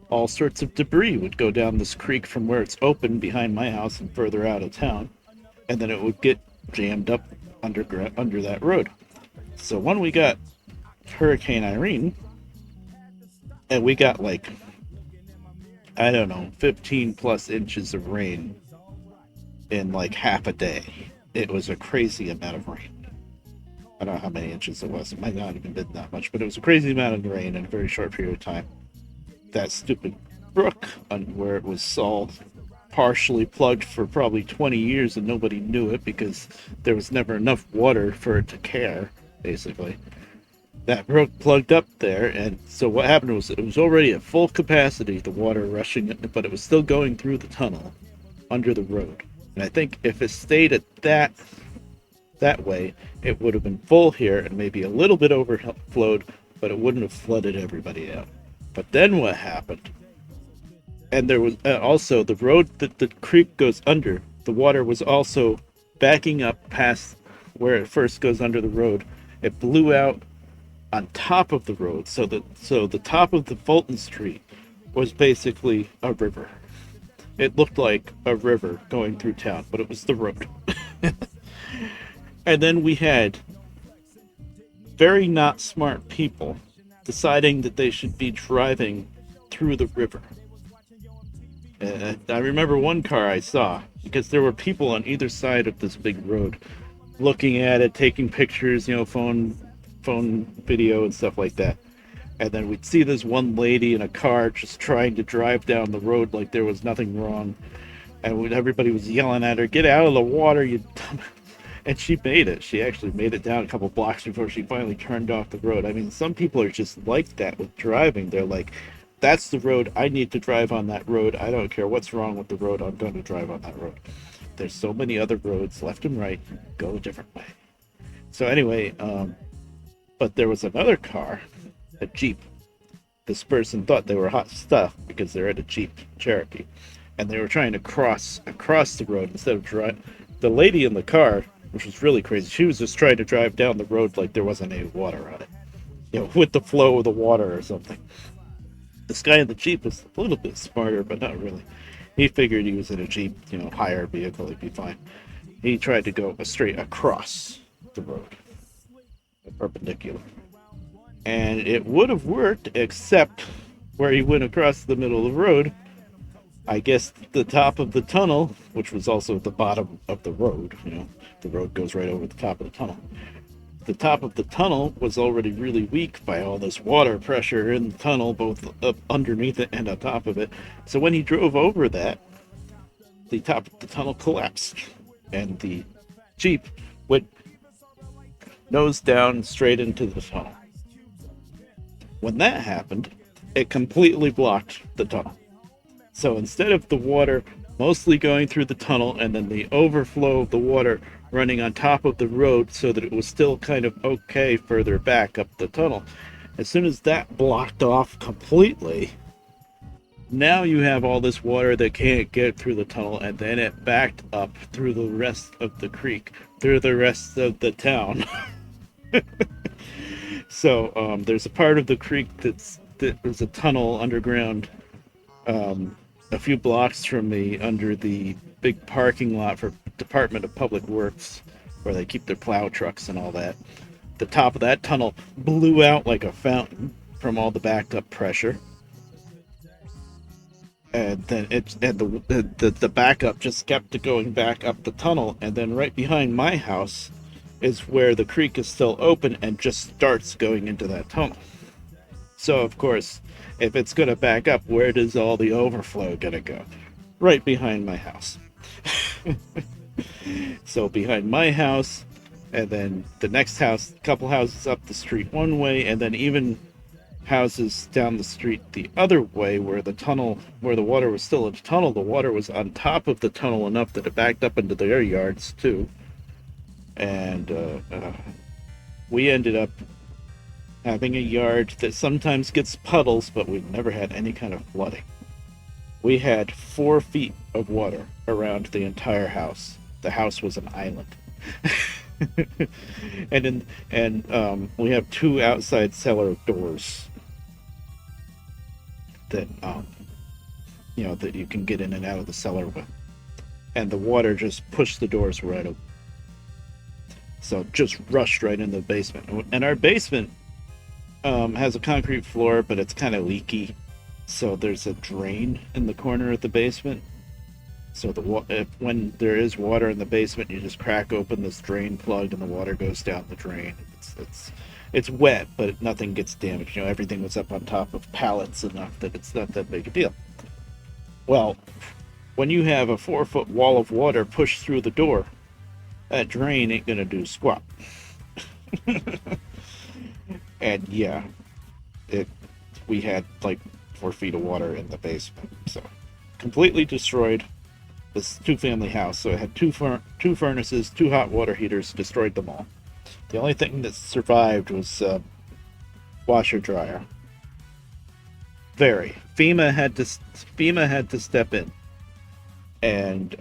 all sorts of debris would go down this creek from where it's open behind my house and further out of town, and then it would get jammed up under that road. So when we got Hurricane Irene, and we got like, I don't know, 15 plus inches of rain in like half a day. It was a crazy amount of rain. I don't know how many inches it was. It might not have even been that much, but it was a crazy amount of rain in a very short period of time. That stupid brook, where it was all partially plugged for probably 20 years and nobody knew it because there was never enough water for it to care, basically. That brook plugged up there, and so what happened was it was already at full capacity, the water rushing, but it was still going through the tunnel under the road. And I think if it stayed at that way, it would have been full here and maybe a little bit overflowed, but it wouldn't have flooded everybody out. But then what happened? And there was also the road that the creek goes under. The water was also backing up past where it first goes under the road. It blew out on top of the road, so the top of the Fulton Street was basically a river. It looked like a river going through town, but it was the road. And then we had very not smart people deciding that they should be driving through the river. I remember one car I saw, because there were people on either side of this big road looking at it, taking pictures, phone video and stuff like that. And then we'd see this one lady in a car just trying to drive down the road like there was nothing wrong. And everybody was yelling at her, "Get out of the water, you dumb..." And she made it. She actually made it down a couple blocks before she finally turned off the road. I mean, some people are just like that with driving. They're like, that's the road. I need to drive on that road. I don't care what's wrong with the road. I'm going to drive on that road. There's so many other roads, left and right. Go a different way. So anyway, but there was another car, a Jeep. This person thought they were hot stuff because they're at a Jeep Cherokee. And they were trying to cross across the road instead of drive. The lady in the car, which was really crazy, she was just trying to drive down the road like there wasn't any water on it. With the flow of the water or something. This guy in the Jeep was a little bit smarter, but not really. He figured he was in a Jeep, higher vehicle, he'd be fine. He tried to go straight across the road, perpendicular. And it would have worked, except where he went across the middle of the road. I guess the top of the tunnel, which was also at the bottom of the road, the road goes right over the top of the tunnel. The top of the tunnel was already really weak by all this water pressure in the tunnel, both up underneath it and on top of it. So when he drove over that, the top of the tunnel collapsed, and the Jeep went nose down straight into the tunnel. When that happened, it completely blocked the tunnel. So instead of the water mostly going through the tunnel and then the overflow of the water running on top of the road so that it was still kind of okay further back up the tunnel, as soon as that blocked off completely, now you have all this water that can't get through the tunnel, and then it backed up through the rest of the creek, through the rest of the town. So there's a part of the creek there's a tunnel underground, a few blocks from me, under the big parking lot for Department of Public Works, where they keep their plow trucks and all that. The top of that tunnel blew out like a fountain from all the backed up pressure, and then the backup just kept going back up the tunnel, and then right behind my house is where the creek is still open and just starts going into that tunnel. So of course, if it's going to back up, where does all the overflow going to go? Right behind my house. So behind my house, and then the next house, a couple houses up the street one way, and then even houses down the street the other way, where the tunnel, where the water was still in the tunnel, the water was on top of the tunnel enough that it backed up into their yards too. And we ended up having a yard that sometimes gets puddles, but we've never had any kind of flooding. We had 4 feet of water around the entire house. The house was an island. and we have 2 outside cellar doors that that you can get in and out of the cellar with, and the water just pushed the doors right open. So just rushed right into the basement. And our basement has a concrete floor, but it's kind of leaky. So there's a drain in the corner of the basement. So when there is water in the basement, you just crack open this drain plug and the water goes down the drain. It's wet, but nothing gets damaged. Everything was up on top of pallets enough that it's not that big a deal. Well, when you have a 4-foot wall of water pushed through the door, that drain ain't gonna do squat. And yeah, we had like 4 feet of water in the basement, so completely destroyed this 2-family house. So it had two furnaces, 2 hot water heaters, destroyed them all. The only thing that survived was washer dryer. FEMA had to step in, and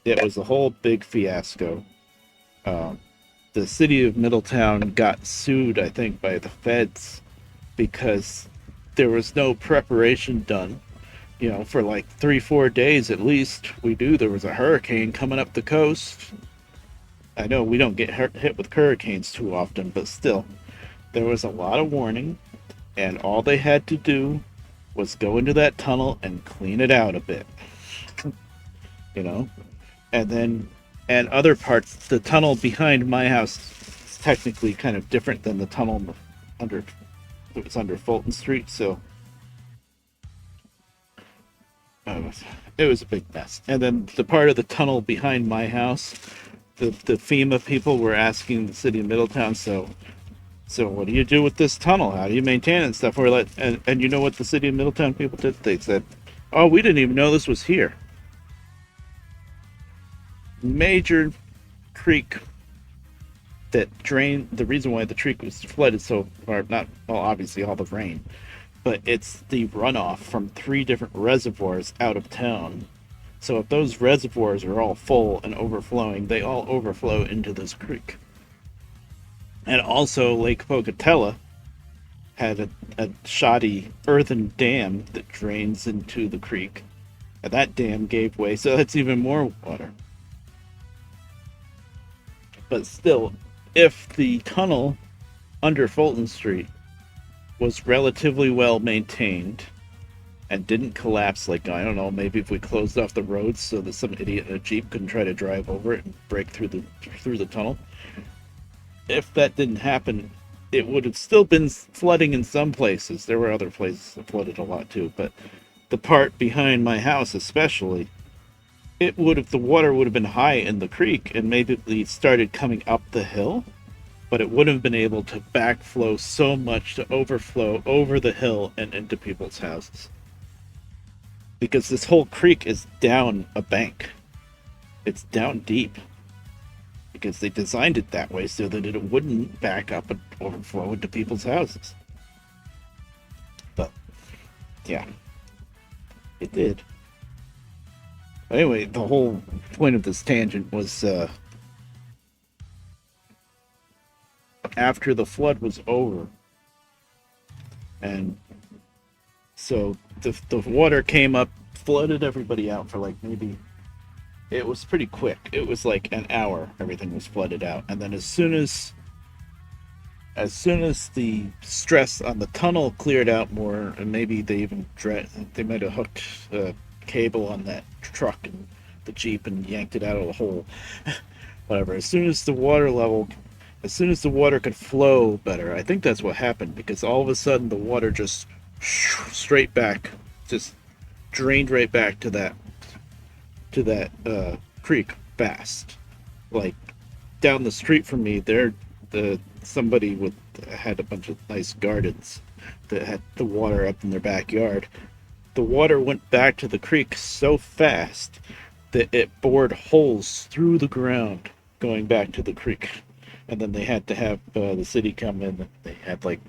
it was a whole big fiasco. The city of Middletown got sued, I think, by the feds because there was no preparation done. For like 3-4 days at least, there was a hurricane coming up the coast. I know we don't get hit with hurricanes too often, but still, there was a lot of warning, and all they had to do was go into that tunnel and clean it out a bit. And other parts, the tunnel behind my house is technically kind of different than the tunnel that was under Fulton Street, so it was a big mess. And then the part of the tunnel behind my house, the FEMA people were asking the city of Middletown, so what do you do with this tunnel? How do you maintain it and stuff? And you know what the city of Middletown people did? They said, oh, we didn't even know this was here. Major creek that drained. The reason why the creek was flooded so far, not obviously all the rain, but it's the runoff from 3 different reservoirs out of town. So if those reservoirs are all full and overflowing, they all overflow into this creek. And also Lake Pocatello had a shoddy earthen dam that drains into the creek, and that dam gave way, so that's even more water. But still, if the tunnel under Fulton Street was relatively well maintained and didn't collapse, like, I don't know, maybe if we closed off the roads so that some idiot in a Jeep couldn't try to drive over it and break through the tunnel, if that didn't happen, it would have still been flooding in some places. There were other places that flooded a lot too, but the part behind my house especially it would have, the water would have been high in the creek and maybe it started coming up the hill, but it wouldn't have been able to backflow so much to overflow over the hill and into people's houses. Because this whole creek is down a bank. It's down deep. Because they designed it that way so that it wouldn't back up and overflow into people's houses. But, yeah, it did. Anyway, the whole point of this tangent was after the flood was over, and so the water came up, flooded everybody out for like maybe, it was pretty quick. It was like an hour. Everything was flooded out, and then as soon as the stress on the tunnel cleared out more, and maybe they might have hooked a cable on that truck and the Jeep and yanked it out of the hole. Whatever. As soon as the water could flow better, I think that's what happened, because all of a sudden the water just straight back, just drained right back to that creek fast. Like down the street from me, somebody had a bunch of nice gardens that had the water up in their backyard. The water went back to the creek so fast that it bored holes through the ground going back to the creek. And then they had to have the city come in, and they had like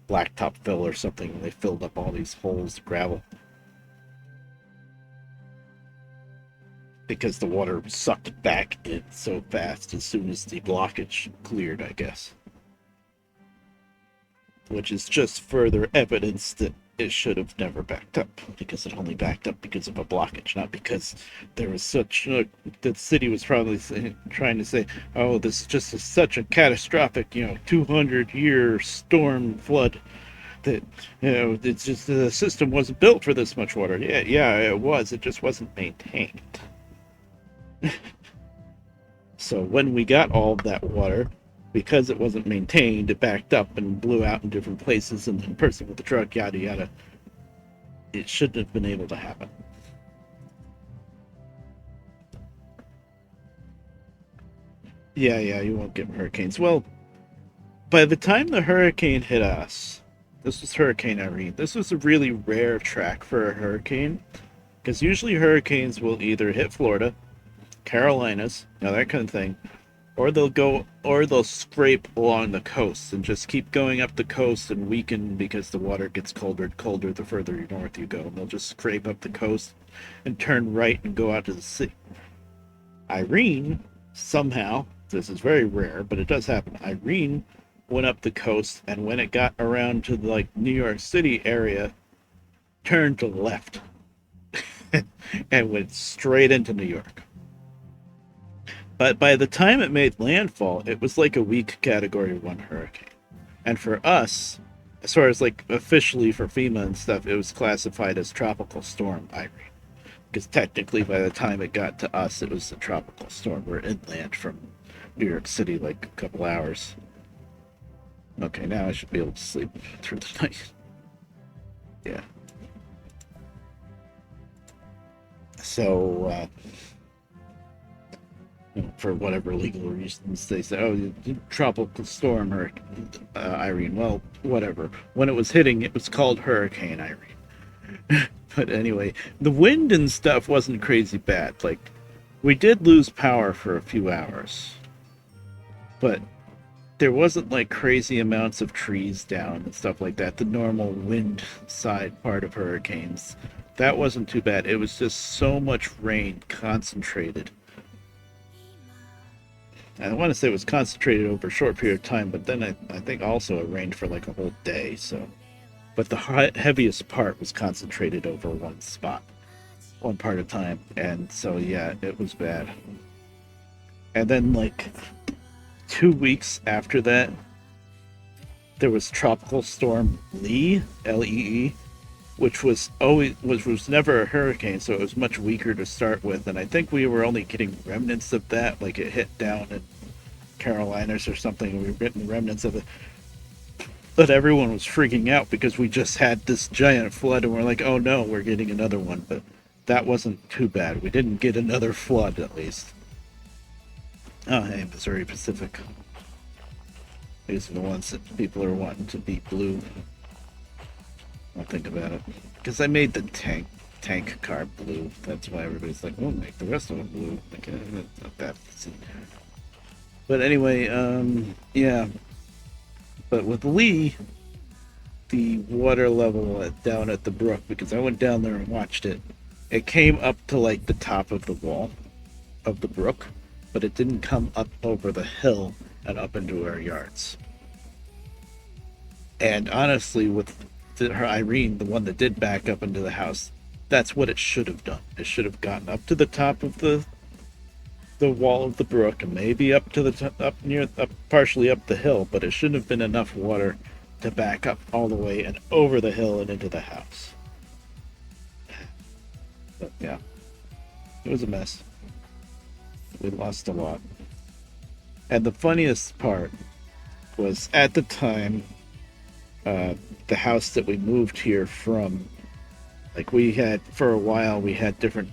blacktop fill or something, and they filled up all these holes, gravel, because the water sucked back in so fast as soon as the blockage cleared, I guess. Which is just further evidence that it should have never backed up, because it only backed up because of a blockage, not because there was such the city was probably trying to say, oh, this is just such a catastrophic 200-year storm flood that it's just the system wasn't built for this much water. Yeah, it was, it just wasn't maintained. So when we got all of that water, because it wasn't maintained, it backed up and blew out in different places, and the person with the truck, yada yada. It shouldn't have been able to happen. Yeah, you won't get hurricanes. Well, by the time the hurricane hit us, this was Hurricane Irene. This was a really rare track for a hurricane, because usually hurricanes will either hit Florida, Carolinas, that kind of thing, or they'll scrape along the coast and just keep going up the coast and weaken because the water gets colder and colder the further north you go. And they'll just scrape up the coast and turn right and go out to the sea. Irene, somehow, this is very rare, but it does happen. Irene went up the coast, and when it got around to the New York City area, turned to the left and went straight into New York. But by the time it made landfall, it was like a weak Category 1 hurricane. And for us, as far as officially for FEMA and stuff, it was classified as Tropical Storm Irene. Because technically by the time it got to us, it was a tropical storm. We're inland from New York City, a couple hours. Okay, now I should be able to sleep through the night. Yeah. So, for whatever legal reasons, they say, oh, tropical storm Irene. Well, whatever. When it was hitting, it was called Hurricane Irene. But anyway, the wind and stuff wasn't crazy bad. We did lose power for a few hours, but there wasn't crazy amounts of trees down and stuff like that. The normal wind side part of hurricanes, that wasn't too bad. It was just so much rain concentrated. I want to say it was concentrated over a short period of time, but then I think also it rained for a whole day. So, but the heaviest part was concentrated over one spot, one part of time, and so yeah, it was bad. And then 2 weeks after that, there was Tropical Storm Lee, Lee, which was never a hurricane, so it was much weaker to start with. And I think we were only getting remnants of that, it hit down in Carolinas or something, and we were getting remnants of it. But everyone was freaking out because we just had this giant flood, and we're like, oh no, we're getting another one. But that wasn't too bad. We didn't get another flood, at least. Oh, hey, Missouri Pacific. These are the ones that people are wanting to be blue. I'll think about it. Because I made the tank car blue. That's why everybody's like, we'll make the rest of them blue. Like, it's not that easy. But anyway, yeah. But with Lee, the water level down at the brook, because I went down there and watched it, it came up to like the top of the wall of the brook, but it didn't come up over the hill and up into our yards. And honestly, with her Irene, the one that did back up into the house, that's what it should have done. It should have gotten up to the top of the wall of the brook and maybe up to the up partially up the hill, but it shouldn't have been enough water to back up all the way and over the hill and into the house. But yeah, it was a mess. We lost a lot. And the funniest part was at the time, the house that we moved here from, like we had, for a while, we had different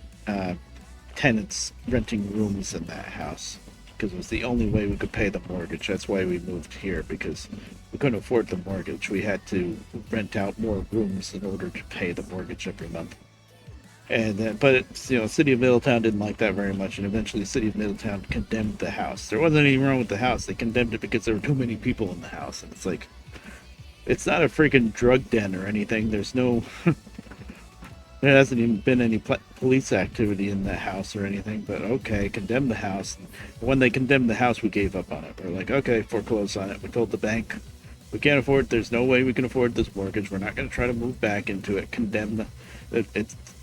tenants renting rooms in that house because it was the only way we could pay the mortgage. That's why we moved here, because we couldn't afford the mortgage. We had to rent out more rooms in order to pay the mortgage every month. And then, but it's, you know, City of Middletown didn't like that very much, and eventually City of Middletown condemned the house. There wasn't anything wrong with the house. They condemned it because there were too many people in the house, and it's like, it's not a freaking drug den or anything. There's no there hasn't even been any police activity in the house or anything, but okay, condemn the house. When they condemned the house, we gave up on it. We're like, okay, foreclose on it. We told the bank, we can't afford it. There's no way we can afford this mortgage. We're not going to try to move back into it. Condemn the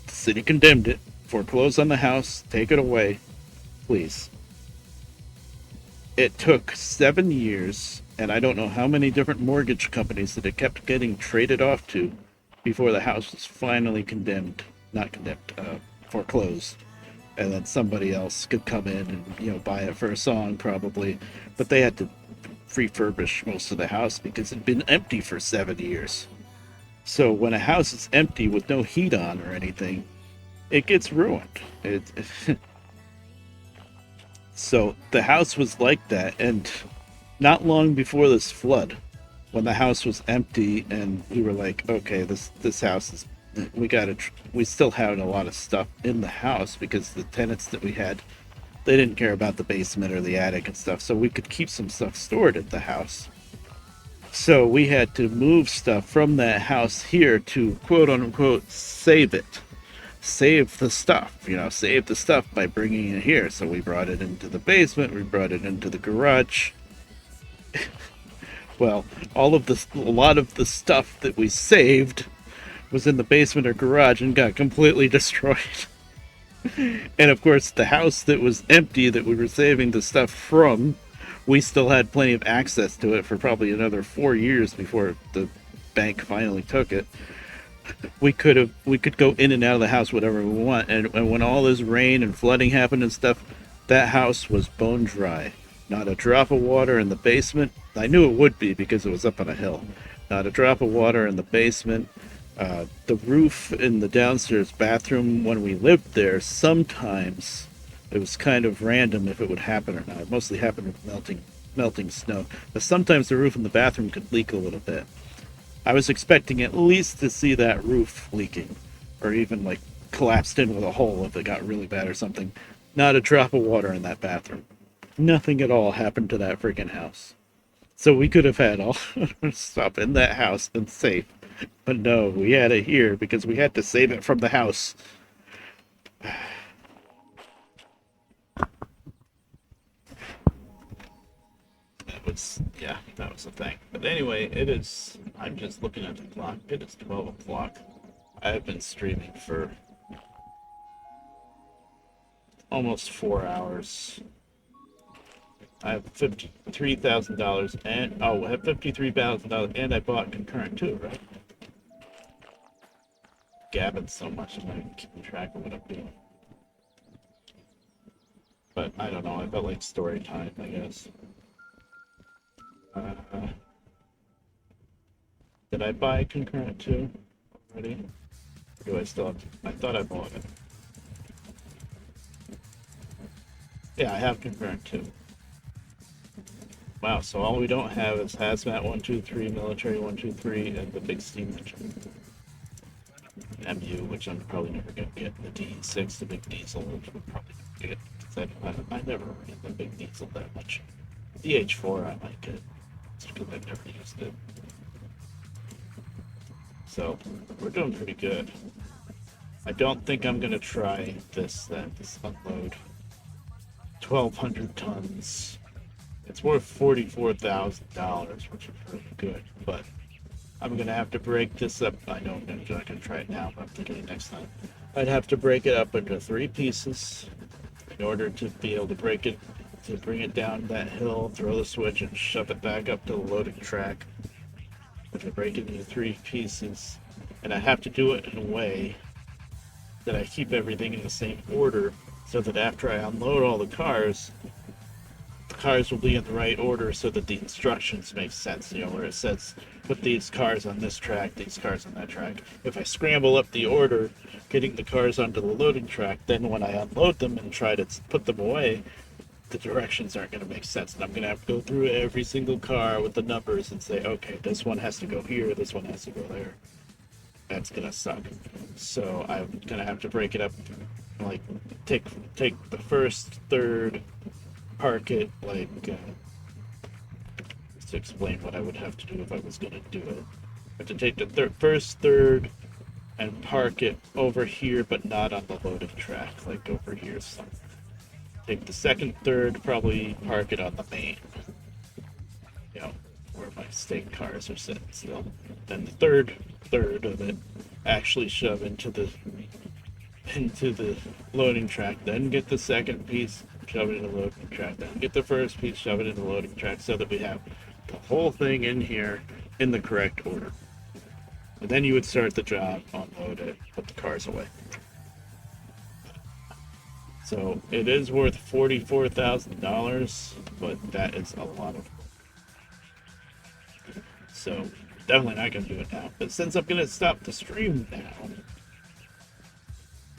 city condemned it. Foreclose on the house. Take it away, please. It took 7 years, and I don't know how many different mortgage companies that it kept getting traded off to before the house was finally foreclosed. And then somebody else could come in and, you know, buy it for a song probably. But they had to refurbish most of the house because it had been empty for 7 years. So when a house is empty with no heat on or anything, it gets ruined. So the house was like that, and not long before this flood, when the house was empty and we were like, okay, this house is, we still had a lot of stuff in the house because the tenants that we had, they didn't care about the basement or the attic and stuff, so we could keep some stuff stored at the house. So we had to move stuff from that house here to quote unquote save it. Save the stuff, save the stuff by bringing it here. So we brought it into the basement, we brought it into the garage. Well, a lot of the stuff that we saved was in the basement or garage and got completely destroyed. And of course, the house that was empty that we were saving the stuff from, we still had plenty of access to it for probably another 4 years before the bank finally took it. We could go in and out of the house whatever we want, and when all this rain and flooding happened and stuff, that house was bone dry. Not a drop of water in the basement. I knew it would be because it was up on a hill. Not a drop of water in the basement. The roof in the downstairs bathroom, when we lived there, sometimes it was kind of random if it would happen or not. It mostly happened with melting snow, but sometimes the roof in the bathroom could leak a little bit. I was expecting at least to see that roof leaking, or even like collapsed in with a hole if it got really bad or something. Not a drop of water in that bathroom. Nothing at all happened to that freaking house. So we could have had all stuff in that house and safe. But no, we had it here because we had to save it from the house. That was the thing. But anyway, I'm just looking at the clock. It is 12 o'clock. I have been streaming for almost 4 hours. I have $53,000 and I have $53,000 and I bought concurrent too, right? Gabbing so much I'm not even keeping track of what I'm doing. But I don't know, I felt like story time, I guess. Did I buy concurrent too already? Or do I still have to? I thought I bought it. Yeah, I have confirmed too. Wow, so all we don't have is Hazmat 123, Military 123, and the big steam engine. MU, which I'm probably never going to get. The D6, the big diesel, which we'll probably never get. Because I never ran the big diesel that much. DH4 I might get. Just because I've never used it. So, we're doing pretty good. I don't think I'm going to try this unload. 1,200 tons. It's worth $44,000, which is really good, but I'm going to have to break this up. I know I'm not going to try it now, but I'm thinking next time. I'd have to break it up into 3 pieces in order to be able to break it, to bring it down that hill, throw the switch, and shove it back up to the loading track. Which I break it into 3 pieces, and I have to do it in a way that I keep everything in the same order, so that after I unload all the cars will be in the right order so that the instructions make sense, you know, where it says put these cars on this track, these cars on that track. If I scramble up the order, getting the cars onto the loading track, then when I unload them and try to put them away, the directions aren't going to make sense. And I'm going to have to go through every single car with the numbers and say, okay, this one has to go here, this one has to go there. That's going to suck. So I'm going to have to break it up, like take the first third, park it, like, to explain what I would have to do if I was going to do it. I have to take the first third and park it over here, but not on the loading track, like over here somewhere. Take the second third, probably park it on the main, you know, where my state cars are sitting still. Then the third of it actually shove into the loading track, then get the second piece, shove it in the loading track, then get the first piece, shove it in the loading track, so that we have the whole thing in here in the correct order. And then you would start the job, unload it, put the cars away. So it is worth $44,000, but that is a lot of work. So definitely not going to do it now. But since I'm going to stop the stream now,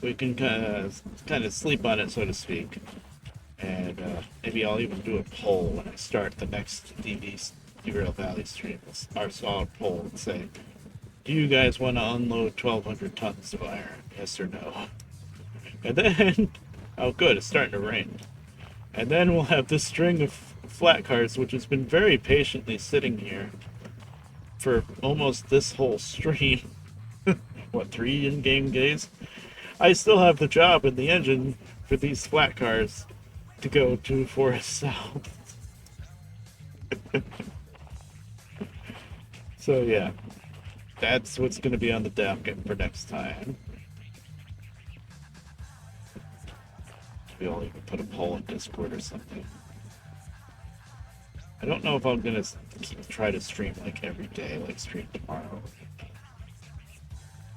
we can kind of sleep on it, so to speak. And maybe I'll even do a poll when I start the next Derail Valley stream. Our solid poll and say, do you guys want to unload 1,200 tons of iron? Yes or no? And then, oh good, it's starting to rain. And then we'll have this string of flat cars, which has been very patiently sitting here for almost this whole stream. What, 3 in-game days? I still have the job in the engine for these flat cars to go to Forest South. So yeah, that's what's going to be on the docket for next time. Maybe I'll even put a poll in Discord or something. I don't know if I'm going to try to stream like every day, like stream tomorrow.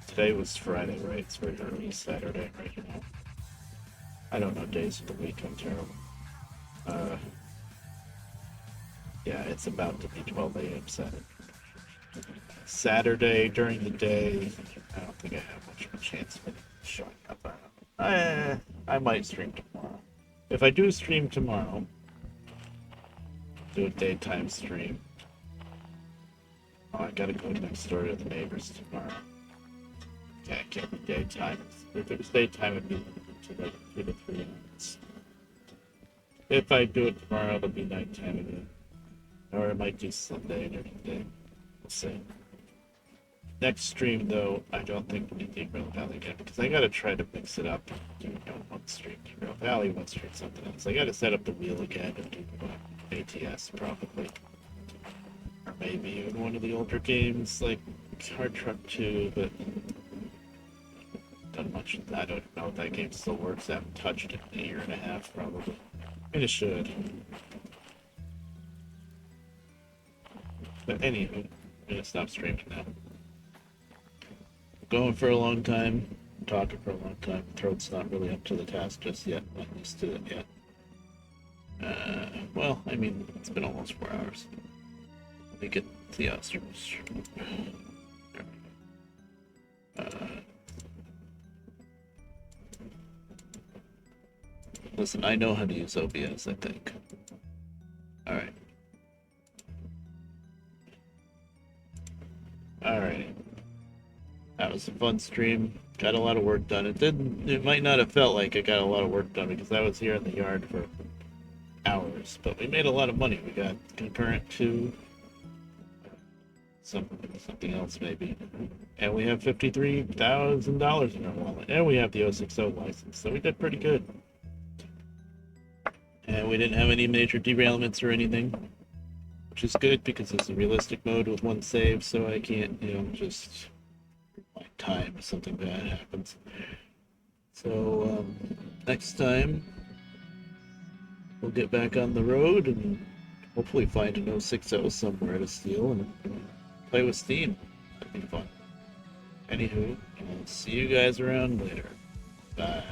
Today was Friday, right? It's very early Saturday right now. I don't know days of the week, I'm terrible. Yeah, it's about to be 12 a.m. Saturday. Saturday during the day, I don't think I have much of a chance of showing up. I might stream tomorrow. If I do stream tomorrow, do a daytime stream. Oh, I gotta go next door to the neighbors tomorrow. Yeah, it can't be daytime. If it was daytime, it'd be to like 2 to 3 minutes. If I do it tomorrow, it'll be nighttime again. Or I might do Sunday during the day. We'll see. Next stream, though, I don't think we need Derail Valley again, because I gotta try to mix it up. Do one stream Derail Valley, one stream something else. I gotta set up the wheel again and do ATS, probably. Or maybe even one of the older games, like Hard Truck 2, but done much with that. I don't know if that game still works. I haven't touched it in a year and a half, probably. And it should. But anywho, I'm gonna stop streaming now. Going for a long time, talking for a long time. Throat's not really up to the task just yet. Not used to it yet. Well, I mean, it's been almost 4 hours. Let me get the Ostros. Listen, I know how to use OBS, I think. Alright. Alright. That was a fun stream. Got a lot of work done. It might not have felt like I got a lot of work done because I was here in the yard for hours, but we made a lot of money. We got concurrent to something else maybe. And we have $53,000 in our wallet. And we have the 060 license, so we did pretty good. And we didn't have any major derailments or anything, which is good because it's a realistic mode with one save, so I can't, just rewind time if something bad happens. So next time we'll get back on the road and hopefully find an 060 somewhere to steal and play with Steam. That'd be fun. Anywho, I'll see you guys around later. Bye.